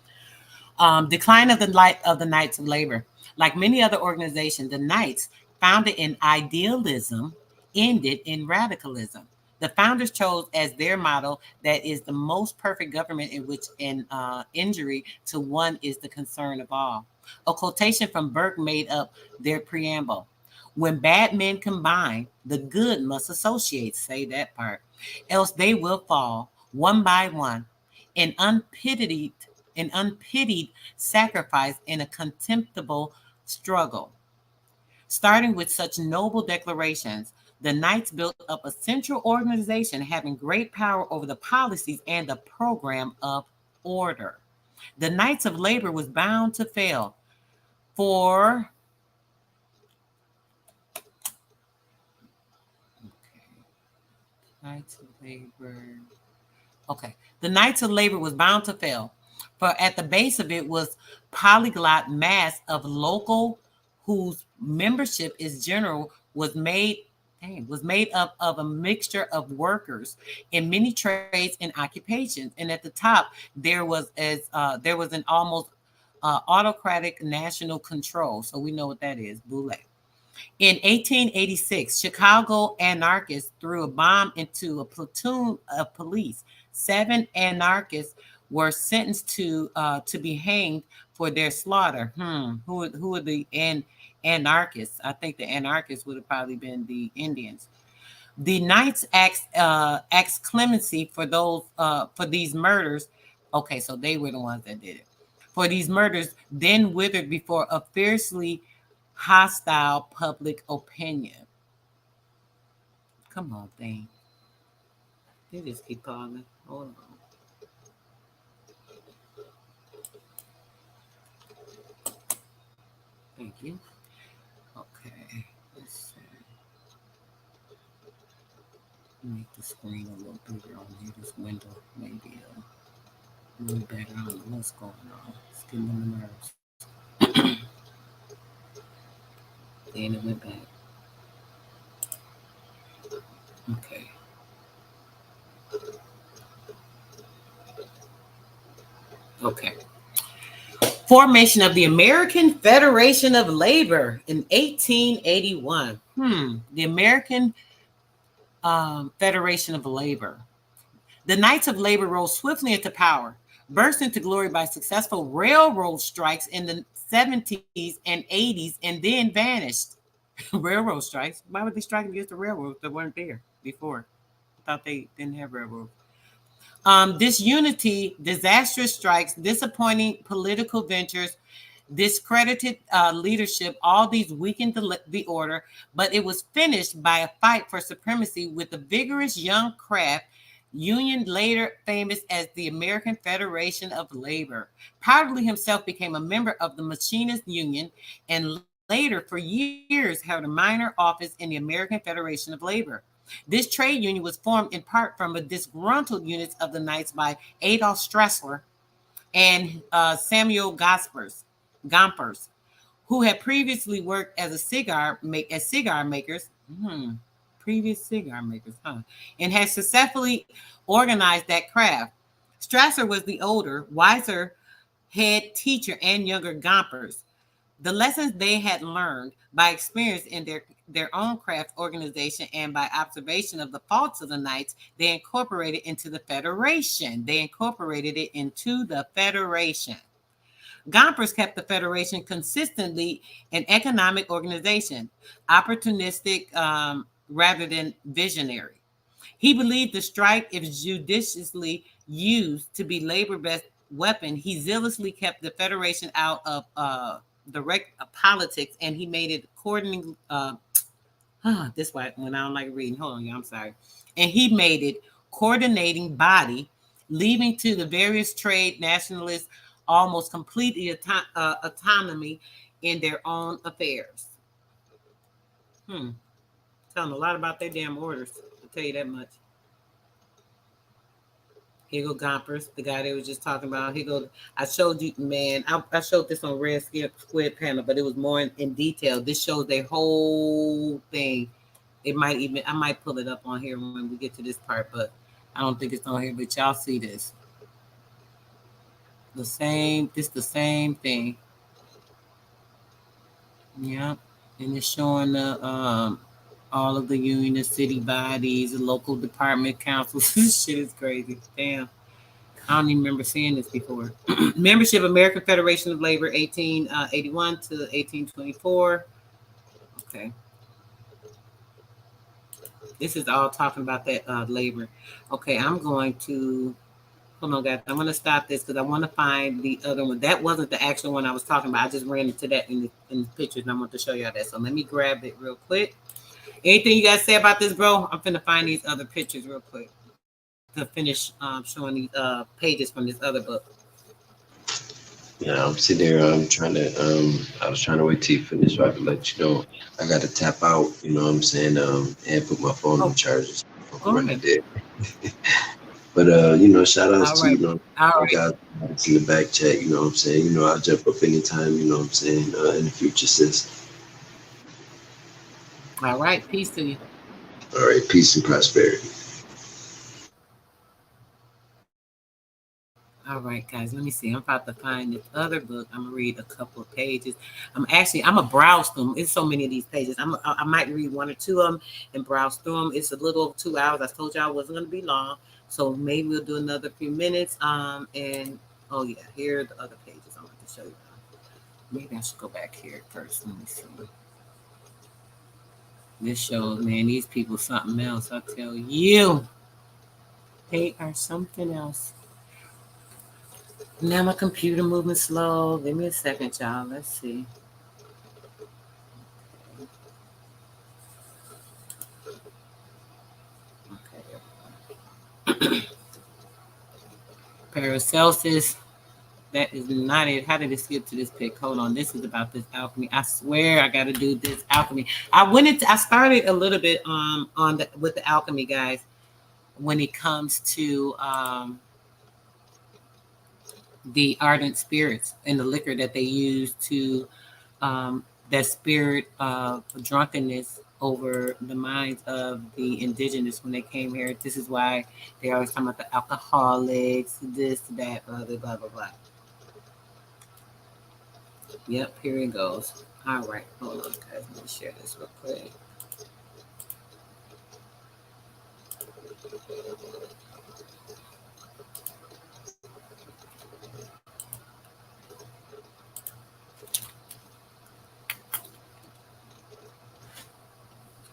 Decline of the Knights of Labor. Like many other organizations, the Knights, founded in idealism, ended in radicalism. The founders chose as their motto that is the most perfect government in which an injury to one is the concern of all. A quotation from Burke made up their preamble. When bad men combine, the good must associate, say that part, else they will fall one by one, an unpitied sacrifice in a contemptible struggle. Starting with such noble declarations, the Knights built up a central organization having great power over the policies and the program of order. The Knights of Labor was bound to fail, for Knights of Labor. Okay. The Knights of Labor was bound to fail, for at the base of it was polyglot mass of local whose membership is general was made up of a mixture of workers in many trades and occupations. And at the top, there was an almost autocratic national control. So we know what that is, Boule. In 1886, Chicago anarchists threw a bomb into a platoon of police. 7 anarchists were sentenced to be hanged for their slaughter. Who are the anarchists? I think the anarchists would have probably been the Indians. The Knights asked clemency for these murders. Okay, so they were the ones that did it. For these murders, then withered before a fiercely hostile public opinion. Come on, thing. They just keep calling. Hold on. Thank you. Okay. Let's see. Make the screen a little bigger on here. This window maybe a little better. I don't know what's going on. It's getting on the nerves. Then it went back. Okay. Okay. Formation of the American Federation of Labor in 1881. The American Federation of Labor. The Knights of Labor rose swiftly into power, burst into glory by successful railroad strikes in the 70s and 80s, and then vanished. Railroad strikes? Why would they strike against the railroads that weren't there before? I thought they didn't have railroads. Disunity, disastrous strikes, disappointing political ventures, discredited leadership, all these weakened the order, but it was finished by a fight for supremacy with the vigorous young craft union, later famous as the American Federation of Labor. Powderly himself became a member of the Machinist Union and later for years held a minor office in the American Federation of Labor. This trade union was formed in part from a disgruntled units of the Knights by Adolf Strasser and Samuel Gompers, who had previously worked as cigar makers. Previous cigar makers, and had successfully organized that craft. Strasser was the older, wiser head teacher and younger Gompers. The lessons they had learned by experience in their own craft organization and by observation of the faults of the Knights, they incorporated into the Federation. Gompers kept the Federation consistently an economic organization, opportunistic rather than visionary. He believed the strike, if judiciously used to be labor's best weapon, he zealously kept the Federation out of direct politics, and he made it coordinating. This why when I don't like reading. Hold on, y'all. I'm sorry. And he made it coordinating body, leaving to the various trade nationalists almost completely autonomy in their own affairs. Telling a lot about their damn orders. I'll tell you that much. Here go Gompers, the guy they was just talking about. Here go. I showed you, man. I showed this on Red Squid panel, but it was more in detail. This shows their whole thing. It might even, I might pull it up on here when we get to this part, but I don't think it's on here. But y'all see this. The same thing. Yep. And it's showing the all of the union, the city bodies, the local department councils. This shit is crazy. Damn. I don't even remember seeing this before. Membership, American Federation of Labor, 1881 to 1824. Okay. This is all talking about that labor. Okay, I'm going to, hold on, guys. I'm going to stop this because I want to find the other one. That wasn't the actual one I was talking about. I just ran into that in the pictures, and I want to show y'all that. So let me grab it real quick. Anything you guys say about this, bro? I'm finna find these other pictures real quick to finish showing these pages from this other book.
Yeah, I'm sitting there. I'm trying to. I was trying to wait till you finish so I can let you know. I got to tap out. You know what I'm saying? And put my phone on charge. Running dead. But you know, shout outs to you know, guys in the back chat. You know what I'm saying? You know, I'll jump up anytime. You know what I'm saying? In the future, sis.
All right, peace to you.
All right, peace and prosperity.
All right, guys, let me see. I'm about to find this other book. I'm gonna read a couple of pages. I'm gonna browse them. It's so many of these pages. I might read one or two of them and browse through them. It's a little over 2 hours. I told y'all it wasn't gonna be long, so maybe we'll do another few minutes. And oh yeah, here are the other pages I'm going to show you. Maybe I should go back here first. Let me see. This shows, man, these people something else. I tell you, they are something else. Now my computer moving slow. Give me a second, y'all. Let's see. Okay. Paracelsus. That is not it. How did it skip to this pic? Hold on. This is about this alchemy. I swear I got to do this alchemy. I started a little bit with the alchemy, guys, when it comes to the ardent spirits and the liquor that they use to that spirit of drunkenness over the minds of the indigenous when they came here. This is why they always talking about the alcoholics, this, that, other, blah, blah, blah. Yep, here it goes. All right, hold on, guys. Let me share this real quick.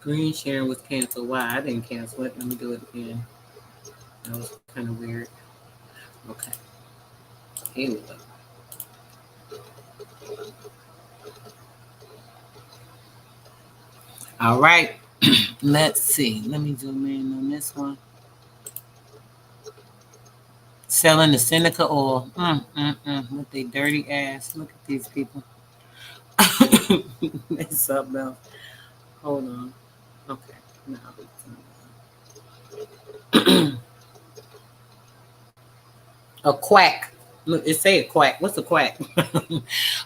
Screen sharing was canceled. Why? I didn't cancel it. Let me do it again. That was kind of weird. Okay. Here we go. All right. Let's see. Let me zoom in on this one. Selling the Seneca oil. With their dirty ass. Look at these people. That's something else. Hold on. Okay. Now a quack. Look, it say a quack. What's a quack?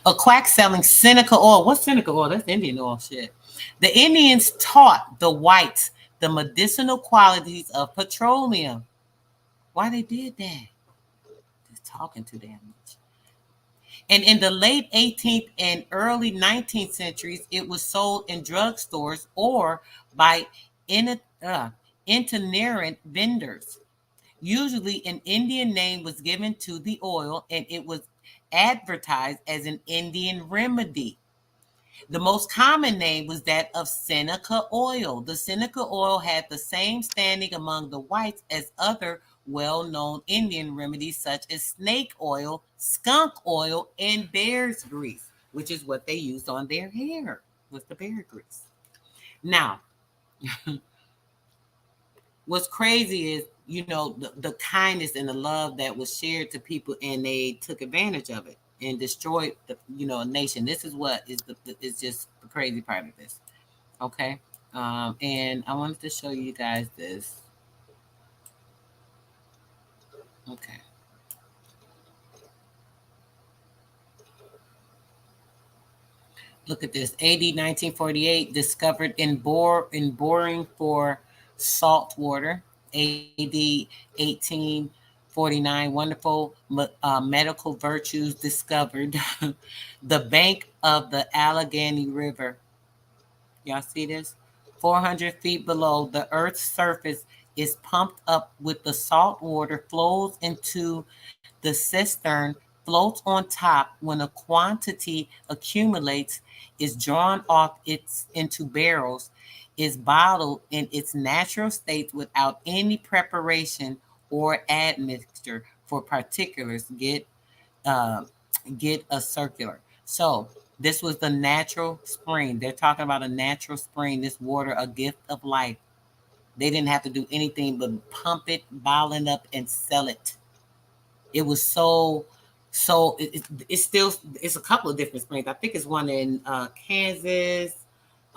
A quack selling Seneca oil. What's Seneca oil? That's Indian oil shit. The Indians taught the whites the medicinal qualities of petroleum. Why they did that? Just talking too damn much. And in the late 18th and early 19th centuries, it was sold in drugstores or by itinerant vendors. Usually, an Indian name was given to the oil and it was advertised as an Indian remedy. The most common name was that of Seneca oil. The Seneca oil had the same standing among the whites as other well-known Indian remedies such as snake oil, skunk oil, and bear's grease, which is what they used on their hair, was the bear grease. Now, what's crazy is, the kindness and the love that was shared to people, and they took advantage of it and destroyed a nation. This is what is just the crazy part of this. Okay. And I wanted to show you guys this. Okay. Look at this. AD 1948, discovered in boring for salt water. AD 1849, wonderful medical virtues discovered. The bank of the Allegheny River. Y'all see this? 400 feet below, the Earth's surface is pumped up with the salt water, flows into the cistern, floats on top. When a quantity accumulates, is drawn off into barrels, is bottled in its natural state without any preparation or admixture for particulars. Get a circular. So this was the natural spring. They're talking about a natural spring. This water, a gift of life. They didn't have to do anything but pump it, bottle it up, and sell it. It was it's a couple of different springs. I think it's one in Kansas.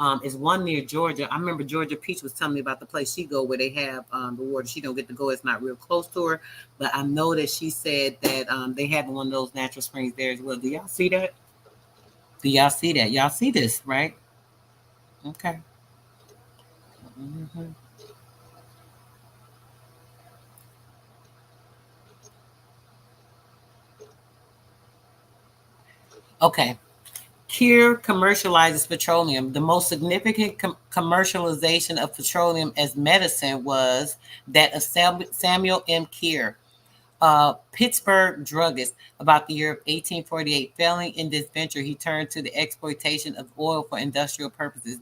It's one near Georgia. I remember Georgia Peach was telling me about the place she go where they have the water. She don't get to go. It's not real close to her. But I know that she said that they have one of those natural springs there as well. Do y'all see that? Do y'all see that? Y'all see this, right? Okay. Mm-hmm. Okay. Kir commercializes petroleum. The most significant commercialization of petroleum as medicine was that of Samuel M. Kir, Pittsburgh druggist. About the year of 1848, failing in this venture, he turned to the exploitation of oil for industrial purposes.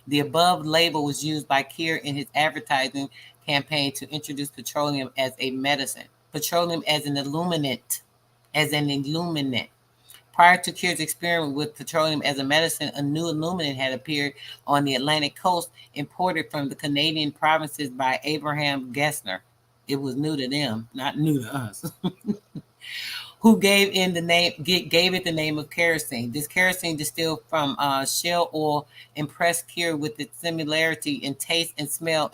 The above label was used by Kir in his advertising campaign to introduce petroleum as a medicine, petroleum as an illuminant. Prior to Kir's experiment with petroleum as a medicine, a new illuminant had appeared on the Atlantic coast, imported from the Canadian provinces by Abraham Gessner. It was new to them, not new to us. Who gave it the name of kerosene. This kerosene distilled from shell oil impressed Kir with its similarity in taste and smell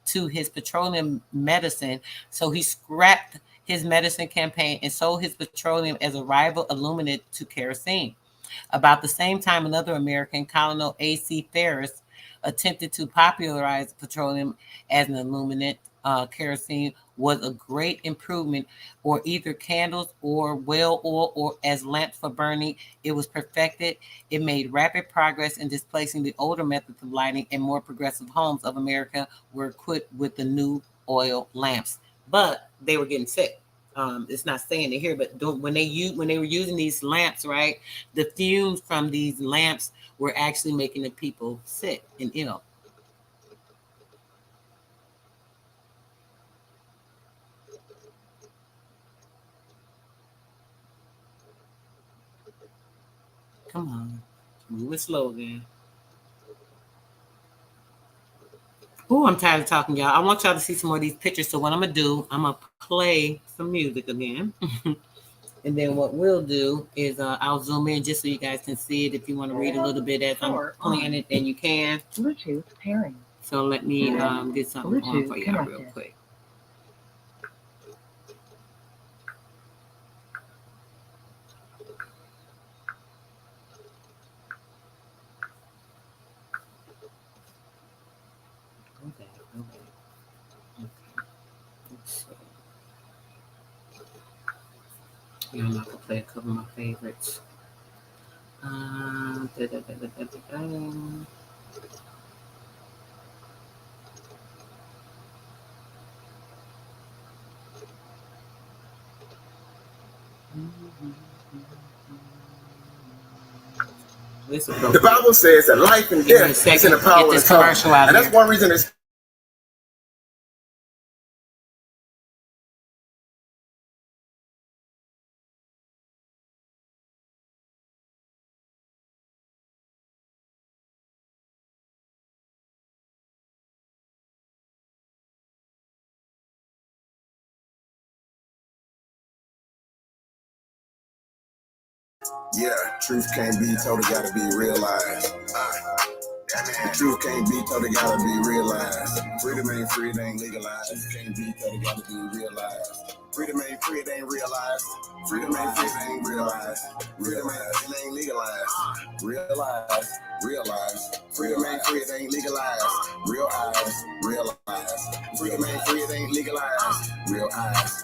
to his petroleum medicine, so he scrapped his medicine campaign and sold his petroleum as a rival illuminant to kerosene. About the same time, another American, Colonel A.C. Ferris, attempted to popularize petroleum as an illuminant. Kerosene was a great improvement, or either candles or whale oil, or as lamps for burning. It was perfected. It made rapid progress in displacing the older methods of lighting, and more progressive homes of America were equipped with the new oil lamps. But they were getting sick. It's not saying it here, but when they were using these lamps, right, the fumes from these lamps were actually making the people sick and ill. Come on, move it slow then. Oh, I'm tired of talking, y'all. I want y'all to see some more of these pictures. So what I'm gonna do, I'm gonna play some music again. And then what we'll do is I'll zoom in just so you guys can see it. If you want to read a little bit as I'm playing it, then you can.
Bluetooth pairing.
So let me get something on for y'all real quick. You know, I can play a couple of my favorites.
The Bible says that life and death is in the power of the tongue. And that's one reason it's truth can't be told, it gotta be realized. The truth can't be told, it gotta be realized. Freedom ain't free, it ain't legalized. Truth can't be told, it gotta be realized. Freedom ain't free, it ain't realized. Freedom ain't free, it ain't realized. Freedom ain't legalized. Realize. Freedom ain't free, it ain't legalized. Realize. Freedom ain't free, it ain't legalized. Realize.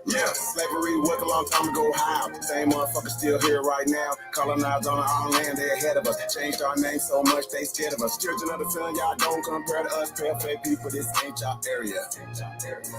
Yeah, slavery was a long time ago. How? Same motherfuckers still here right now. Colonized on our own land, they ahead of us. Changed our name so much, they scared of us. Children of the sun, y'all don't compare to us. Pale-faced people, this ain't y'all area.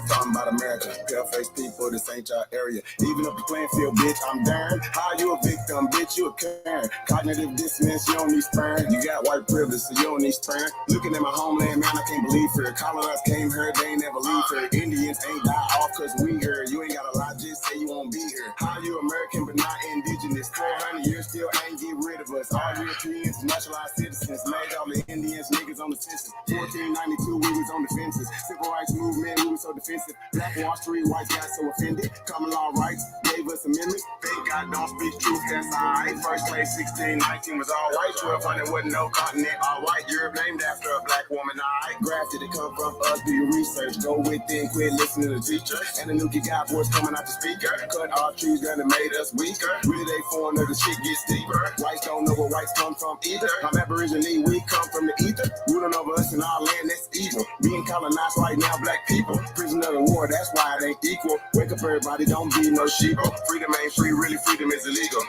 Talking about America, pale-faced people, this ain't y'all area. Even up the playing field, bitch, I'm darn. How you a victim, bitch, you a Karen. Cognitive dissonance, you don't need sperm. You got white privilege, so you don't need sperm. Looking at my homeland, man, I can't believe her. Colonized came here, they ain't never leave her. Indians ain't die off cause we here. You ain't gotta lie, just say you won't be here. How you American but not indigenous? 400 years still ain't get rid of us. All Europeans, naturalized citizens, made all the Indians niggas on the census. 1492, we was on the fences. Civil rights movement, we was so defensive. Black Wall Street, whites got so offended. Common law rights gave us amendments. Thank God don't speak truth, that's alright. First place 1619 was all white. 1200 wasn't no continent, all white. Europe named after a black woman, alright. Grafted it come from us, do your research. Go within, quit listening to the teacher. And the new God voice coming out the speaker. Cut our trees down and made us weaker. Really they foreigner, the shit gets steeper. Whites don't know where whites come from either. I'm Aborigine, we come from the ether. Ruling over us in our land, that's evil. Being colonized right now, black people. Prisoner of the war, that's why it ain't equal. Wake up everybody, don't be no sheep. Freedom ain't free, really freedom is illegal.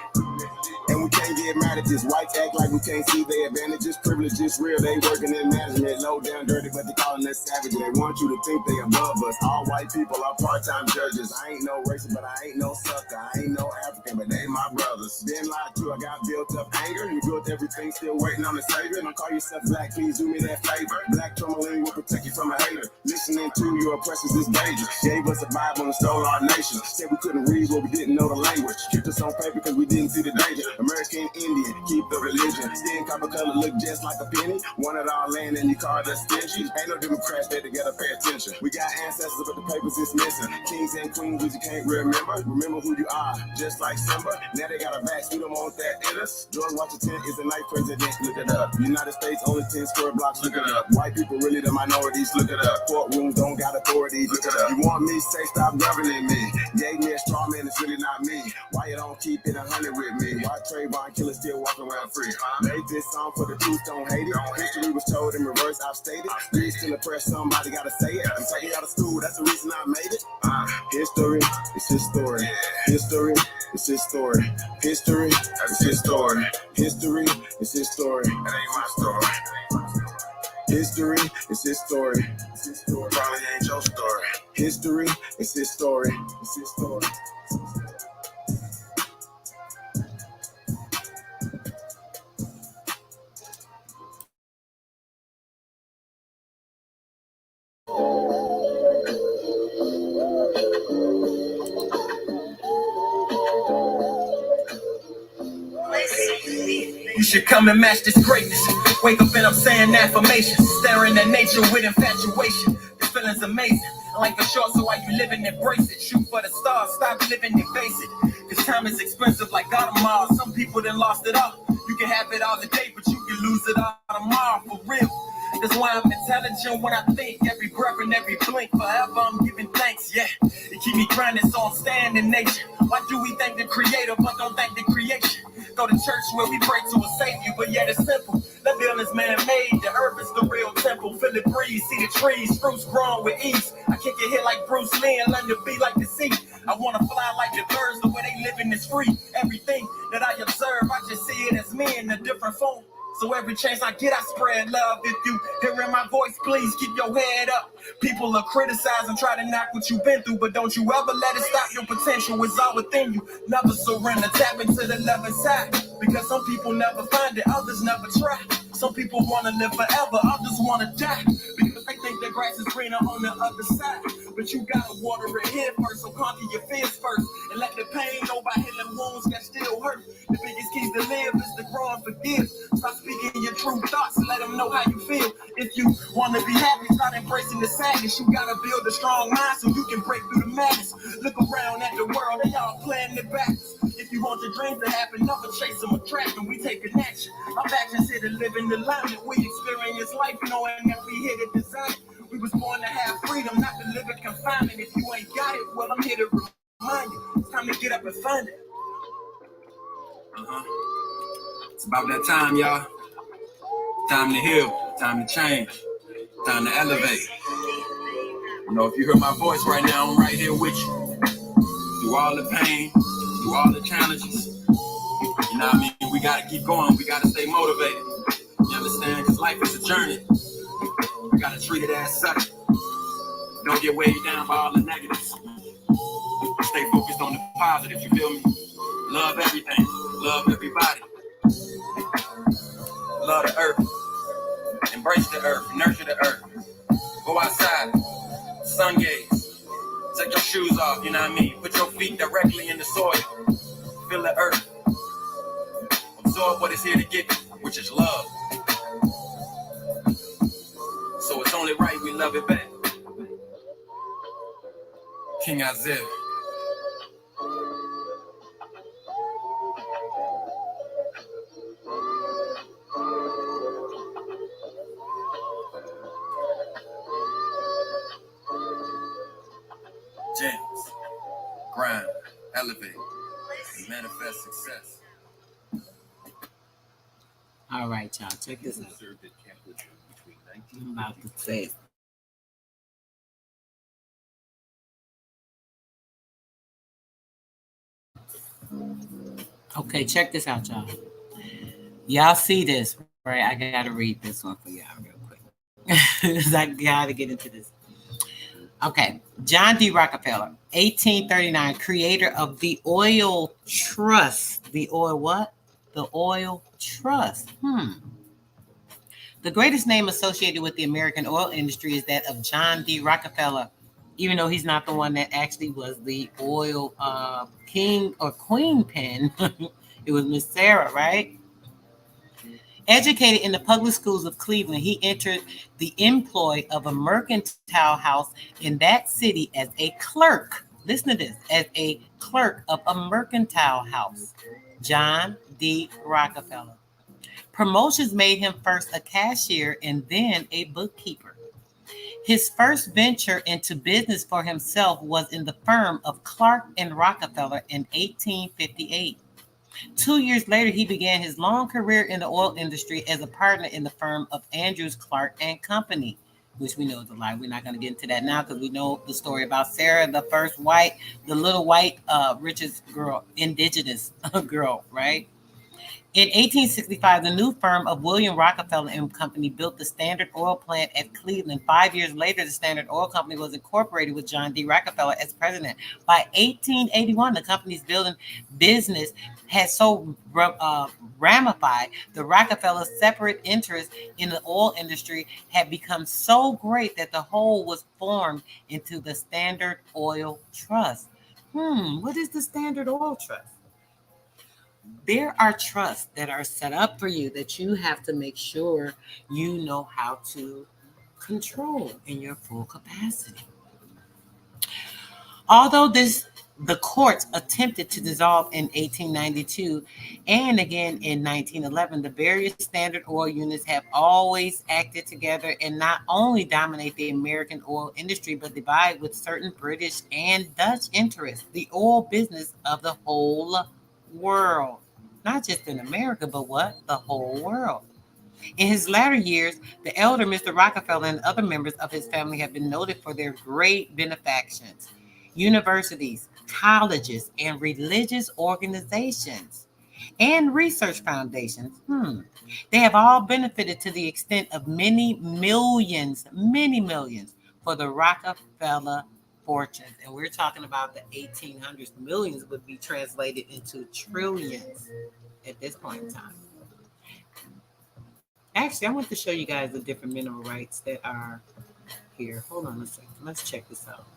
And we can't get mad at this. Whites act like we can't see their advantages. Privilege is real, they working in management. Low down dirty, but they calling us savage. They want you to think they above us. All white people are part-time judges. I ain't no racist, but I ain't no sucker. I ain't no African, but they my brothers. Been lied to, I got built up anger. You built everything, still waiting on the savior. Don't call yourself black, please do me that favor. Black tourmaline will protect you from a hater. Listening to your oppressors is dangerous. Gave us a Bible and stole our nation. Said we couldn't read, but we didn't know the language. Kept us on paper because we didn't see the danger. American Indian, keep the religion. Skin copper color look just like a penny. Wanted our land and you called us stingy. Ain't no Democrats there together, pay attention. We got ancestors, but the papers is missing. Kings and queens, but you can't remember. Remember who you are, just like Simba. Now they got a vax, we don't want that in us. George Washington is the night president, look it up. United States only 10 square blocks, look it up. White people really the minorities, look it up. Courtrooms don't got authorities, look it up. You want me, say stop governing me. Gave me a straw man, it's really not me. Why you don't keep it 100 with me? Why Trayvon killer still walking around free? Made this song for the truth, don't hate it. History was told in reverse, I've stated. Read still oppressed, somebody gotta say it. I'm taking out of school, that's the reason I made it. History, it's his story. History, it's his story. History, that's his story. History, it's his story. That ain't my story. History, it's his story. It's his story. Probably ain't your story. History, it's his story. It's his story.
You should come and match this greatness. Wake up and I'm saying affirmations. Staring at nature with infatuation. This feeling's amazing. Life is short, so while you living, embrace it. Shoot for the stars, stop living and face it. Cause time is expensive like God tomorrow. Some people done lost it all. You can have it all today, but you can lose it all tomorrow, for real. That's why I'm intelligent when I think. Every breath and every blink, forever I'm giving thanks, yeah. It keep me grounded, so I'm staying in nature. Why do we thank the creator, but don't thank the creation? Go to church where we pray to a savior, but yet it's simple. Let building's man-made. The earth is the real temple. Feel it breeze, see the trees, fruits growing with ease. I kick it here like Bruce Lee and learn to be like the sea. I want to fly like the birds, the way they living is free. Everything that I observe, I just see it as me in a different form. So every chance I get, I spread love. If you hearing my voice, please keep your head up. People are criticizing, try to knock what you've been through, but don't you ever let it stop. Your potential is all within you. Never surrender, tap into the love inside. Because some people never find it, others never try. Some people want to live forever, others want to die. Because they think the grass is greener on the other side. But you gotta water it here first, so conquer your fears first. And let the pain go by healing wounds that still hurt. The biggest keys to live is to grow and forgive. Stop speaking your true thoughts and let them know how you feel. If you want to be happy, start embracing the sadness. You gotta build a strong mind so you can break through the madness. Look around at the world, they all playing it back. If you want your dreams to happen, never chase them or track them. We take an action. Our actions here to live in the alignment. We experience life knowing that we here to design it. We was born to have freedom, not to live in confinement. If you ain't got it, well, I'm here to remind you. It's time to get up and find it. It's about that time, y'all. Time to heal, time to change, time to elevate. You know, if you hear my voice right now, I'm right here with you. Through all the pain, through all the challenges. You know what I mean? We gotta keep going, we gotta stay motivated. You understand? Because life is a journey. We gotta treat it as such. Don't get weighed down by all the negatives. Stay focused on the positive, you feel me? Love everything, love everybody. Love the earth. Embrace the earth, nurture the earth. Go outside, sun gaze. Take your shoes off, you know what I mean? Put your feet directly in the soil. Feel the earth. Absorb what it's here to get you, which is love. So it's only right we love it back. King Isaiah. James, grind, elevate, and manifest success.
All right, y'all, check this out. I'm about to say it. Okay, check this out, y'all. Y'all see this, right? I gotta read this one for y'all real quick. I gotta get into this. Okay, John D. Rockefeller, 1839, creator of the oil trust. The oil what? The oil trust. The greatest name associated with the American oil industry is that of John D. Rockefeller, even though he's not the one that actually was the oil king or queen pin. It was Miss Sarah, right? Educated in the public schools of Cleveland, he entered the employ of a mercantile house in that city as a clerk. Listen to this, as a clerk of a mercantile house. John D. Rockefeller. Promotions made him first a cashier and then a bookkeeper. His first venture into business for himself was in the firm of Clark and Rockefeller in 1858. 2 years later, he began his long career in the oil industry as a partner in the firm of Andrews, Clark and Company, which we know is a lie. We're not going to get into that now because we know the story about Sarah, the first white, the little white richest girl, indigenous girl, right? In 1865, the new firm of William Rockefeller and Company built the Standard Oil plant at Cleveland. 5 years later, the Standard Oil Company was incorporated with John D. Rockefeller as president. By 1881, the company's building business had so ramified, the Rockefeller's separate interest in the oil industry had become so great that the whole was formed into the Standard Oil Trust. What is the Standard Oil Trust? There are trusts that are set up for you that you have to make sure you know how to control in your full capacity. Although the courts attempted to dissolve in 1892 and again in 1911, the various Standard Oil units have always acted together and not only dominate the American oil industry, but divide with certain British and Dutch interests, the oil business of the whole world. Not just in America, but what? The whole world. In his latter years, the elder Mr. Rockefeller and other members of his family have been noted for their great benefactions. Universities, colleges, and religious organizations and research foundations. They have all benefited to the extent of many millions for the Rockefeller fortunes. And we're talking about the 1800s. Millions would be translated into trillions at this point in time. Actually, I want to show you guys the different mineral rights that are here. Hold on a second. Let's check this out.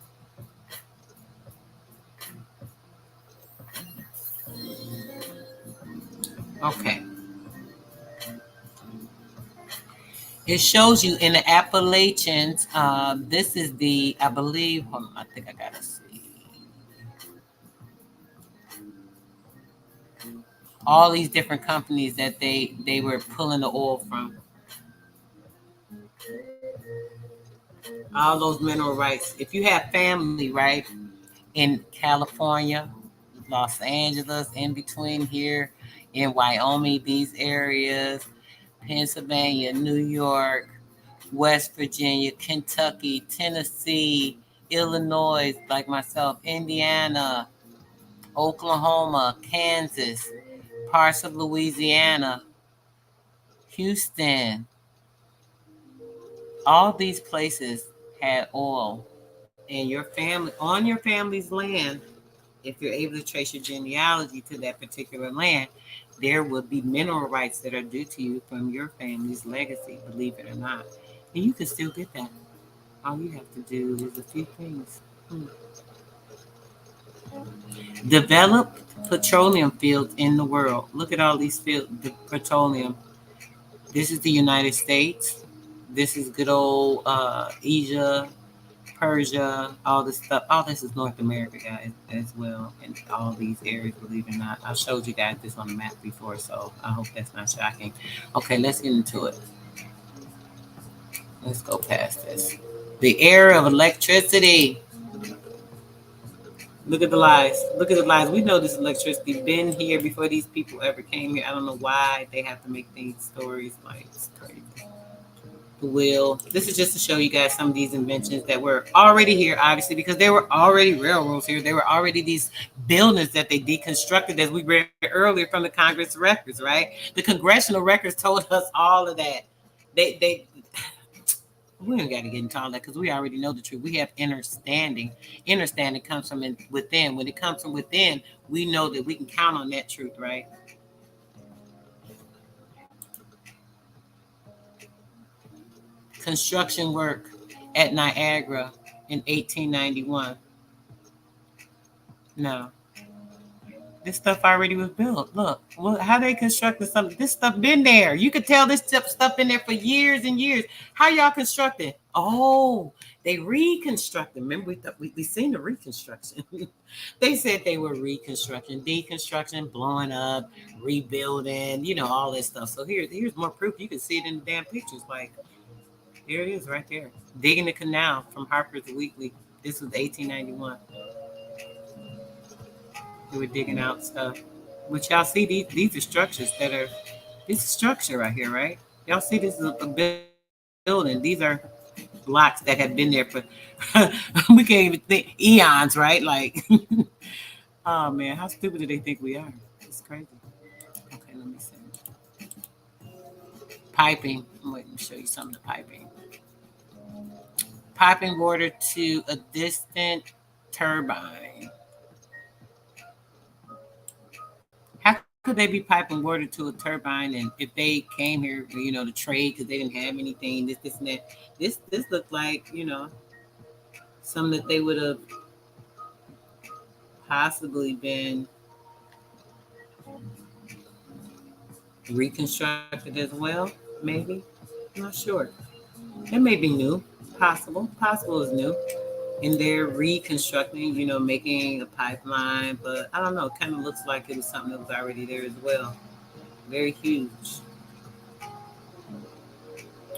Okay. It shows you in the Appalachians. This is the, I believe, hold on, I think I gotta see. All these different companies that they were pulling the oil from. All those mineral rights. If you have family, right, in California, Los Angeles, in between here, in Wyoming, these areas, Pennsylvania, New York, West Virginia, Kentucky, Tennessee, Illinois, like myself, Indiana, Oklahoma, Kansas, parts of Louisiana, Houston. All these places had oil. And your family, on your family's land, if you're able to trace your genealogy to that particular land, there will be mineral rights that are due to you from your family's legacy, believe it or not. And you can still get that. All you have to do is a few things. Develop petroleum fields in the world. Look at all these fields, the petroleum. This is the United States. This is good old Asia, Persia, all this stuff. All this is North America, guys, as well. And all these areas, believe it or not. I showed you guys this on the map before, so I hope that's not shocking. Okay, let's get into it. Let's go past this. The era of electricity. Look at the lies. Look at the lies. We know this electricity been here before these people ever came here. I don't know why they have to make these stories like it's crazy. The wheel. This is just to show you guys some of these inventions that were already here, obviously, because there were already railroads here. There were already these buildings that they deconstructed, as we read earlier from the Congress records, right? The congressional records told us all of that. We don't got to get into all that because we already know the truth. We have understanding. Understanding comes from within. When it comes from within, we know that we can count on that truth, right? Construction work at Niagara in 1891. No. This stuff already was built. Look how they constructed something. This stuff been there. You could tell this stuff been there for years and years. How y'all constructed? Oh, they reconstructed. Remember, we seen the reconstruction. They said they were reconstruction, deconstruction, blowing up, rebuilding, all this stuff. So here's more proof. You can see it in the damn pictures. Like, here it is right there. Digging the canal from Harper's Weekly. This was 1891. They were digging out stuff. But y'all see these are structures that are, this is structure right here, right? Y'all see this is a building. These are blocks that have been there for, we can't even think, eons, right? Like, oh man, how stupid do they think we are? It's crazy. Okay, let me see. Piping. Wait, let me show you some of the piping. Piping water to a distant turbine. How could they be piping water to a turbine? And if they came here, to trade because they didn't have anything, this and that. This looked like, something that they would have possibly been reconstructed as well, maybe. I'm not sure. It may be new. Possible. Possible is new. And they're reconstructing, making a pipeline, but I don't know. It kind of looks like it was something that was already there as well. Very huge.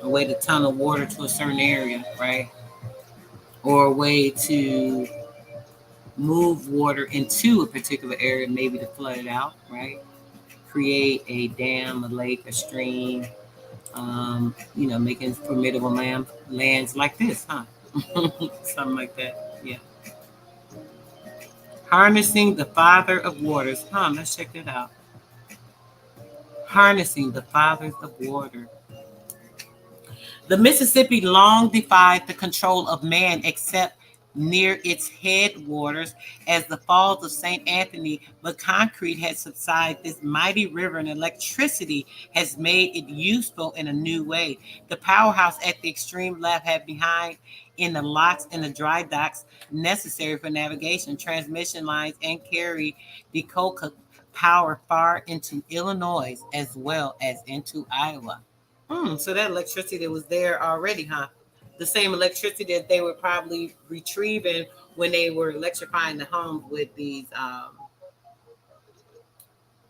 A way to tunnel water to a certain area, right? Or a way to move water into a particular area, maybe to flood it out, right? Create a dam, a lake, a stream, Making formidable lands like this, huh? Something like that. Yeah. Harnessing the Father of Waters. Let's check that out. Harnessing the Fathers of Water. The Mississippi long defied the control of man except near its headwaters as the falls of St. Anthony, but concrete has subsided this mighty river and electricity has made it useful in a new way. The powerhouse at the extreme left had behind in the locks and the dry docks necessary for navigation, transmission lines, and carry the coca power far into Illinois as well as into Iowa. So that electricity that was there already, huh? The same electricity that they were probably retrieving when they were electrifying the homes with these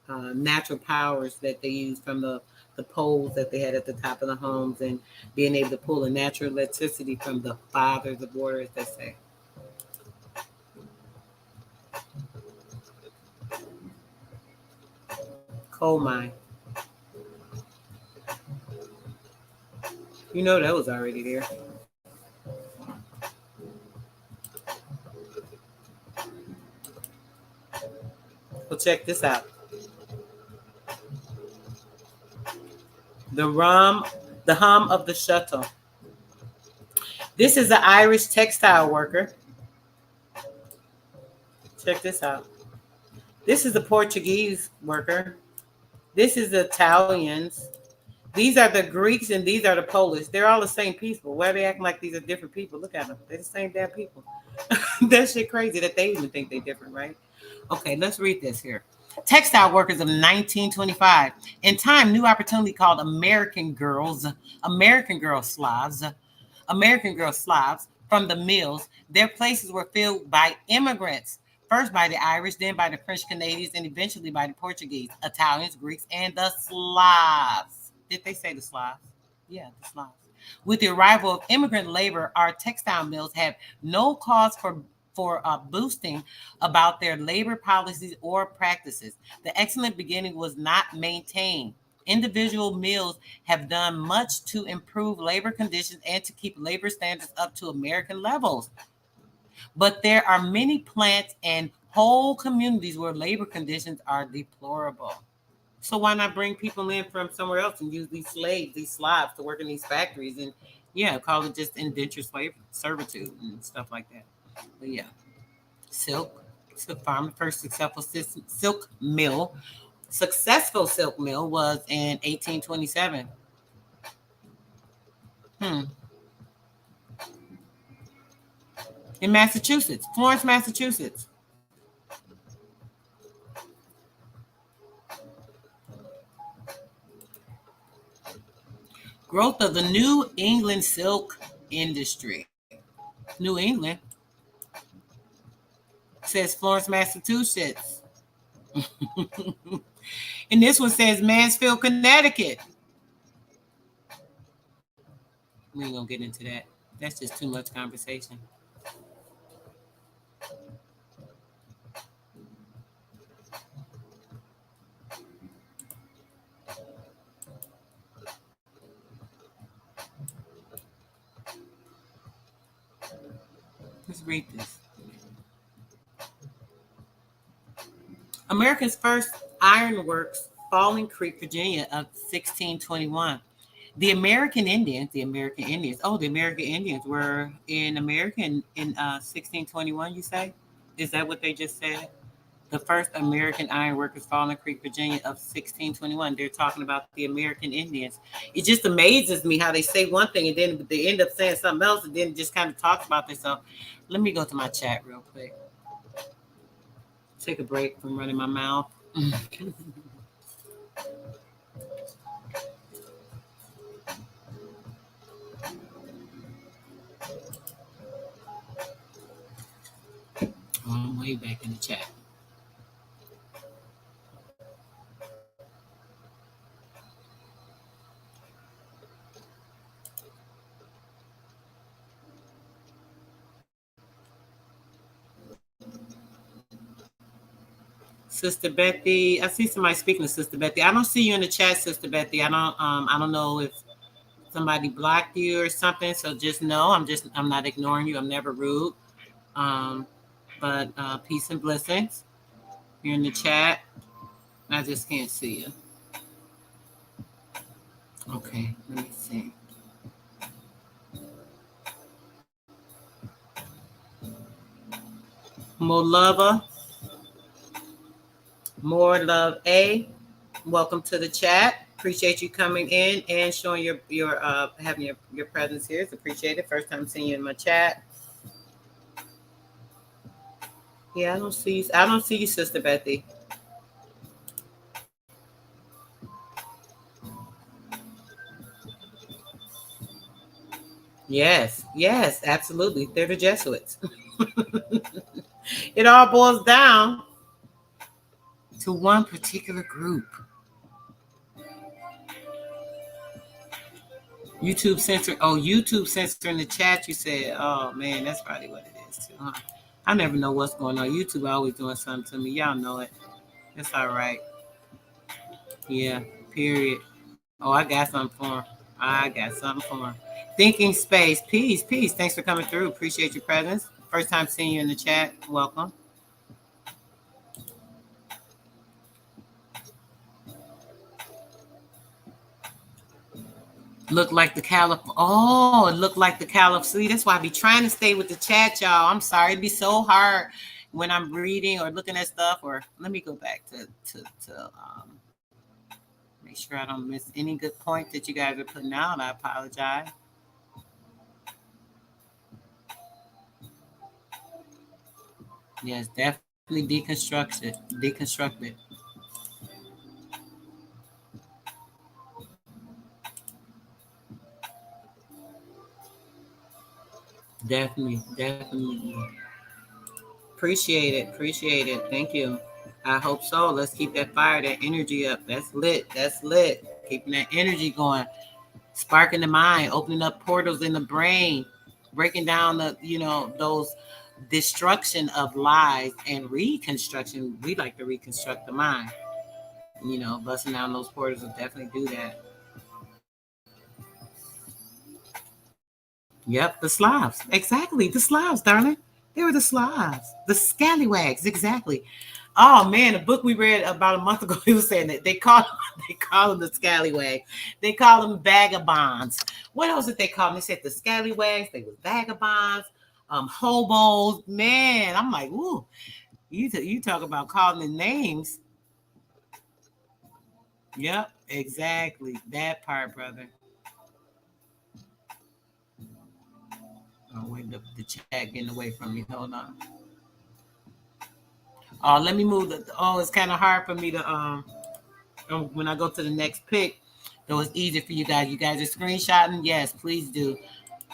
natural powers that they used from the poles that they had at the top of the homes and being able to pull the natural electricity from the fathers of water, as they say. Coal mine. You know that was already there. Well, check this out. The hum of the shuttle. This is an Irish textile worker. Check this out. This is a Portuguese worker. This is the Italians. These are the Greeks and these are the Polish. They're all the same people. Why are they acting like these are different people? Look at them. They're the same damn people. That shit crazy that they even think they're different, right? Okay, let's read this here. Textile workers of 1925. In time, new opportunity called American Girl Slavs from the mills. Their places were filled by immigrants. First by the Irish, then by the French Canadians, and eventually by the Portuguese, Italians, Greeks, and the Slavs. Did they say the Slavs? Yeah, the Slavs. With the arrival of immigrant labor, our textile mills have no cause for boasting about their labor policies or practices. The excellent beginning was not maintained. Individual mills have done much to improve labor conditions and to keep labor standards up to American levels. But there are many plants and whole communities where labor conditions are deplorable. So why not bring people in from somewhere else and use these slaves, these Slavs, to work in these factories and call it just indentured servitude and stuff like that. But yeah, silk farm, the first successful silk mill was in 1827. In Massachusetts, Florence, Massachusetts. Growth of the New England silk industry. New England says Florence, Massachusetts. And this one says Mansfield, Connecticut. We ain't gonna get into that. That's just too much conversation. Let's read this. America's first ironworks, Falling Creek, Virginia, of 1621. The American Indians were in America in 1621, you say? Is that what they just said? The first American ironworkers, Falling Creek, Virginia, of 1621. They're talking about the American Indians. It just amazes me how they say one thing and then they end up saying something else and then just kind of talks about themselves. Let me go to my chat real quick. Take a break from running my mouth. I'm way back in the chat. Sister Betty, I see somebody speaking to Sister Betty. I don't see you in the chat, Sister Betty. I don't know if somebody blocked you or something. So just know I'm not ignoring you. I'm never rude. But peace and blessings. You're in the chat. I just can't see you. Okay, let me see. More lover. More love A. Welcome to the chat. Appreciate you coming in and showing your having your presence here. It's appreciated. First time seeing you in my chat. Yeah, I don't see you, Sister Bethy. Yes, absolutely. They're the Jesuits. It all boils down to one particular group. YouTube censor. Oh, YouTube censor in the chat. You said, oh man, that's probably what it is too. Huh? I never know what's going on. YouTube always doing something to me. Y'all know it. It's all right. Yeah, period. Oh, I got something for him. Thinking space. Peace. Thanks for coming through. Appreciate your presence. First time seeing you in the chat. Welcome. Look like the Caliph. Oh, it looked like the Caliph. See, that's why I be trying to stay with the chat, y'all. I'm sorry. It'd be so hard when I'm reading or looking at stuff. Or let me go back to make sure I don't miss any good point that you guys are putting out. I apologize. Yes, definitely deconstruct it. Definitely. Appreciate it. Thank you. I hope so. Let's keep that fire, that energy up. That's lit. Keeping that energy going. Sparking the mind, opening up portals in the brain, breaking down those destruction of lies and reconstruction. We like to reconstruct the mind. Busting down those portals will definitely do that. Yep, the Slavs. Exactly, the Slavs, darling. They were the Slavs. The scallywags, exactly. Oh man, a book we read about a month ago, he was saying that they call them the scallywags. They call them vagabonds. What else did they call them? They said the scallywags, they were vagabonds, hobos. Man, I'm like, ooh, you talk about calling the names. Yep, exactly. That part, brother. Oh, wait, the chat getting away from me. Hold on. Let me move it's kind of hard for me to when I go to the next pick, though it's easy for you guys. You guys are screenshotting? Yes, please do.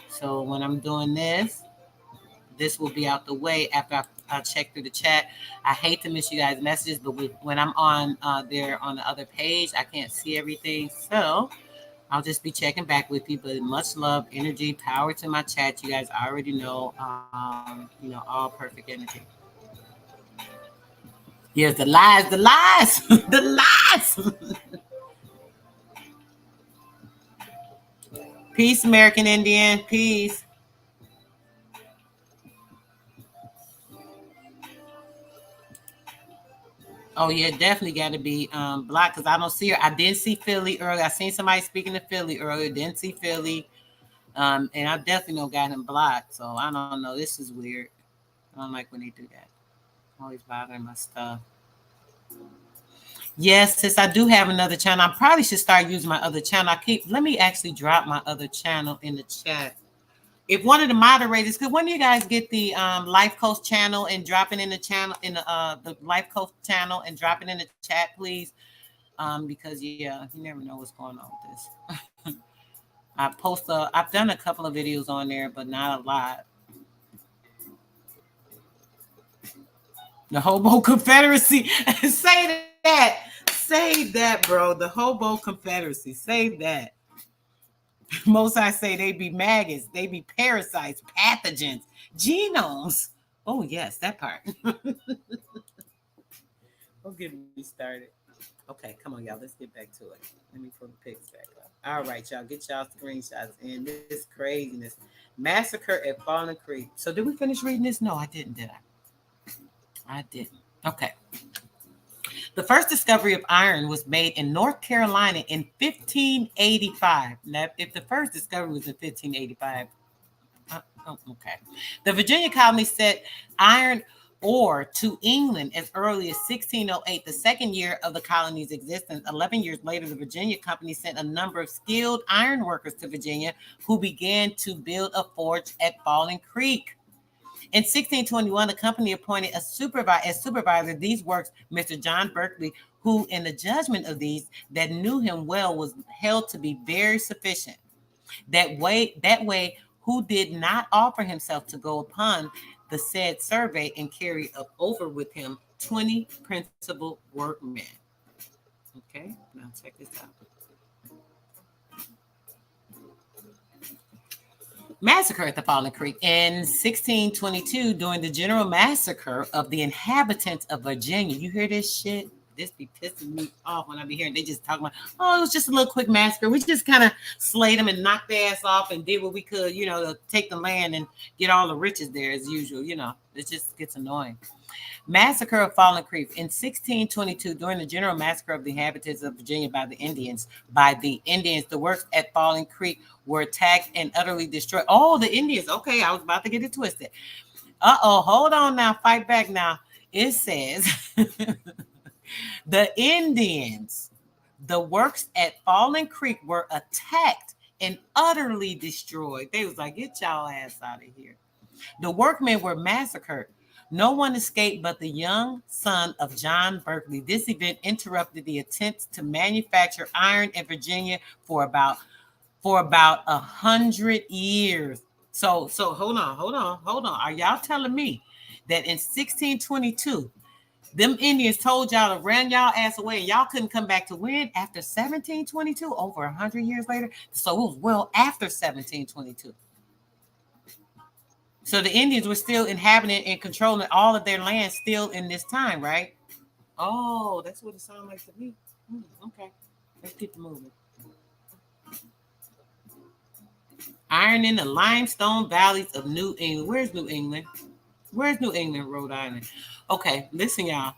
So when I'm doing this will be out the way after I check through the chat. I hate to miss you guys' messages, but when I'm on there on the other page, I can't see everything. So I'll just be checking back with you. But much love, energy, power to my chat. You guys already know, all perfect energy. Yes, the lies, the lies. Peace, American Indian. Peace. Oh, yeah, definitely got to be blocked because I don't see her. I didn't see Philly earlier. I seen somebody speaking to Philly earlier. Didn't see Philly. And I definitely don't got him blocked. So I don't know. This is weird. I don't like when they do that. Always bothering my stuff. Yes, since I do have another channel, I probably should start using my other channel. Let me actually drop my other channel in the chat. If one of the moderators, could one of you guys get the Life Coach channel and drop it in the channel, in the Life Coach channel and drop it in the chat, please? Because yeah, you never know what's going on with this. I've done a couple of videos on there, but not a lot. The Hobo Confederacy. Say that, bro. The Hobo Confederacy. Say that. Most I say they be maggots, they be parasites, pathogens, genomes. Oh yes, that part. Don't get me started. Okay, come on, y'all. Let's get back to it. Let me pull the pics back up. All right, y'all. Get y'all screenshots in this craziness. Massacre at Fallen Creek. So did we finish reading this? No, I didn't, did I? I didn't. Okay. The first discovery of iron was made in North Carolina in 1585. Now, if the first discovery was in 1585, okay. The Virginia colony sent iron ore to England as early as 1608, the second year of the colony's existence. 11 years later, the Virginia Company sent a number of skilled iron workers to Virginia who began to build a forge at Falling Creek. In 1621, the company appointed as supervisor of these works, Mr. John Berkeley, who, in the judgment of these that knew him well, was held to be very sufficient. That way, who did not offer himself to go upon the said survey and carry over with him 20 principal workmen. Okay, now check this out. Massacre at the Falling Creek. In 1622, during the general massacre of the inhabitants of Virginia. You hear this shit? This be pissing me off when I be hearing they just talking about, oh, it was just a little quick massacre. We just kind of slayed them and knocked their ass off and did what we could, to take the land and get all the riches there as usual. It just gets annoying. Massacre of Falling Creek. In 1622, during the general massacre of the inhabitants of Virginia by the Indians, the works at Falling Creek were attacked and utterly destroyed. Oh, the Indians. Okay, I was about to get it twisted. Hold on now. Fight back now. It says the Indians, the works at Falling Creek were attacked and utterly destroyed. They was like, get y'all ass out of here. The workmen were massacred. No one escaped but the young son of John Berkeley. This event interrupted the attempts to manufacture iron in Virginia for about 100 years. So hold on. Are y'all telling me that in 1622, them Indians told y'all to run y'all ass away and y'all couldn't come back to win after 1722, over 100 years later? So it was well after 1722. So the Indians were still inhabiting and controlling all of their land still in this time, right? Oh, that's what it sounds like to me. Okay, let's keep it moving. Iron in the limestone valleys of New England. Where's New England? Where's New England, Rhode Island? Okay, listen, y'all.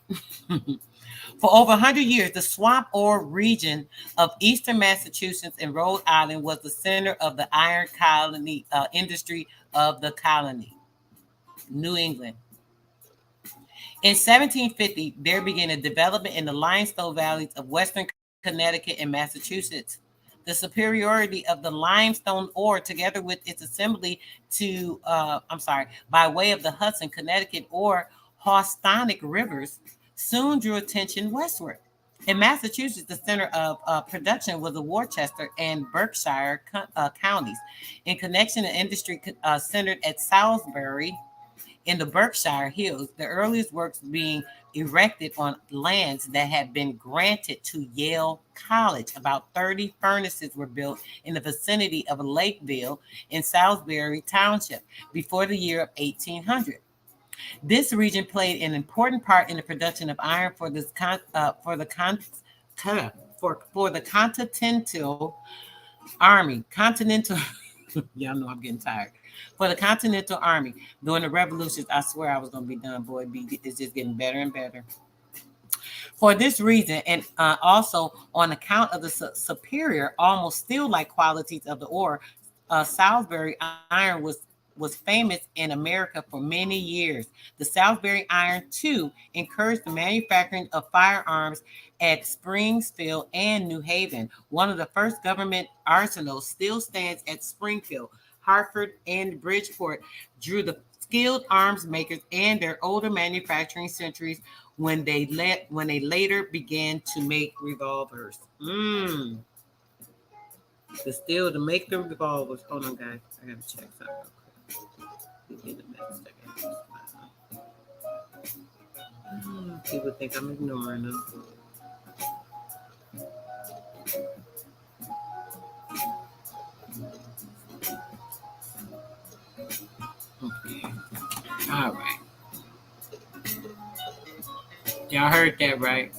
For over 100 years, the swamp ore region of eastern Massachusetts and Rhode Island was the center of the iron colony industry of the colony, New England. In 1750, there began a development in the limestone valleys of western Connecticut and Massachusetts. The superiority of the limestone ore, together with its assembly by way of the Hudson, Connecticut, or Houstonic rivers, soon drew attention westward. In Massachusetts, the center of production was the Worcester and Berkshire counties. In connection, the industry centered at Salisbury in the Berkshire Hills, the earliest works being erected on lands that had been granted to Yale College. About 30 furnaces were built in the vicinity of Lakeville in Salisbury Township before the year of 1800. This region played an important part in the production of iron for the Continental Army. Y'all know I'm getting tired. For the Continental Army during the revolutions. I swear I was going to be done, boy. It's just getting better and better. For this reason, and also on account of the superior, almost steel-like qualities of the ore, Salisbury iron was famous in America for many years. The Salisbury iron, too, encouraged the manufacturing of firearms at Springfield and New Haven. One of the first government arsenals still stands at Springfield. Hartford and Bridgeport drew the skilled arms makers and their older manufacturing centuries when they later began to make revolvers. The steel to make the revolvers. Hold on, guys. I gotta check something. People think I'm ignoring them. Okay. All right. Y'all heard that, right?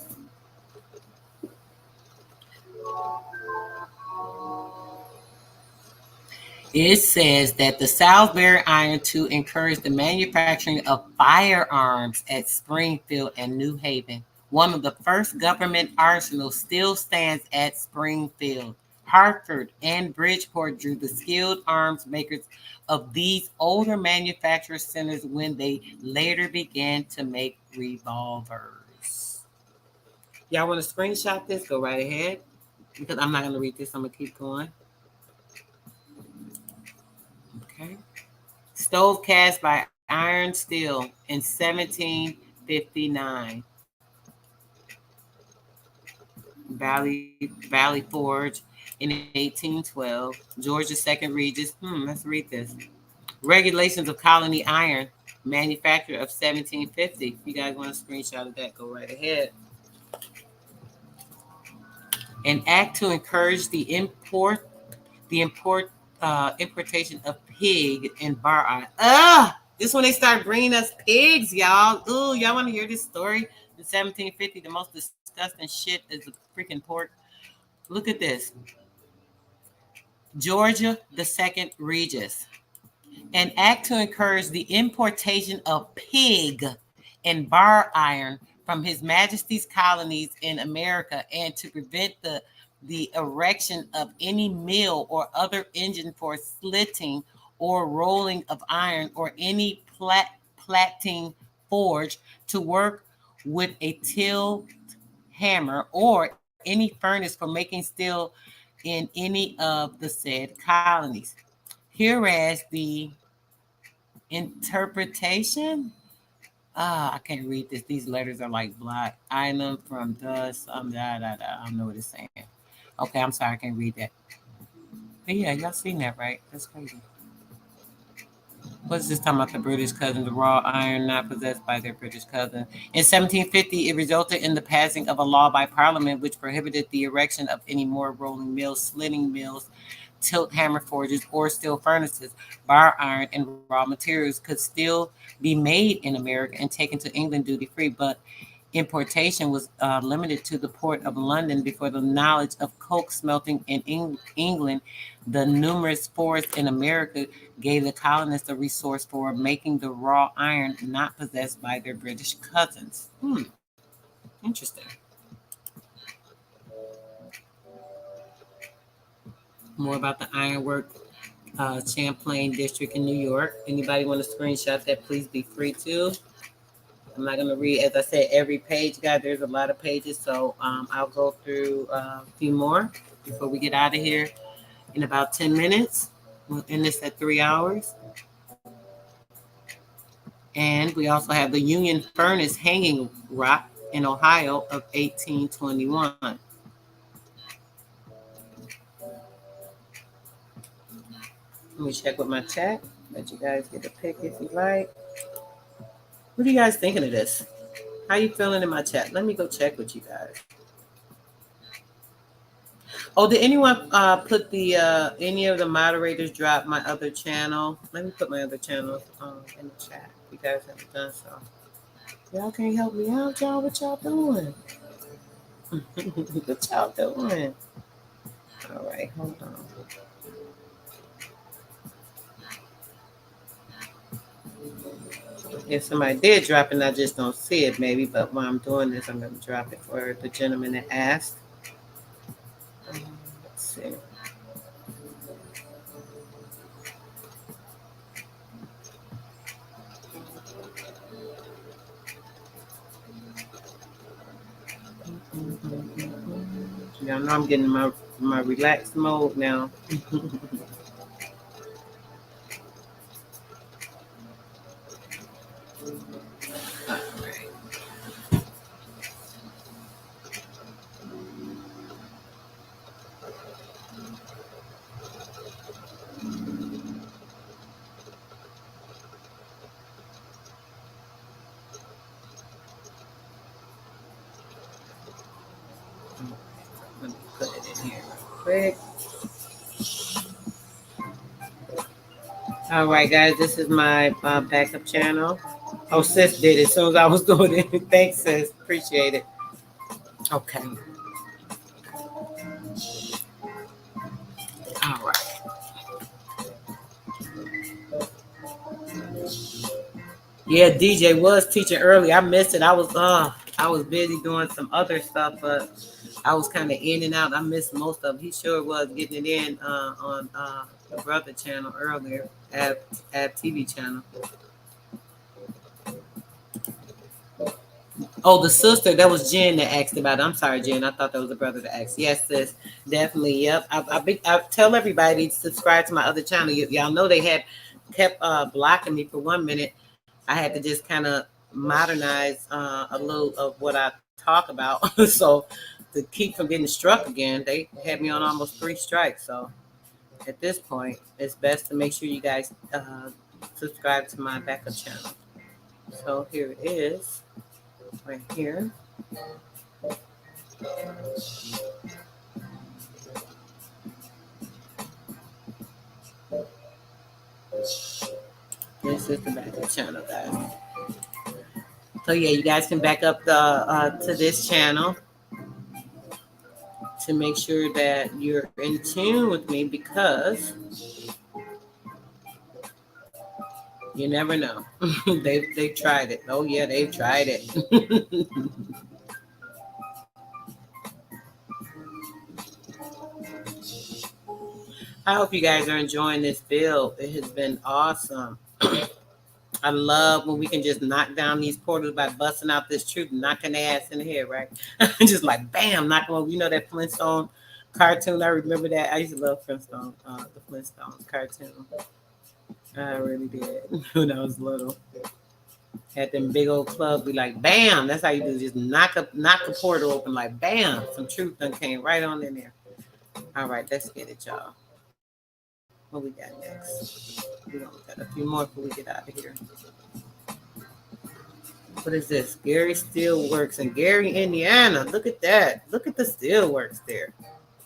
It says that the Salisbury iron to encourage the manufacturing of firearms at Springfield and New Haven. One of the first government arsenals still stands at Springfield. Hartford and Bridgeport drew the skilled arms makers of these older manufacturing centers when they later began to make revolvers. Y'all want to screenshot this? Go right ahead. Because I'm not going to read this. I'm going to keep going. Okay. Stove cast by iron steel in 1759. Valley Forge in 1812. George II Regis. Let's read this. Regulations of colony iron, manufacture of 1750. If you guys want a screenshot of that, go right ahead. An act to encourage the importation of pig and bar iron. This when they start bringing us pigs, y'all. Ooh, y'all want to hear this story? In 1750, the most disgusting shit is the freaking pork. Look at this. Georgia II Regis. An act to encourage the importation of pig and bar iron from His Majesty's colonies in America and to prevent the erection of any mill or other engine for slitting or rolling of iron or any plating forge to work with a tilt hammer or any furnace for making steel in any of the said colonies. Whereas the interpretation, I can't read this. These letters are like black. Island from dust. I don't know what it's saying. Okay, I'm sorry, I can't read that. But yeah, y'all seen that, right? That's crazy. What's this talking about? The British cousin, the raw iron not possessed by their British cousin. In 1750, it resulted in the passing of a law by Parliament which prohibited the erection of any more rolling mills, slitting mills, tilt hammer forges, or steel furnaces. Bar iron and raw materials could still be made in America and taken to England duty-free, but importation was limited to the port of London before the knowledge of coke smelting in England. The numerous forests in America gave the colonists a resource for making the raw iron not possessed by their British cousins. Interesting. More about the ironwork Champlain district in New York. Anybody want to screenshot that, please be free to. I'm not going to read, as I said, every page, guys. There's a lot of pages, so I'll go through a few more before we get out of here in about 10 minutes. We'll end this at 3 hours. And we also have the Union Furnace Hanging Rock in Ohio of 1821. Let me check with my chat. Let you guys get a pick if you like. What are you guys thinking of this? How you feeling in my chat? Let me go check with you guys. Oh, did anyone put the any of the moderators drop my other channel? Let me put my other channel in the chat. You guys haven't done so. Y'all can't help me out, y'all. What y'all doing? What y'all doing? All right, hold on. If somebody did drop it and I just don't see it, maybe, but while I'm doing this, I'm going to drop it for the gentleman that asked. Let's see. Y'all know I'm getting my relaxed mode now. Let me put it in here real quick. All right, guys, this is my backup channel. Oh, sis did it as soon as I was doing it. Thanks, sis. Appreciate it. Okay. All right. Yeah, DJ was teaching early. I missed it. I was busy doing some other stuff, but I was kind of in and out. I missed most of it. He sure was getting it in on the brother channel earlier at TV channel. Oh, the sister, that was Jen that asked about it. I'm sorry, Jen. I thought that was the brother that asked. Yes, sis, definitely. Yep. I tell everybody to subscribe to my other channel. Y'all know they had kept blocking me for 1 minute. I had to just kind of modernize a little of what I talk about. So to keep from getting struck again, they had me on almost 3 strikes. So at this point, it's best to make sure you guys subscribe to my backup channel. So here it is. Right here. This is the backup channel, guys. So yeah, you guys can back up the to this channel to make sure that you're in tune with me, because you never know. They've tried it. Oh yeah, they've tried it. I hope you guys are enjoying this build. It has been awesome. I love when we can just knock down these portals by busting out this truth, knocking their ass in the head, right? Just like bam, knocking on. You know that Flintstone cartoon? I remember that. I used to love Flintstone, the Flintstones cartoon. I really did when I was little. Had them big old clubs be like bam. That's how you do. Just knock a portal open like bam. Some truth done came right on in there. All right, let's get it, y'all. What we got next? We got a few more before we get out of here. What is this? Gary Steelworks in Gary, Indiana. Look at that. Look at the Steelworks there.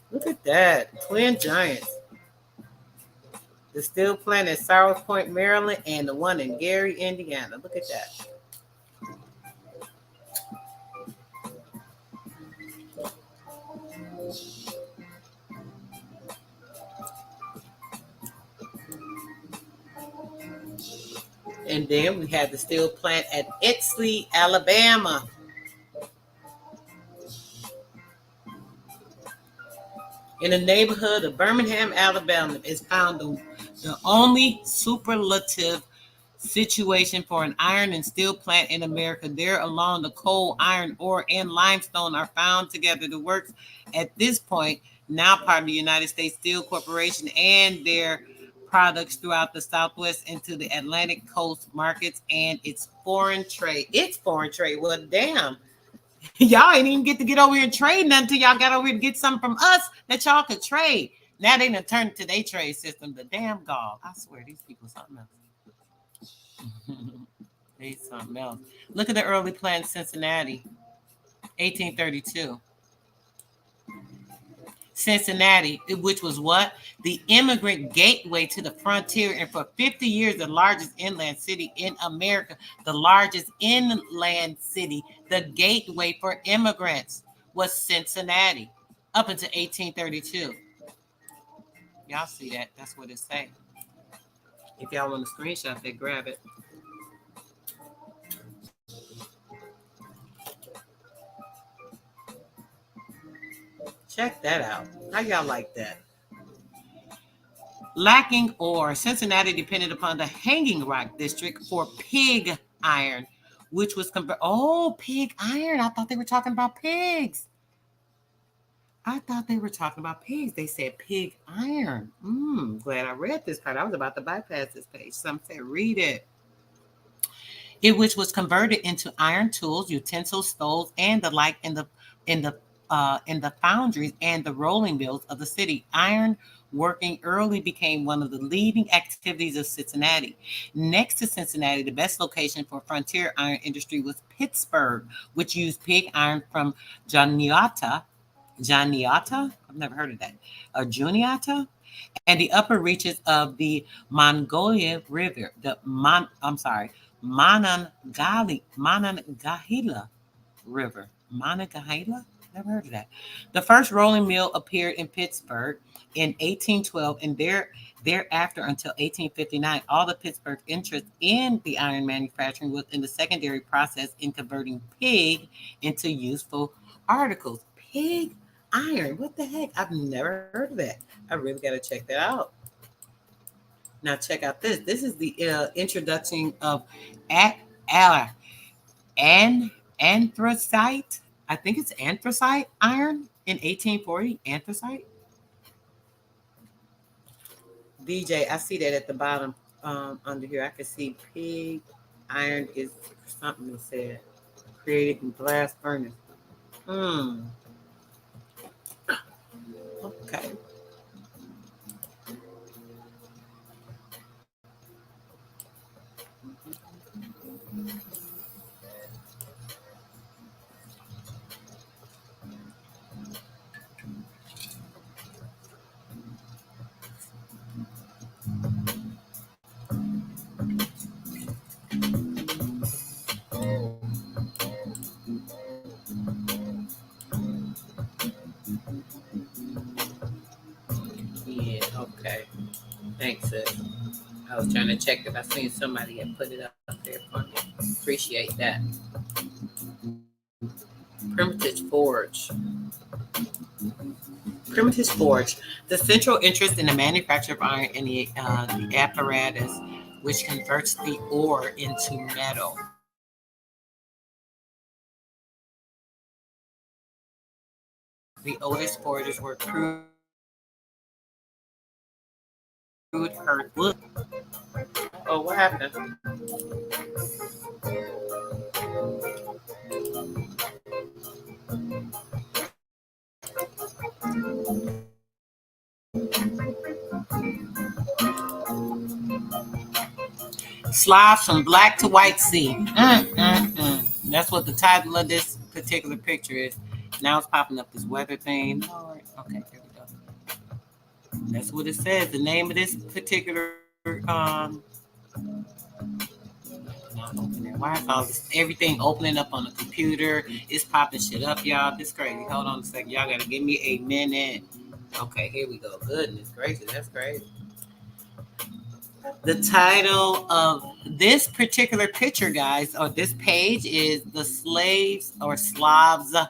Look at that. Twin giants. The steel plant at Sour Point, Maryland, and the one in Gary, Indiana. Look at that. And then we have the steel plant at Isley, Alabama. In the neighborhood of Birmingham, Alabama, is found the only superlative situation for an iron and steel plant in America. There along the coal, iron ore, and limestone are found together. The works at this point, now part of the United States Steel Corporation, and their products throughout the Southwest into the Atlantic coast markets and its foreign trade. It's foreign trade. Well, damn. Y'all ain't even get to get over here and trade nothing until y'all got over here to get something from us that y'all could trade. Now they done turned it to their trade system. The damn gall. I swear, these people something else. They something else. Look at the early plant in Cincinnati, 1832. Cincinnati, which was what? The immigrant gateway to the frontier, and for 50 years, the largest inland city in America, the largest inland city, the gateway for immigrants was Cincinnati up until 1832. Y'all see that? That's what it's saying. If y'all want to screenshot that, grab it. Check that out. How y'all like that? Lacking ore, Cincinnati depended upon the Hanging Rock District for pig iron, which was pig iron. I thought they were talking about pigs. They said pig iron. Glad I read this part. I was about to bypass this page. Some said read it. Which was converted into iron tools, utensils, stoves, and the like in the foundries and the rolling mills of the city. Iron working early became one of the leading activities of Cincinnati. Next to Cincinnati, the best location for frontier iron industry was Pittsburgh, which used pig iron from Juniata, I've never heard of that, Juniata, and the upper reaches of the Monongahela River, Monongahela River. Monongahela? Never heard of that. The first rolling mill appeared in Pittsburgh in 1812, and thereafter until 1859, all the Pittsburgh interest in the iron manufacturing was in the secondary process in converting pig into useful articles. Pig iron, what the heck? I've never heard of that. I really got to check that out. Now check out this. This is the introduction of anthracite. I think it's anthracite iron in 1840. Anthracite. DJ, I see that at the bottom under here. I can see pig iron is something that said created in blast furnace. Okay. Yeah, okay. Thanks, sis. I was trying to check if I seen somebody had put it up there for me. Appreciate that. Primitive Forge. Primitive Forge. The central interest in the manufacture of iron and the apparatus which converts the ore into metal. The oldest forges were crude earth wood. Oh, what happened? SLAVS from Black to White Sea. That's what the title of this particular picture is. Now it's popping up this weather thing. Lord. Okay, there we go. That's what it says. The name of this particular why is all this everything opening up on the computer? It's popping shit up, y'all. This crazy. Hold on a second. Y'all gotta give me a minute. Okay, here we go. Goodness gracious, that's crazy. The title of this particular picture, guys, or this page is The Slaves or SLAVS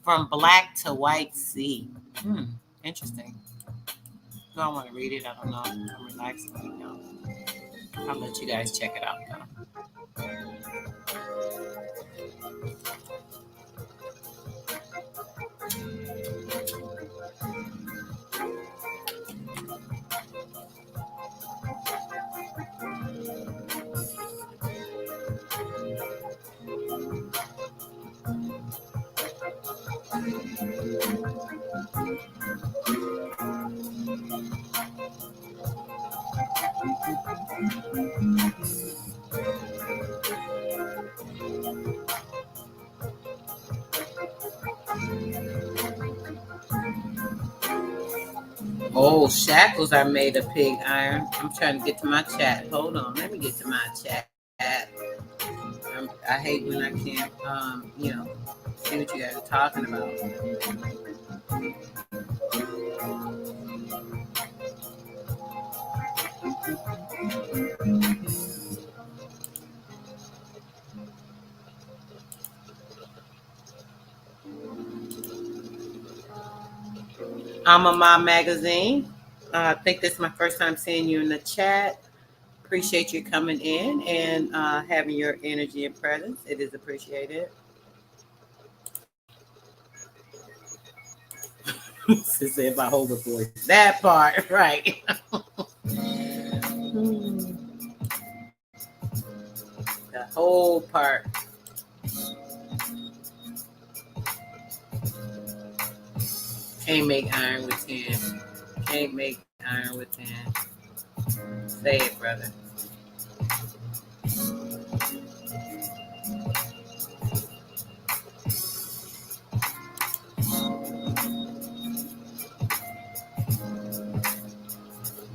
from Black to White Sea. Interesting. Do I want to read it? I don't know. I'm relaxing right now. I'll let you guys check it out, though. Oh, shackles are made of pig iron. I'm trying to get to my chat. Hold on. Let me get to my chat. I hate when I can't, see what you guys are talking about. Mama Magazine. I think this is my first time seeing you in the chat. Appreciate you coming in and having your energy and presence. It is appreciated. She said my whole voice. That part, right. The whole part. Can't make iron with 10. Can't make iron with 10. Say it, brother.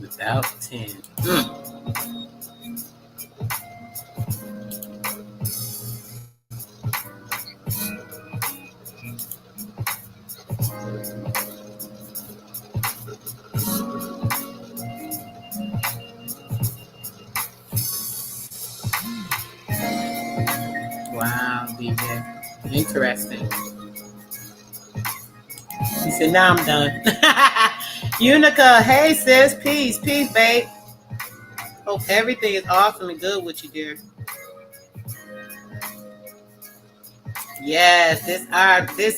Without 10. be, yeah. Interesting. He said, now I'm done. Unica, hey sis, peace, babe. Hope everything is awesome and good with you, dear. Yes, this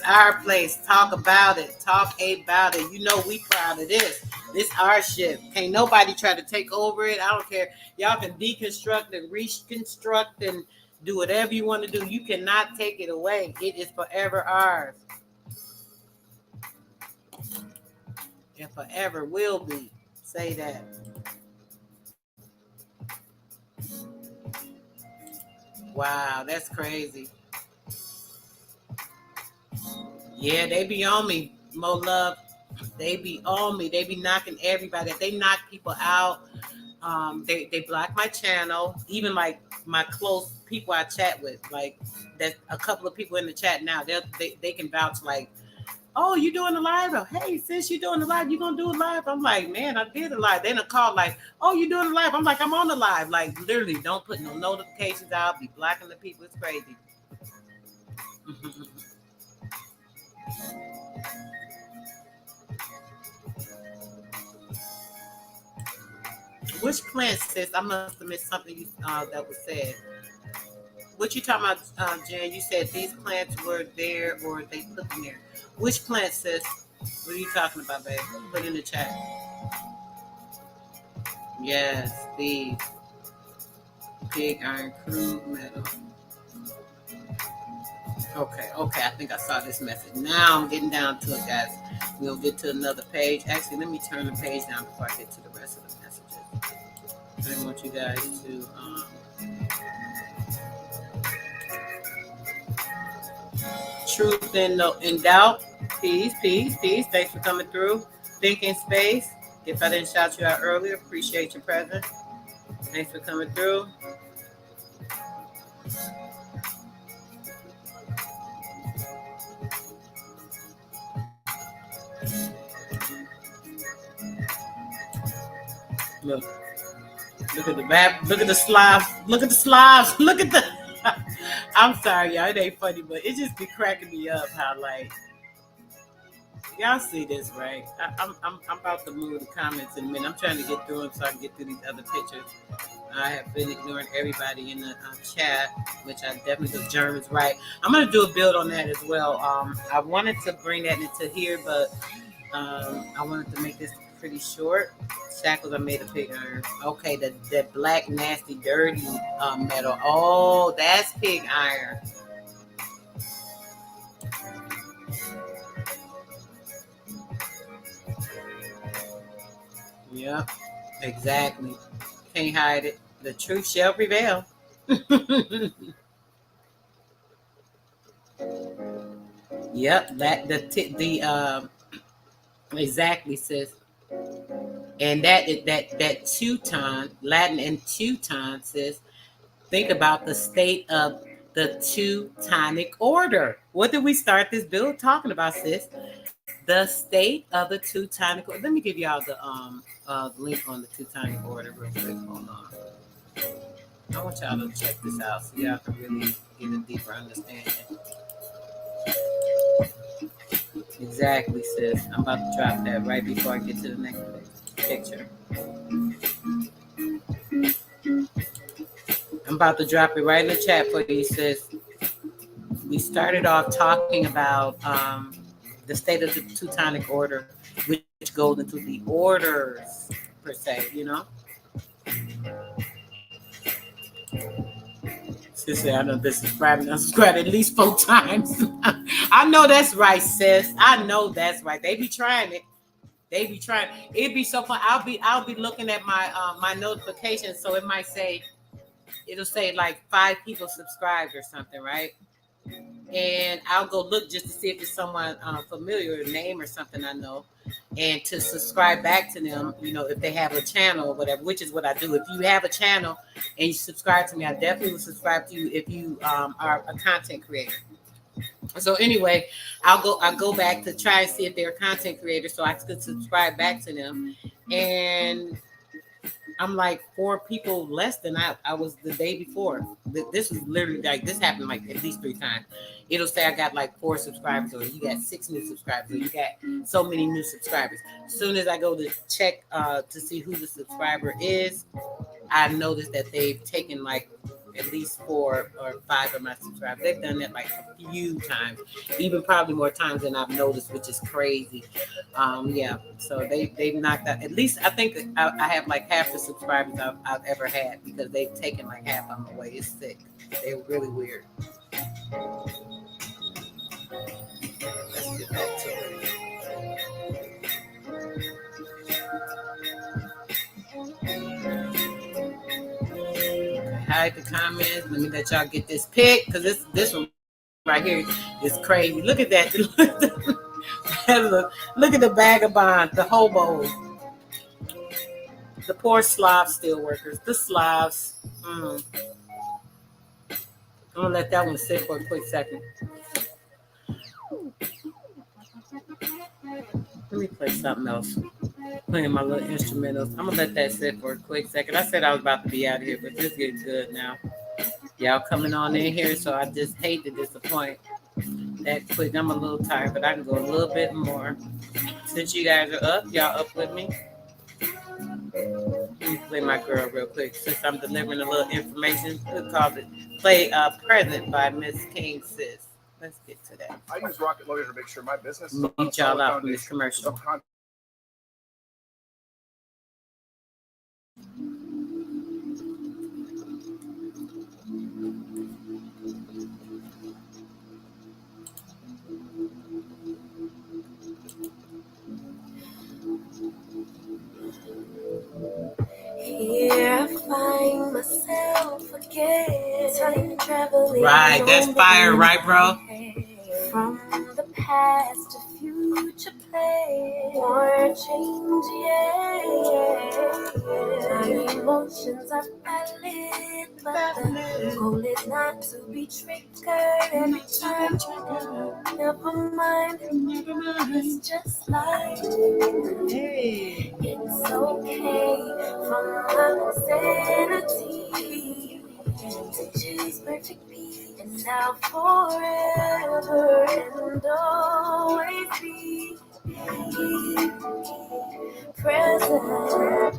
our place. Talk about it. Talk about it. You know we proud of this. This our shit. Can't nobody try to take over it. I don't care. Y'all can deconstruct and reconstruct and do whatever you want to do. You cannot take it away. It is forever ours. And forever will be. Say that. Wow, that's crazy. Yeah, they be on me, Mo Love. They be on me. They be knocking everybody. If they knock people out, they block my channel. Even like my close people I chat with, like that a couple of people in the chat now, they can vouch like, oh, you doing a live? Oh, hey, sis, you doing a live? You gonna do a live? I'm like, man, I did a live. Then a call like, oh, you doing a live? I'm like, I'm on the live. Like literally, don't put no notifications out. Be blocking the people. It's crazy. Which plant, sis? I must have missed something that was said. What you talking about, Jen? You said these plants were there or they put them there. Which plant, sis? What are you talking about, babe? Put in the chat. Yes, the pig iron crude metal. Okay. I think I saw this message. Now I'm getting down to it, guys. We'll get to another page. Actually, let me turn the page down before I get to the rest of the messages. I want you guys to truth in doubt. Peace. Thanks for coming through. Thinking space. If I didn't shout you out earlier, appreciate your presence. Thanks for coming through. Look at the map. Look at the Slavs. Look at the. I'm sorry, y'all. It ain't funny, but it just be cracking me up how like y'all see this, right? I'm about to move the comments in a minute. I'm trying to get through them so I can get through these other pictures. I have been ignoring everybody in the chat, which I definitely do. German's right. I'm gonna do a build on that as well. I wanted to bring that into here, but I wanted to make this pretty short. Shackles are made of pig iron. Okay, that black, nasty, dirty metal. Oh, that's pig iron. Yep, exactly. Can't hide it. The truth shall prevail. Yep, exactly, sis. And that Teuton, Latin and Teuton, says, think about the state of the Teutonic order. What did we start this build talking about, sis? The state of the Teutonic order. Let me give y'all the link on the Teutonic order real quick. Hold on. I want y'all to check this out so y'all can really get a deeper understanding. Exactly, sis. I'm about to drop that right before I get to the next picture. I'm about to drop it right in the chat for you, sis. We started off talking about the state of the Teutonic order, which goes into the orders, per se, you know? Sis, I know this is right. I subscribed at least 4 times. I know that's right, sis. I know that's right. They be trying it. It'd be so fun. I'll be looking at my my notifications, so it might say, it'll say like 5 people subscribed or something, right? And I'll go look just to see if it's someone familiar, a name or something I know, and to subscribe back to them, you know, if they have a channel or whatever, which is what I do. If you have a channel and you subscribe to me, I definitely will subscribe to you if you are a content creator. So anyway, I'll go back to try and see if they're a content creator so I could subscribe back to them. And I'm like 4 people less than I was the day before. This is literally like this happened like at least 3 times. It'll say I got like 4 subscribers, or you got 6 new subscribers, or you got so many new subscribers. As soon as I go to check to see who the subscriber is, I noticed that they've taken like at least 4 or 5 of my subscribers. They've done that like a few times, even probably more times than I've noticed, which is crazy. Yeah, so they've knocked out. At least I think that I have like half the subscribers I've ever had, because they've taken like half of them away. It's sick. They were really weird. Let's get back to it. Hide the comments. Let me let y'all get this pic, because this one right here is crazy. Look at that. Look at the vagabond, the hobos, the poor Slav steelworkers, the Slavs. I'm gonna let that one sit for a quick second. Let me play something else. Playing my little instrumentals. I'm gonna let that sit for a quick second. I said I was about to be out of here, but this gets good now. Y'all coming on in here, so I just hate to disappoint that quick. I'm a little tired, but I can go a little bit more. Since you guys are up, y'all up with me? Let me play my girl real quick. Since I'm delivering a little information, we'll call it Play Present by Miss King Sis. Let's get to that.
I use Rocket Lawyer to make sure my business is
Meet y'all out from this commercial.
Here I find myself again, time traveling.
Right, that's fire, right, bro?
From the past to future play, more change, yeah. My emotions are valid, but the goal is not to be triggered every time. Never mind, it's just life. It's okay from my insanity to chase perfect peace, and now forever and always be present.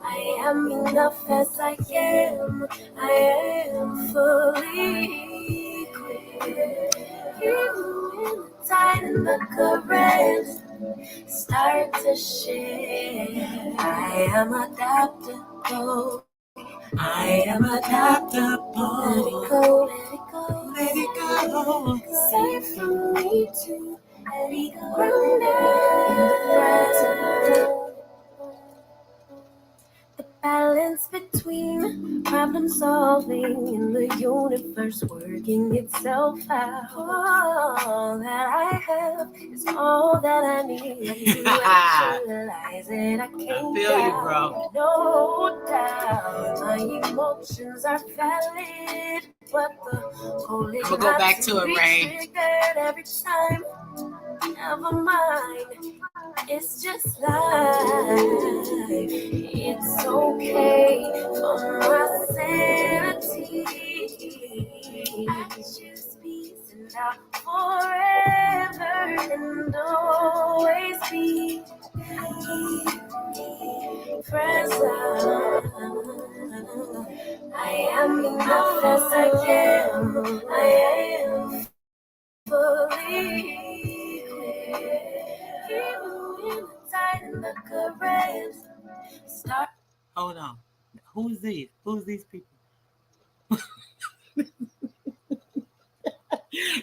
I am enough as I am. I am fully equipped. You tighten the currents, start to share. I am adaptable. I am adaptable. Let it go, let it go, let it go. Safe from me to let it go. Grounded. The balance between problem solving and the universe working itself out. All that I have is all that I need to actualize it. I can't
feel you, bro.
No doubt. My emotions are valid, but the whole is
I'm gonna go back to it, Ray.
Every time. Never mind, it's just life. It's okay for my sanity. I choose peace and I'll forever and always be present. I am enough as I am. I am fully.
Hold on. Who's these? Who's these people?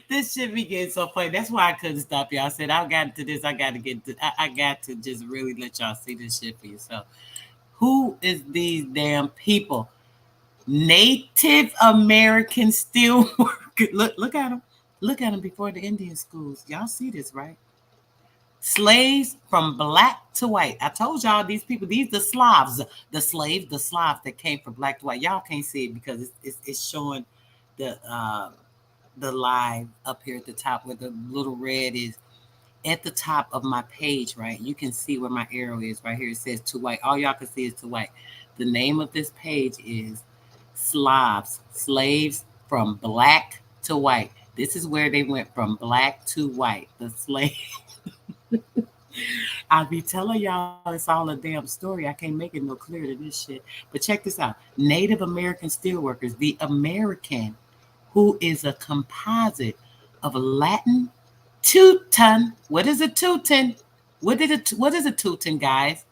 This should be getting so funny. That's why I couldn't stop y'all. I said I got to this. I got to get to. I got to just really let y'all see this shit for yourself. Who is these damn people? Native American steelworkers. Look at them. Look at them before the Indian schools. Y'all see this, right? Slaves from black to white. I told y'all these people, these the Slavs, the slaves, the Slavs that came from black to white. Y'all can't see it because it's showing the live up here at the top where the little red is. at the top of my page, right, you can see where my arrow is right here. It says to white. All y'all can see is to white. The name of this page is SLAVS, slaves from black to white. This is where they went from black to white. The slave. I'll be telling y'all it's all a damn story. I can't make it no clearer than this shit. But check this out. Native American steelworkers, the American, who is a composite of a Latin Teuton. What is a Teuton? What is a Teuton, guys?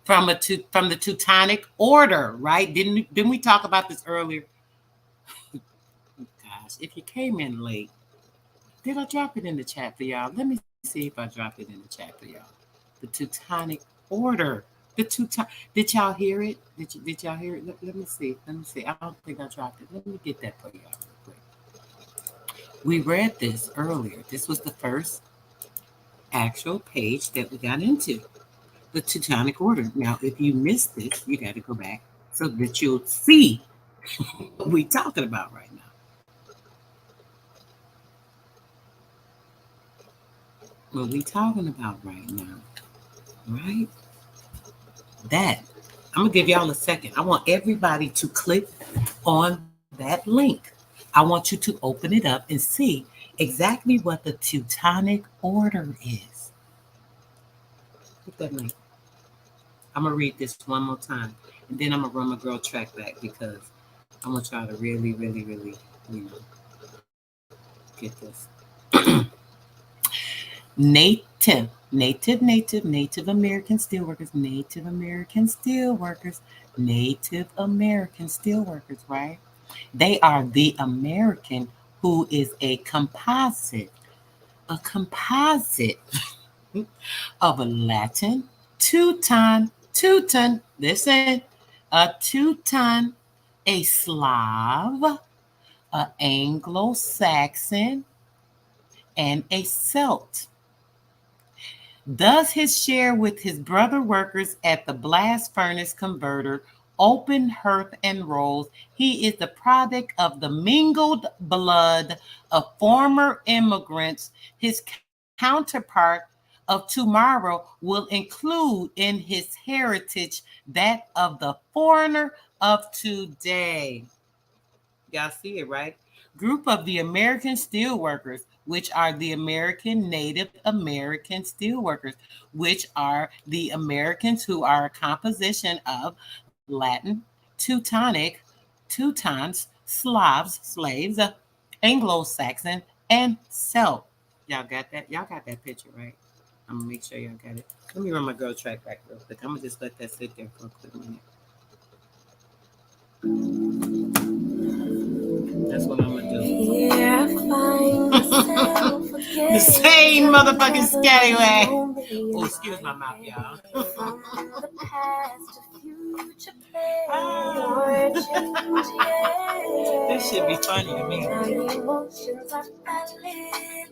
From the Teutonic order, right? Didn't we talk about this earlier? Gosh, if you came in late, did I drop it in the chat for y'all? Let me see if I dropped it in the chat for y'all. The Teutonic order. Did y'all hear it? Did y'all hear it? Let me see. I don't think I dropped it. Let me get that for y'all real quick. We read this earlier. This was the first actual page that we got into. The Teutonic order. Now, if you missed this, you got to go back so that you'll see what we're talking about right now. What we talking about right now, right? That, I'm going to give y'all a second. I want everybody to click on that link. I want you to open it up and see exactly what the Teutonic order is. Click that link. I'm going to read this one more time, and then I'm going to run my girl track back because I want y'all to really, really, really, get this. Native American steelworkers, right? They are the American who is a composite of a Latin, Teuton, listen, a Teuton, a Slav, an Anglo-Saxon, and a Celt. Does his share with his brother workers at the blast furnace converter, open hearth and rolls. He is the product of the mingled blood of former immigrants. His counterpart of tomorrow will include in his heritage that of the foreigner of today. Y'all see it, right? Group of the American steelworkers, which are the Native American steelworkers, which are the Americans who are a composition of Latin, Teutonic, Teutons, Slavs, slaves, Anglo-Saxon, and Celt. Y'all got that? Y'all got that picture, right? I'm gonna make sure y'all got it. Let me run my girl track back real quick. I'm gonna just let that sit there for a quick minute. That's what I'm gonna do. Here I find myself again. The same motherfucking scallywag. Oh, excuse my mouth, y'all. From the past to future this should be funny to me.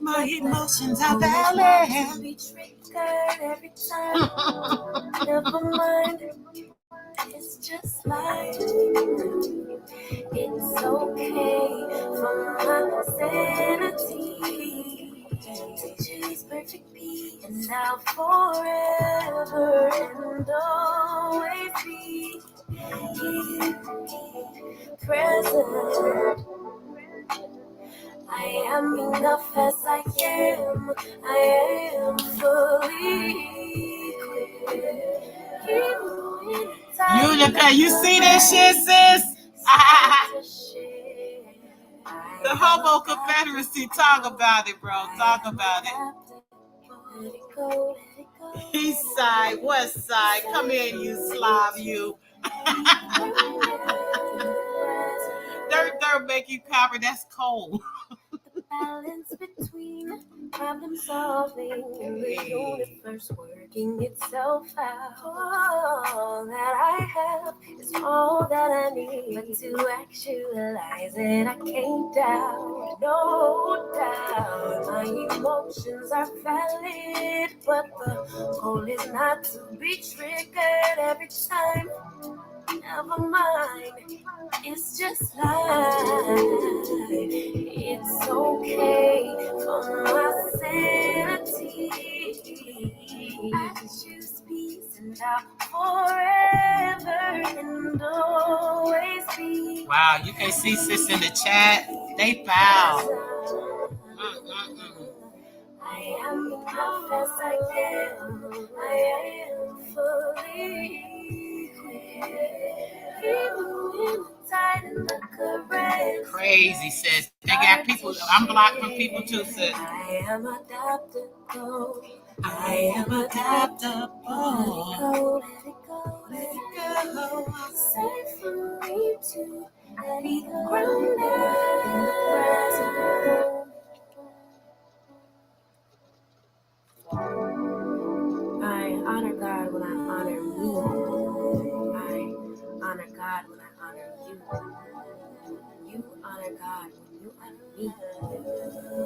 My emotions are valid. Be triggered every time. Never mind. It's just like it's okay for my sanity to chase perfect peace and now forever and always be present. I am enough as I am. I am fully equipped. Utica, you see this shit, sis? The Homo Confederacy, talk about it, bro. Talk about it. East side, west side, come in, you Slav, you. Dirt make you copper, that's cold. The balance between problem solving and the universe working itself out. All that I have is all that I need, but to actualize it I can't doubt, no doubt. My emotions are valid, but the goal is not to be triggered every time. Never mind, it's just life. It's okay for my sanity
I just choose peace and I'll forever and always be.
Wow, you can see sis in the chat. They foul.
I am enough as I am. I am fully equipped. Even in the tide and the current.
Crazy, sis. They got people. I'm blocked from people too, sis.
I am adaptable. I am adaptable. Let it go, let it go. Safe for me to be grounded. I honor God when I honor me. I honor God when I honor you. You honor God when you honor me.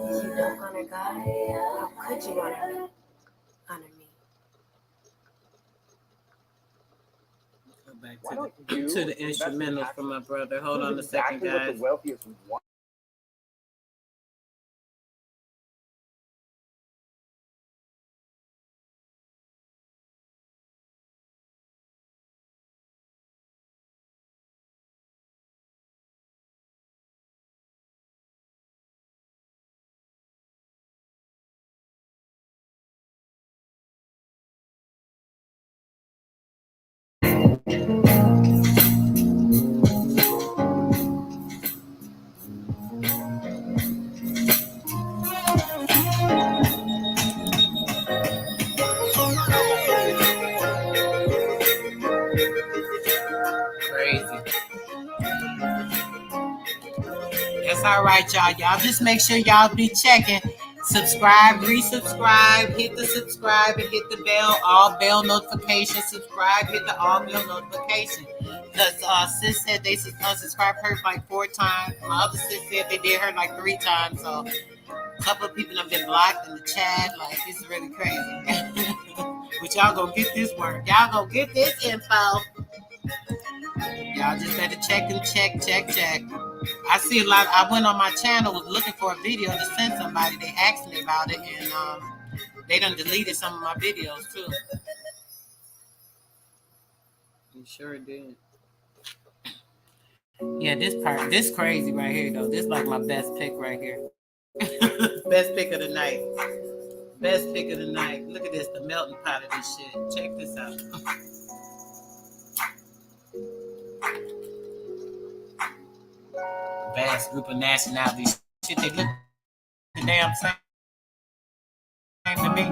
If you don't honor God, how could you honor me? Honor me.
Go back to the instrumentals for my brother. Hold on a second, guys. Crazy. That's all right, y'all. Y'all just make sure y'all be checking. Subscribe, resubscribe, hit the subscribe and hit the bell, all bell notifications. Subscribe, hit the all bell notification. Because sis said they unsubscribed her like 4 times. My other sis said they did her like 3 times. So a couple of people have been blocked in the chat. Like, it's really crazy. But y'all gonna get this work. Y'all gonna get this info. Y'all just better check and check. I see a lot. I went on my channel, was looking for a video to send somebody. They asked me about it, and they done deleted some of my videos too. You sure did. Yeah, this crazy right here though. This like my best pick right here. Best pick of the night. Best pick of the night. Look at this, the melting pot of this shit. Check this out. Vast group of nationalities. Shit, they look the damn same to me.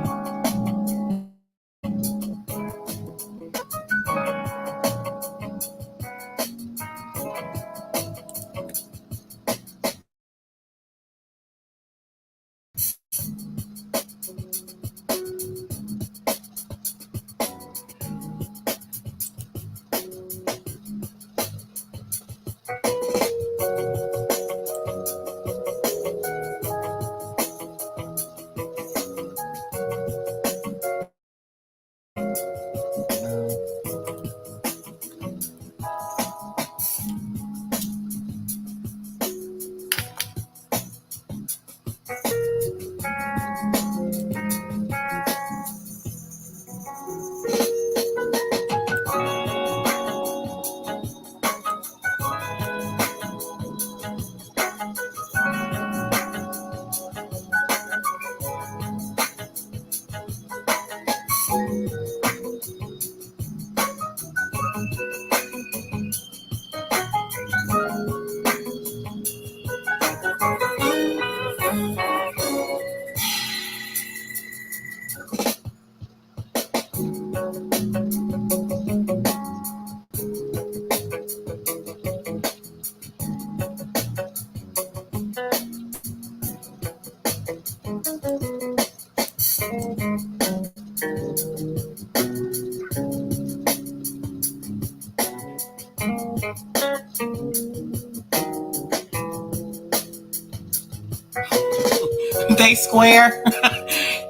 They square.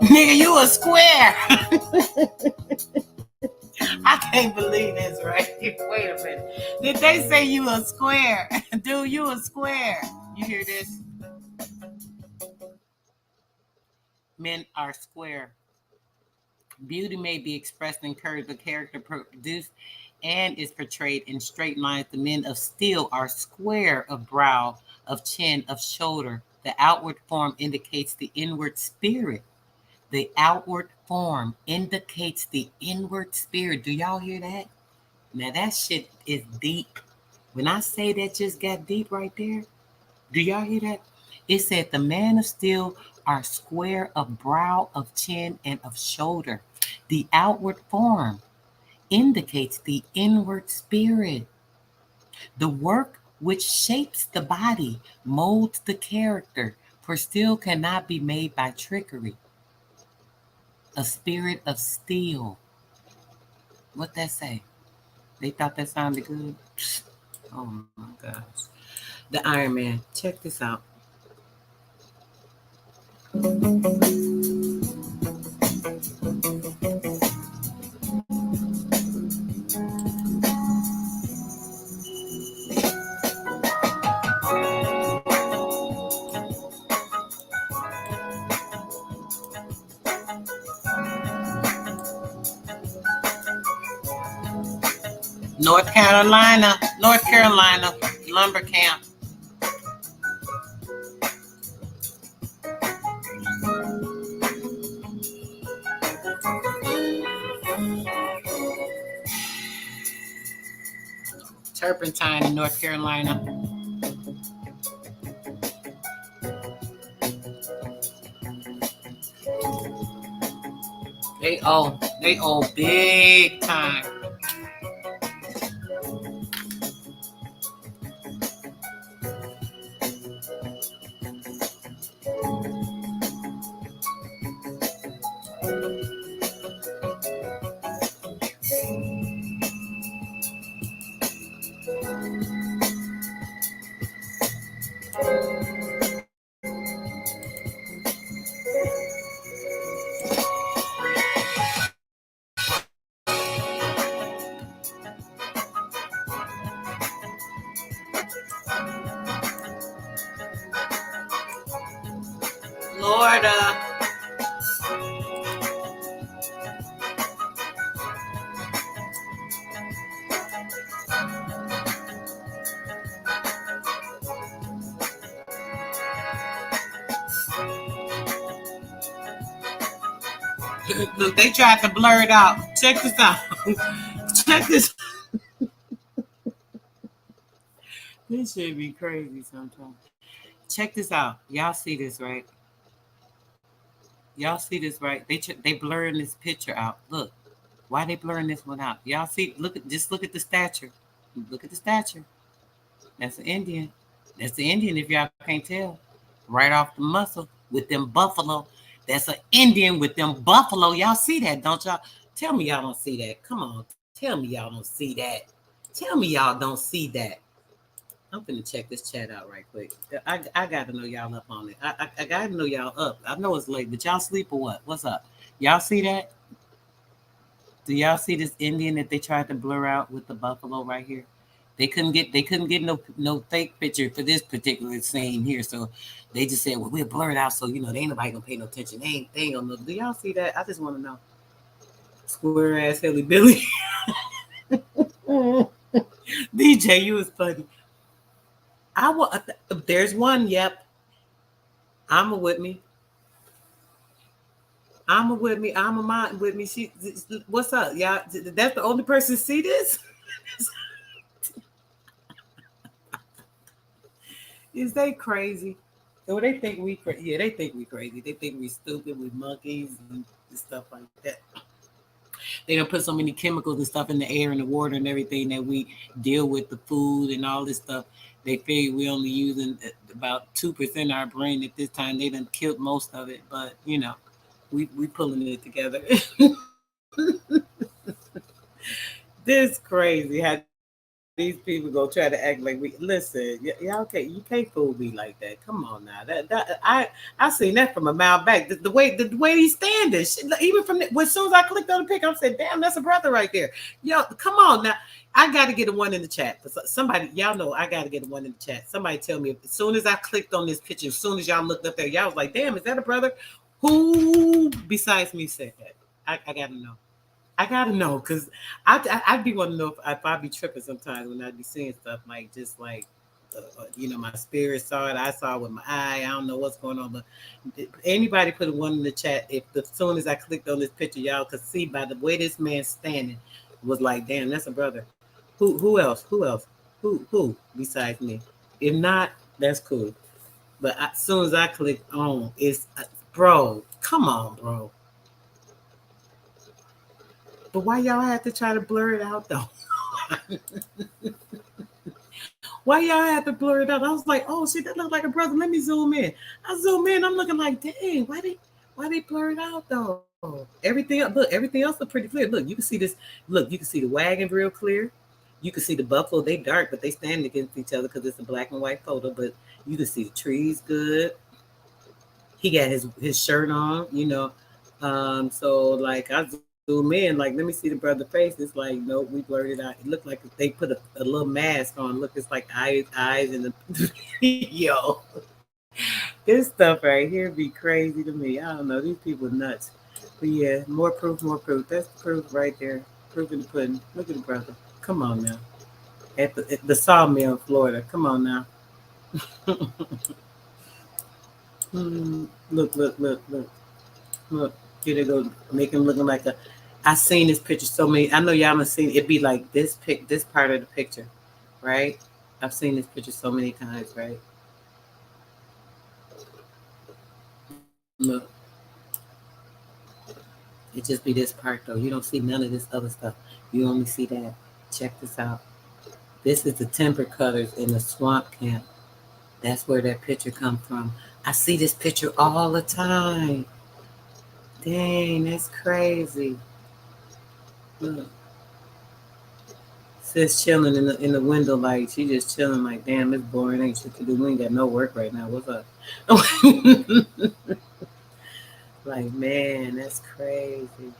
Nigga, you a square. I can't believe this right here. Wait a minute. Did they say you a square? Dude, you a square. You hear this? Men are square. Beauty may be expressed in curves, the character produced and is portrayed in straight lines. The men of steel are square of brow, of chin, of shoulder. The outward form indicates the inward spirit. The outward form indicates the inward spirit. Do y'all hear that? Now that shit is deep. When I say that just got deep right there, do y'all hear that? It said the man of steel are square of brow, of chin, and of shoulder. The outward form indicates the inward spirit. The work which shapes the body molds the character, for steel cannot be made by trickery. A spirit of steel. What that say? They thought that sounded good? Oh my gosh. The Iron Man. Check this out. North Carolina, lumber camp. Turpentine in North Carolina. They owe big time. Florida. Look, they tried to blur it out. Check this out. Check this. This should be crazy sometimes. Check this out. Y'all see this, right? Y'all see this, right? They blurring this picture out. Look. Why they blurring this one out? Y'all see, look at the stature. Look at the stature. That's an Indian. That's the Indian if y'all can't tell. Right off the muscle with them buffalo. That's an Indian with them buffalo. Y'all see that, don't y'all? Tell me y'all don't see that. Come on. Tell me y'all don't see that. Tell me y'all don't see that. I'm gonna check this chat out right quick. I gotta know y'all up on it. I gotta know y'all up. I know it's late, but y'all sleep or what? What's up? Y'all see that? Do y'all see this Indian that they tried to blur out with the buffalo right here? They couldn't get no fake picture for this particular scene here. So they just said, well, we'll blur it out so they ain't nobody gonna pay no attention. They ain't gonna know. Do y'all see that? I just want to know. Square ass Hilly Billy. DJ, you was funny. There's one, yep. Alma with me. Alma with me. Alma Martin with me. What's up, y'all? That's the only person see this? Is they crazy? So they think we crazy. Yeah, they think we crazy. They think we stupid, we monkeys and stuff like that. They don't put so many chemicals and stuff in the air and the water and everything that we deal with the food and all this stuff. They figure we only using about 2% of our brain at this time. They done killed most of it, but we pulling it together. This crazy how these people go try to act like we listen. Yeah, okay, you can't fool me like that. Come on now. I seen that from a mile back. The way he's standing, even from as soon as I clicked on the pic, I said, "Damn, that's a brother right there." Yo, come on now. I got to get a one in the chat. Somebody, y'all know, I got to get a one in the chat. Somebody tell me as soon as I clicked on this picture, as soon as y'all looked up there, y'all was like, "Damn, is that a brother?" Who besides me said that? I gotta know. I gotta know because I'd be wanting to know if I be tripping sometimes when I be seeing stuff like just like my spirit saw it, I saw it with my eye. I don't know what's going on, but anybody put one in the chat. If as soon as I clicked on this picture, y'all could see by the way this man's standing was like, damn, that's a brother. Who else? Who else? Who besides me? If not, that's cool. But as soon as I click on, it's bro. Come on, bro. But why y'all have to try to blur it out though? Why y'all have to blur it out? I was like, oh shit, that looked like a brother. Let me zoom in. I zoom in. I'm looking like, dang, why they blur it out though? Everything else look pretty clear. Look, you can see this. Look, you can see the wagon real clear. You can see the buffalo. They dark, but they stand against each other because it's a black and white photo. But you can see the trees good. He got his shirt on, So like I zoom in, like let me see the brother face. It's like nope, we blurred it out. It looked like they put a little mask on. Look, it's like eyes in the yo. This stuff right here be crazy to me. I don't know. These people are nuts. But yeah, more proof. That's proof right there. Proof in the pudding. Look at the brother. Come on now. At the sawmill in Florida. Come on now. Look. Here they go. Make him looking like a. I seen this picture so many. I know y'all haven't seen it. It'd be like this part of the picture, right? I've seen this picture so many times, right? Look. It just be this part though. You don't see none of this other stuff. You only see that. Check this out. This is the timber cutters in the swamp camp. That's where that picture come from. I see this picture all the time. Dang, that's crazy. Look. Sis chilling in the window like she just chilling like damn, it's boring. Ain't shit to do. We ain't got no work right now. What's up? Like, man, that's crazy.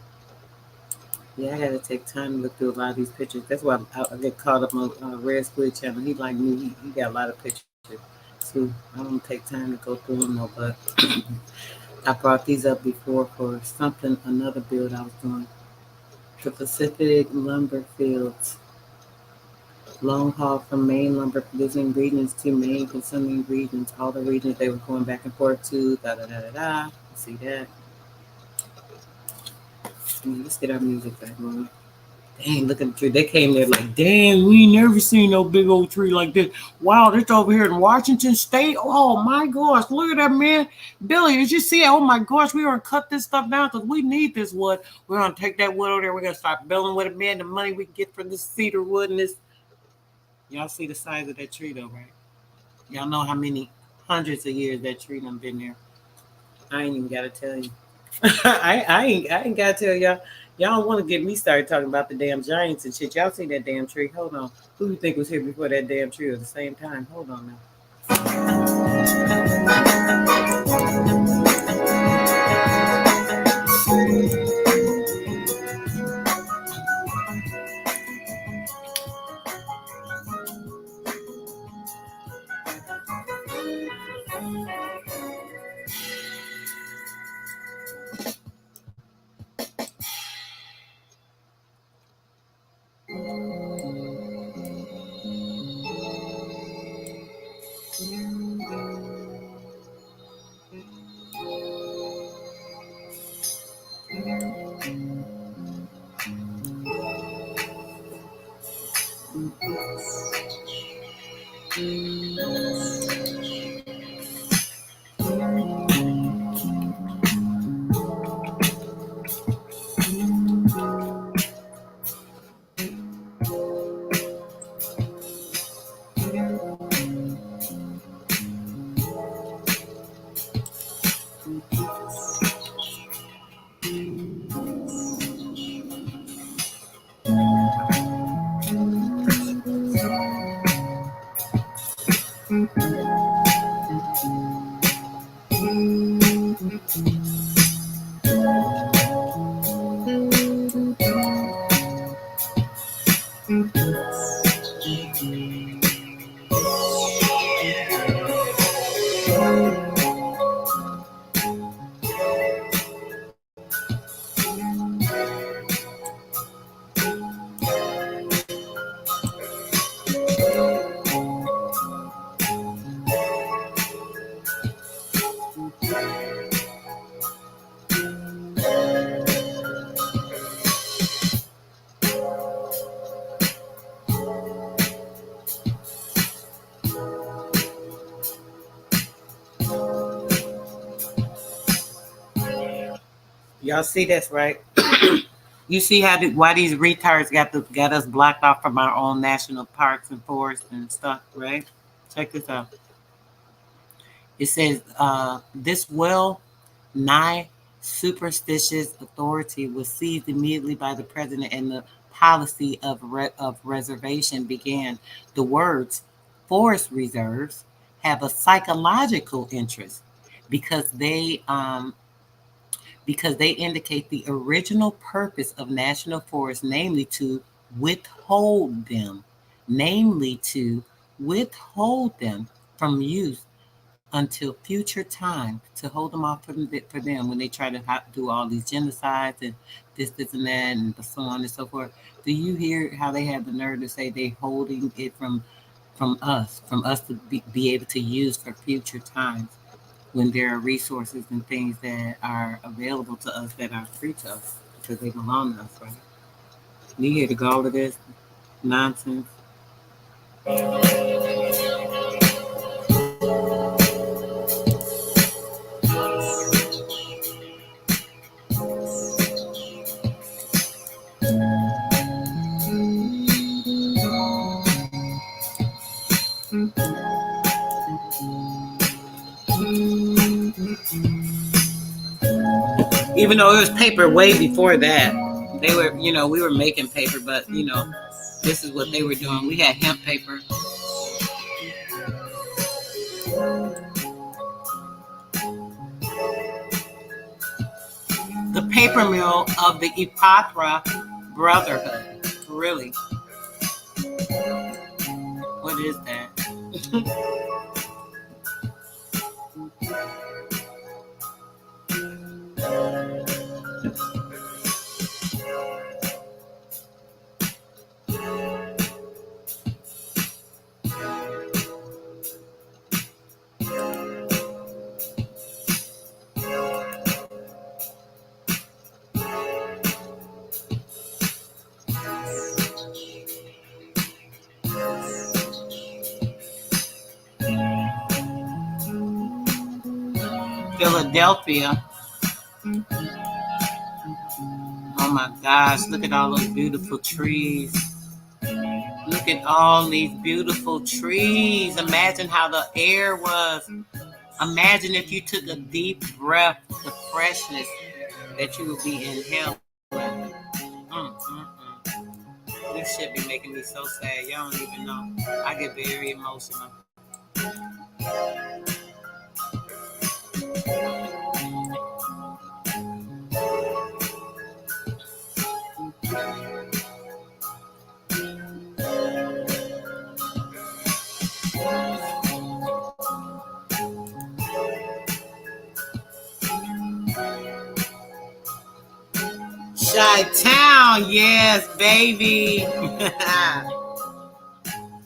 Yeah, I gotta take time to look through a lot of these pictures. That's why I get caught up on Red Squid channel. He like me. He got a lot of pictures too. I don't take time to go through them though, but I brought these up before for another build I was doing. The Pacific Lumber Fields. Long haul from main lumber producing regions to main consuming regions. All the regions they were going back and forth to. See that? Let's get our music back on. Dang, look at the tree. They came there like, dang, we ain't never seen no big old tree like this. Wow, this over here in Washington State. Oh my gosh, look at that, man. Billy, did you see it? Oh my gosh, we're gonna cut this stuff down because we need this wood. We're gonna take that wood over there. We're gonna start building with it, man. The money we can get from this cedar wood and this. Y'all see the size of that tree though, right? Y'all know how many hundreds of years that tree done been there. I ain't even gotta tell you. I ain't gotta tell y'all. Y'all don't want to get me started talking about the damn giants and shit. Y'all see that damn tree? Hold on. Who do you think was here before that damn tree at the same time? Hold on now. Y'all see this, right? You see why these retards got us blocked off from our own national parks and forests and stuff, right? Check this out. It says this well-nigh superstitious authority was seized immediately by the president, and the policy of reservation began. The words forest reserves have a psychological interest because they indicate the original purpose of national forests, namely to withhold them from use until future time, to hold them off for them when they try to do all these genocides and this and that and so on and so forth. Do you hear how they have the nerve to say they holding it from us to be able to use for future times, when there are resources and things that are available to us that are free to us because they belong to us, right? You hear the all of this nonsense? Even though it was paper way before that, they were, we were making paper, but this is what they were doing. We had hemp paper. The paper mill of the Ipatra Brotherhood. Really? What is that? Philadelphia. Oh my gosh, look at all those beautiful trees. Look at all these beautiful trees. Imagine how the air was. Imagine if you took a deep breath, the freshness that you would be inhaling. This shit be making me so sad. Y'all don't even know. I get very emotional. Chi-town, yes, baby.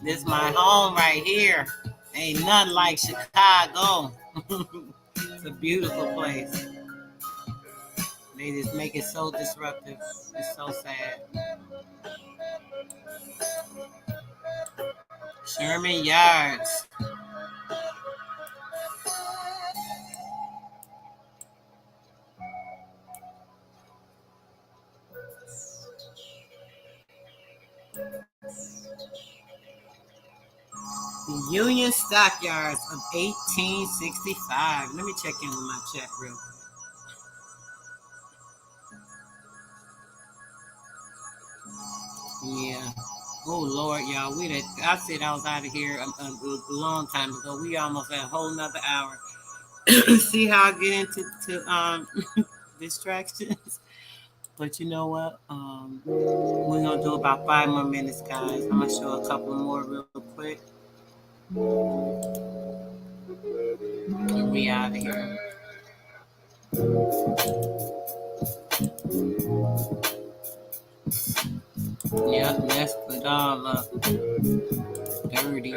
This is my home right here. Ain't nothing like Chicago. It's a beautiful place. They just make it so disruptive. It's so sad. Sherman Yards. The Union Stockyards of 1865. Let me check in with my chat real quick. Yeah. Oh Lord, y'all. I said I was out of here a long time ago. We almost had a whole nother hour. See how I get into distractions. But you know what? We're gonna do about 5 more minutes, guys. I'm gonna show a couple more real quick. And we out of here. Yep, let's put all up. Dirty.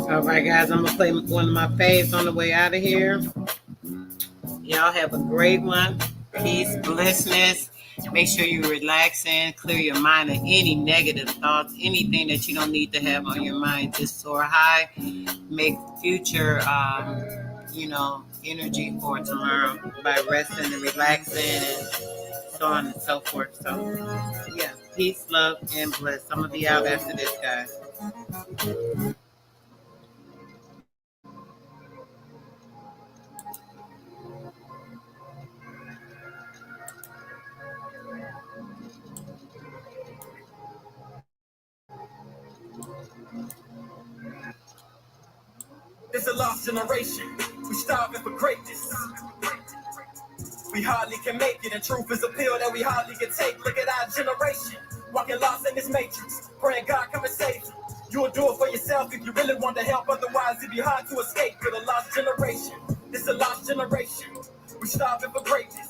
All right, guys, I'm gonna play one of my faves on the way out of here. Y'all have a great one. Peace, blessedness. Make sure you're relaxing, clear your mind of any negative thoughts, anything that you don't need to have on your mind. Just soar high, make future, energy for tomorrow by resting and relaxing and so on and so forth. So, yeah, peace, love, and bless. I'm gonna be out after this, guys.
This a lost generation. We starving for greatness. We hardly can make it, and truth is a pill that we hardly can take. Look at our generation, walking lost in this matrix, praying God come and save you. You'll do it for yourself if you really want to help, otherwise it'd be hard to escape. For the lost generation, this a lost generation. We starving for greatness.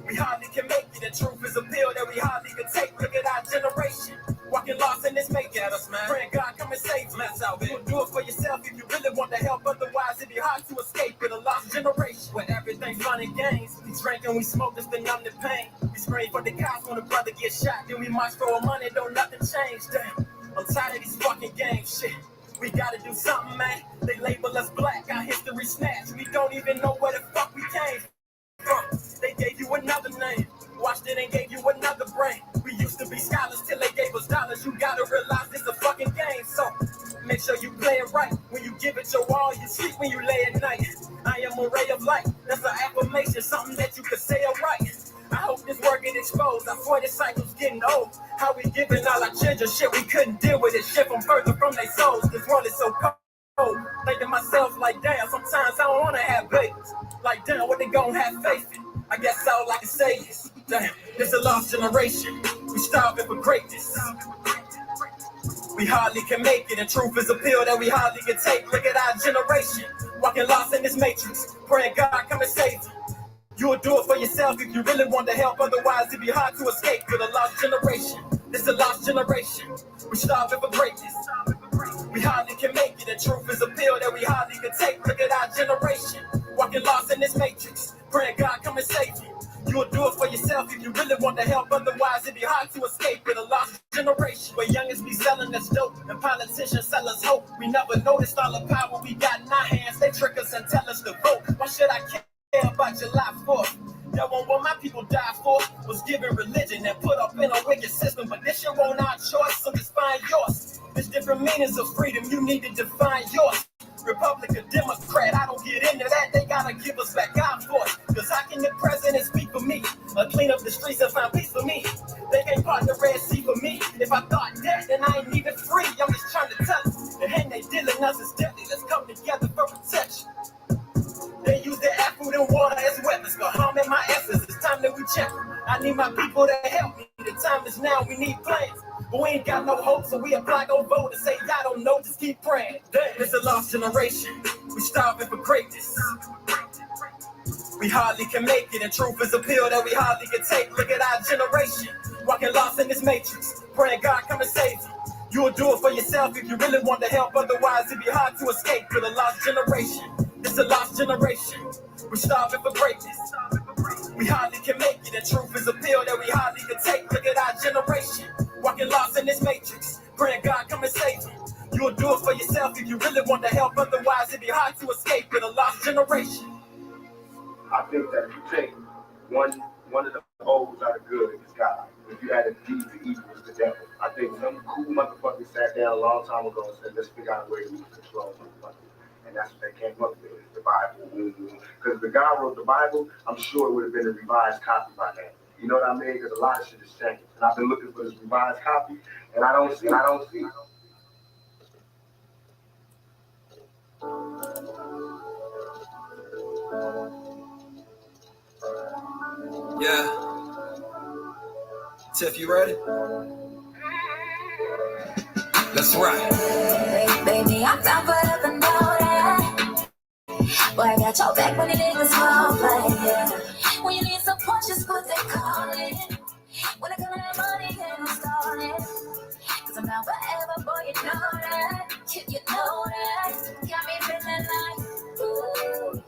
We hardly can make it, and truth is a pill that we hardly can take. Look at our generation, walking lost in this matrix, praying God come and save you. You'll do it for yourself if you really want to help, otherwise it'd be hard to escape. For the lost generation, where everything's fun and games. We drink and we smoke just to numb the pain. We scream for the cops when a brother gets shot, then we march for our money, don't nothing change. Damn, I'm tired of these fucking games, shit. We gotta do something, man. They label us black, our history snatched. We don't even know where the fuck we came from. They gave you another name, watched it and gave you another brain. We used to be scholars till they gave us dollars. You gotta realize it's a fucking game, so make sure you play it right. When you give it your all, you sleep when you lay at night. I am a ray of light, that's an affirmation, something that you could say it right. I hope this work get exposed, our 40 cycles getting old. How we giving all our children shit we couldn't deal with it, shit from further from their souls. This world is so cold. Thinking to myself like, damn, sometimes I don't want to have babies. Like, damn, what they gonna have faith in? I guess all I can say is, damn, this a lost generation. We starving for greatness. We hardly can make it, and truth is a pill that we hardly can take. Look at our generation, walking lost in this matrix, praying God come and save you. You'll do it for yourself if you really want to help, otherwise it'd be hard to escape. For the lost generation, this a lost generation. We starving for greatness. We hardly can make it, and truth is a pill that we hardly can take. Look at our generation, walking lost in this matrix, praying God come and save you. You'll do it for yourself if you really want to help, otherwise it'd be hard to escape. For the lost generation, where youngins be selling us dope and politicians sell us hope. We never noticed all the power we got in our hands. They trick us and tell us to vote. Why should I care about July 4th? That one what my people died for was given religion and put up in a wicked system. But this shit won't our choice, so just find yours. There's different meanings of freedom, you need to define yours. Republican, Democrat, I don't get into that. They gotta give us back our voice. Cause how can the president speak for me? Or clean up the streets and find peace for me? They can't part the Red Sea for me. If I thought that, then I ain't even free. I'm just trying to tell us. The hand they dealing us is deadly. Let's come together for protection. They use their air, food, and water as weapons for harming my essence. It's time that we check. I need my people to help me. The time is now, we need plans. But we ain't got no hope, so we apply, go vote and say I don't know, just keep praying. It's a lost generation. We starving for greatness. We hardly can make it, and truth is a pill that we hardly can take. Look at our generation, walking lost in this matrix, praying God come and save you. You'll do it for yourself if you really want to help, otherwise it'd be hard to escape. For the lost generation, it's a lost generation. We're starving for greatness. We hardly can make it, and truth is a pill that we hardly can take. Look at our generation, walking lost in this matrix, praying God come and save you. You'll do it for yourself if you really want to help, otherwise it'd be hard to escape. For the lost generation.
I think that if you take one of the O's out of good, it's God. If you add a D to evil, it's the devil. I think some cool motherfuckers sat down a long time ago and said, let's figure out a way to control motherfuckers. And that's what they came up with, it's the Bible. Because if the guy wrote the Bible, I'm sure it would have been a revised copy by now. You know what I mean? Because a lot of shit has changed. And I've been looking for this revised copy, and I don't see it.
Yeah. Tiff, you ready? Let's ride.
Baby, I'm down for the know that. Boy, I got your back when it ain't a small fight, yeah. When you need support, just put that call in. When I come to that money, ain't no stalling. Cause I'm down forever, boy, you know that. You know that. Got me feeling like, ooh,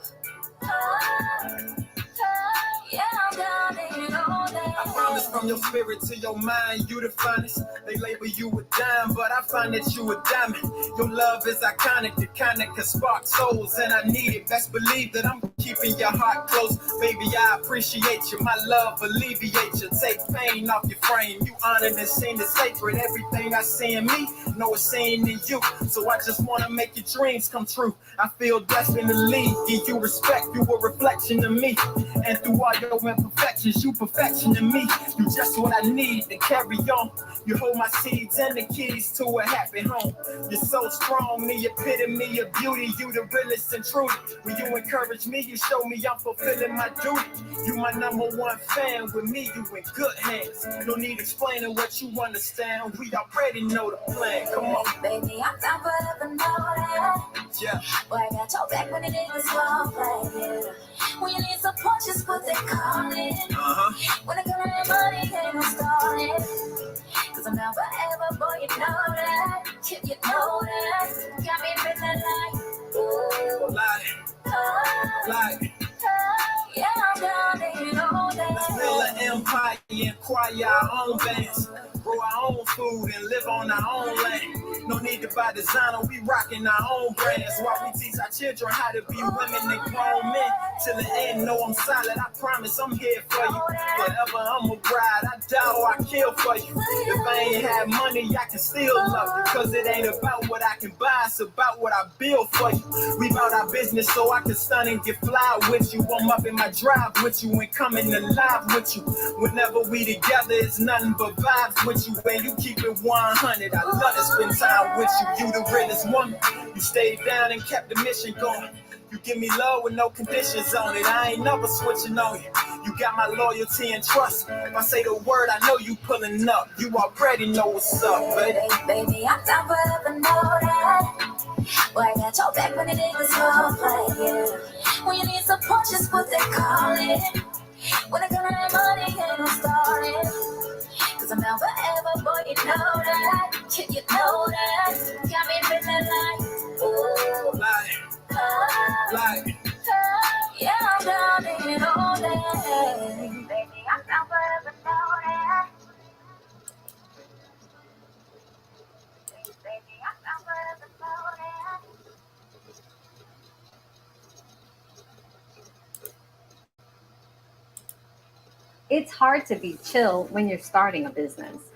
yeah, I'm down and you know that.
I promise from your spirit to your mind, you the finest. They label you a dime, but I find that you a diamond. Your love is iconic, the kind that can spark souls, and I need it. Best believe that I'm keeping your heart close. Baby, I appreciate you. My love alleviates you. Take pain off your frame. You honored and seen the sacred. Everything I see in me, know it's seen in you. So I just want to make your dreams come true. I feel destined to lead. Give you respect, you a reflection of me. And through all your imperfections, you perfection in me. You just what I need to carry on. You hold my seeds and the keys to a happy home. You're so strong, the epitome of beauty. You the realest and truth. When you encourage me, you show me I'm fulfilling my duty. You my number one fan. With me, you in good hands. No need explaining what you understand. We already know the plan. Come on,
baby, I'm down for the know that.
Yeah.
Boy, I got your back when it ain't a small fight, yeah. When you need support, just put that call in. When I come to that money, ain't no stalling. Cause I'm down forever, boy, you know that. You know that. Got me feeling like, ooh, yeah, I'm down and you know that.
Let's build an empire and acquire our own bands. Grow our own food and live on our own land. No need to buy designer, we rocking our own brands. While we teach our children how to be women and grown men. Till the end, know I'm solid, I promise I'm here for you. Forever I'm a bride, I die or I kill for you. If I ain't have money, I can still love you. Cause it ain't about what I can buy, it's about what I build for you. We bout our business so I can stun and get fly with you. I'm up in my drive with you and coming alive with you. Whenever we together, it's nothing but vibes with you. And you keep it 100, I love to spend time with you. You the realest woman. You stayed down and kept the mission going. You give me love with no conditions on it. I ain't never switching on you. You got my loyalty and trust. If I say the word, I know you pulling up. You already know what's up, baby.
Baby, I'm down for the know that. Boy, I got your back when it ain't a small fight, yeah. When you need support, just put that call in. When I come to that money, ain't no stalling. Cause I'm down forever, boy, you know that. You know that. Got me feeling like, ooh, yeah, I'm down and you know that. Baby, I'm down forever, know that. Baby, I'm down forever, know that.
It's hard to be chill when you're starting a business.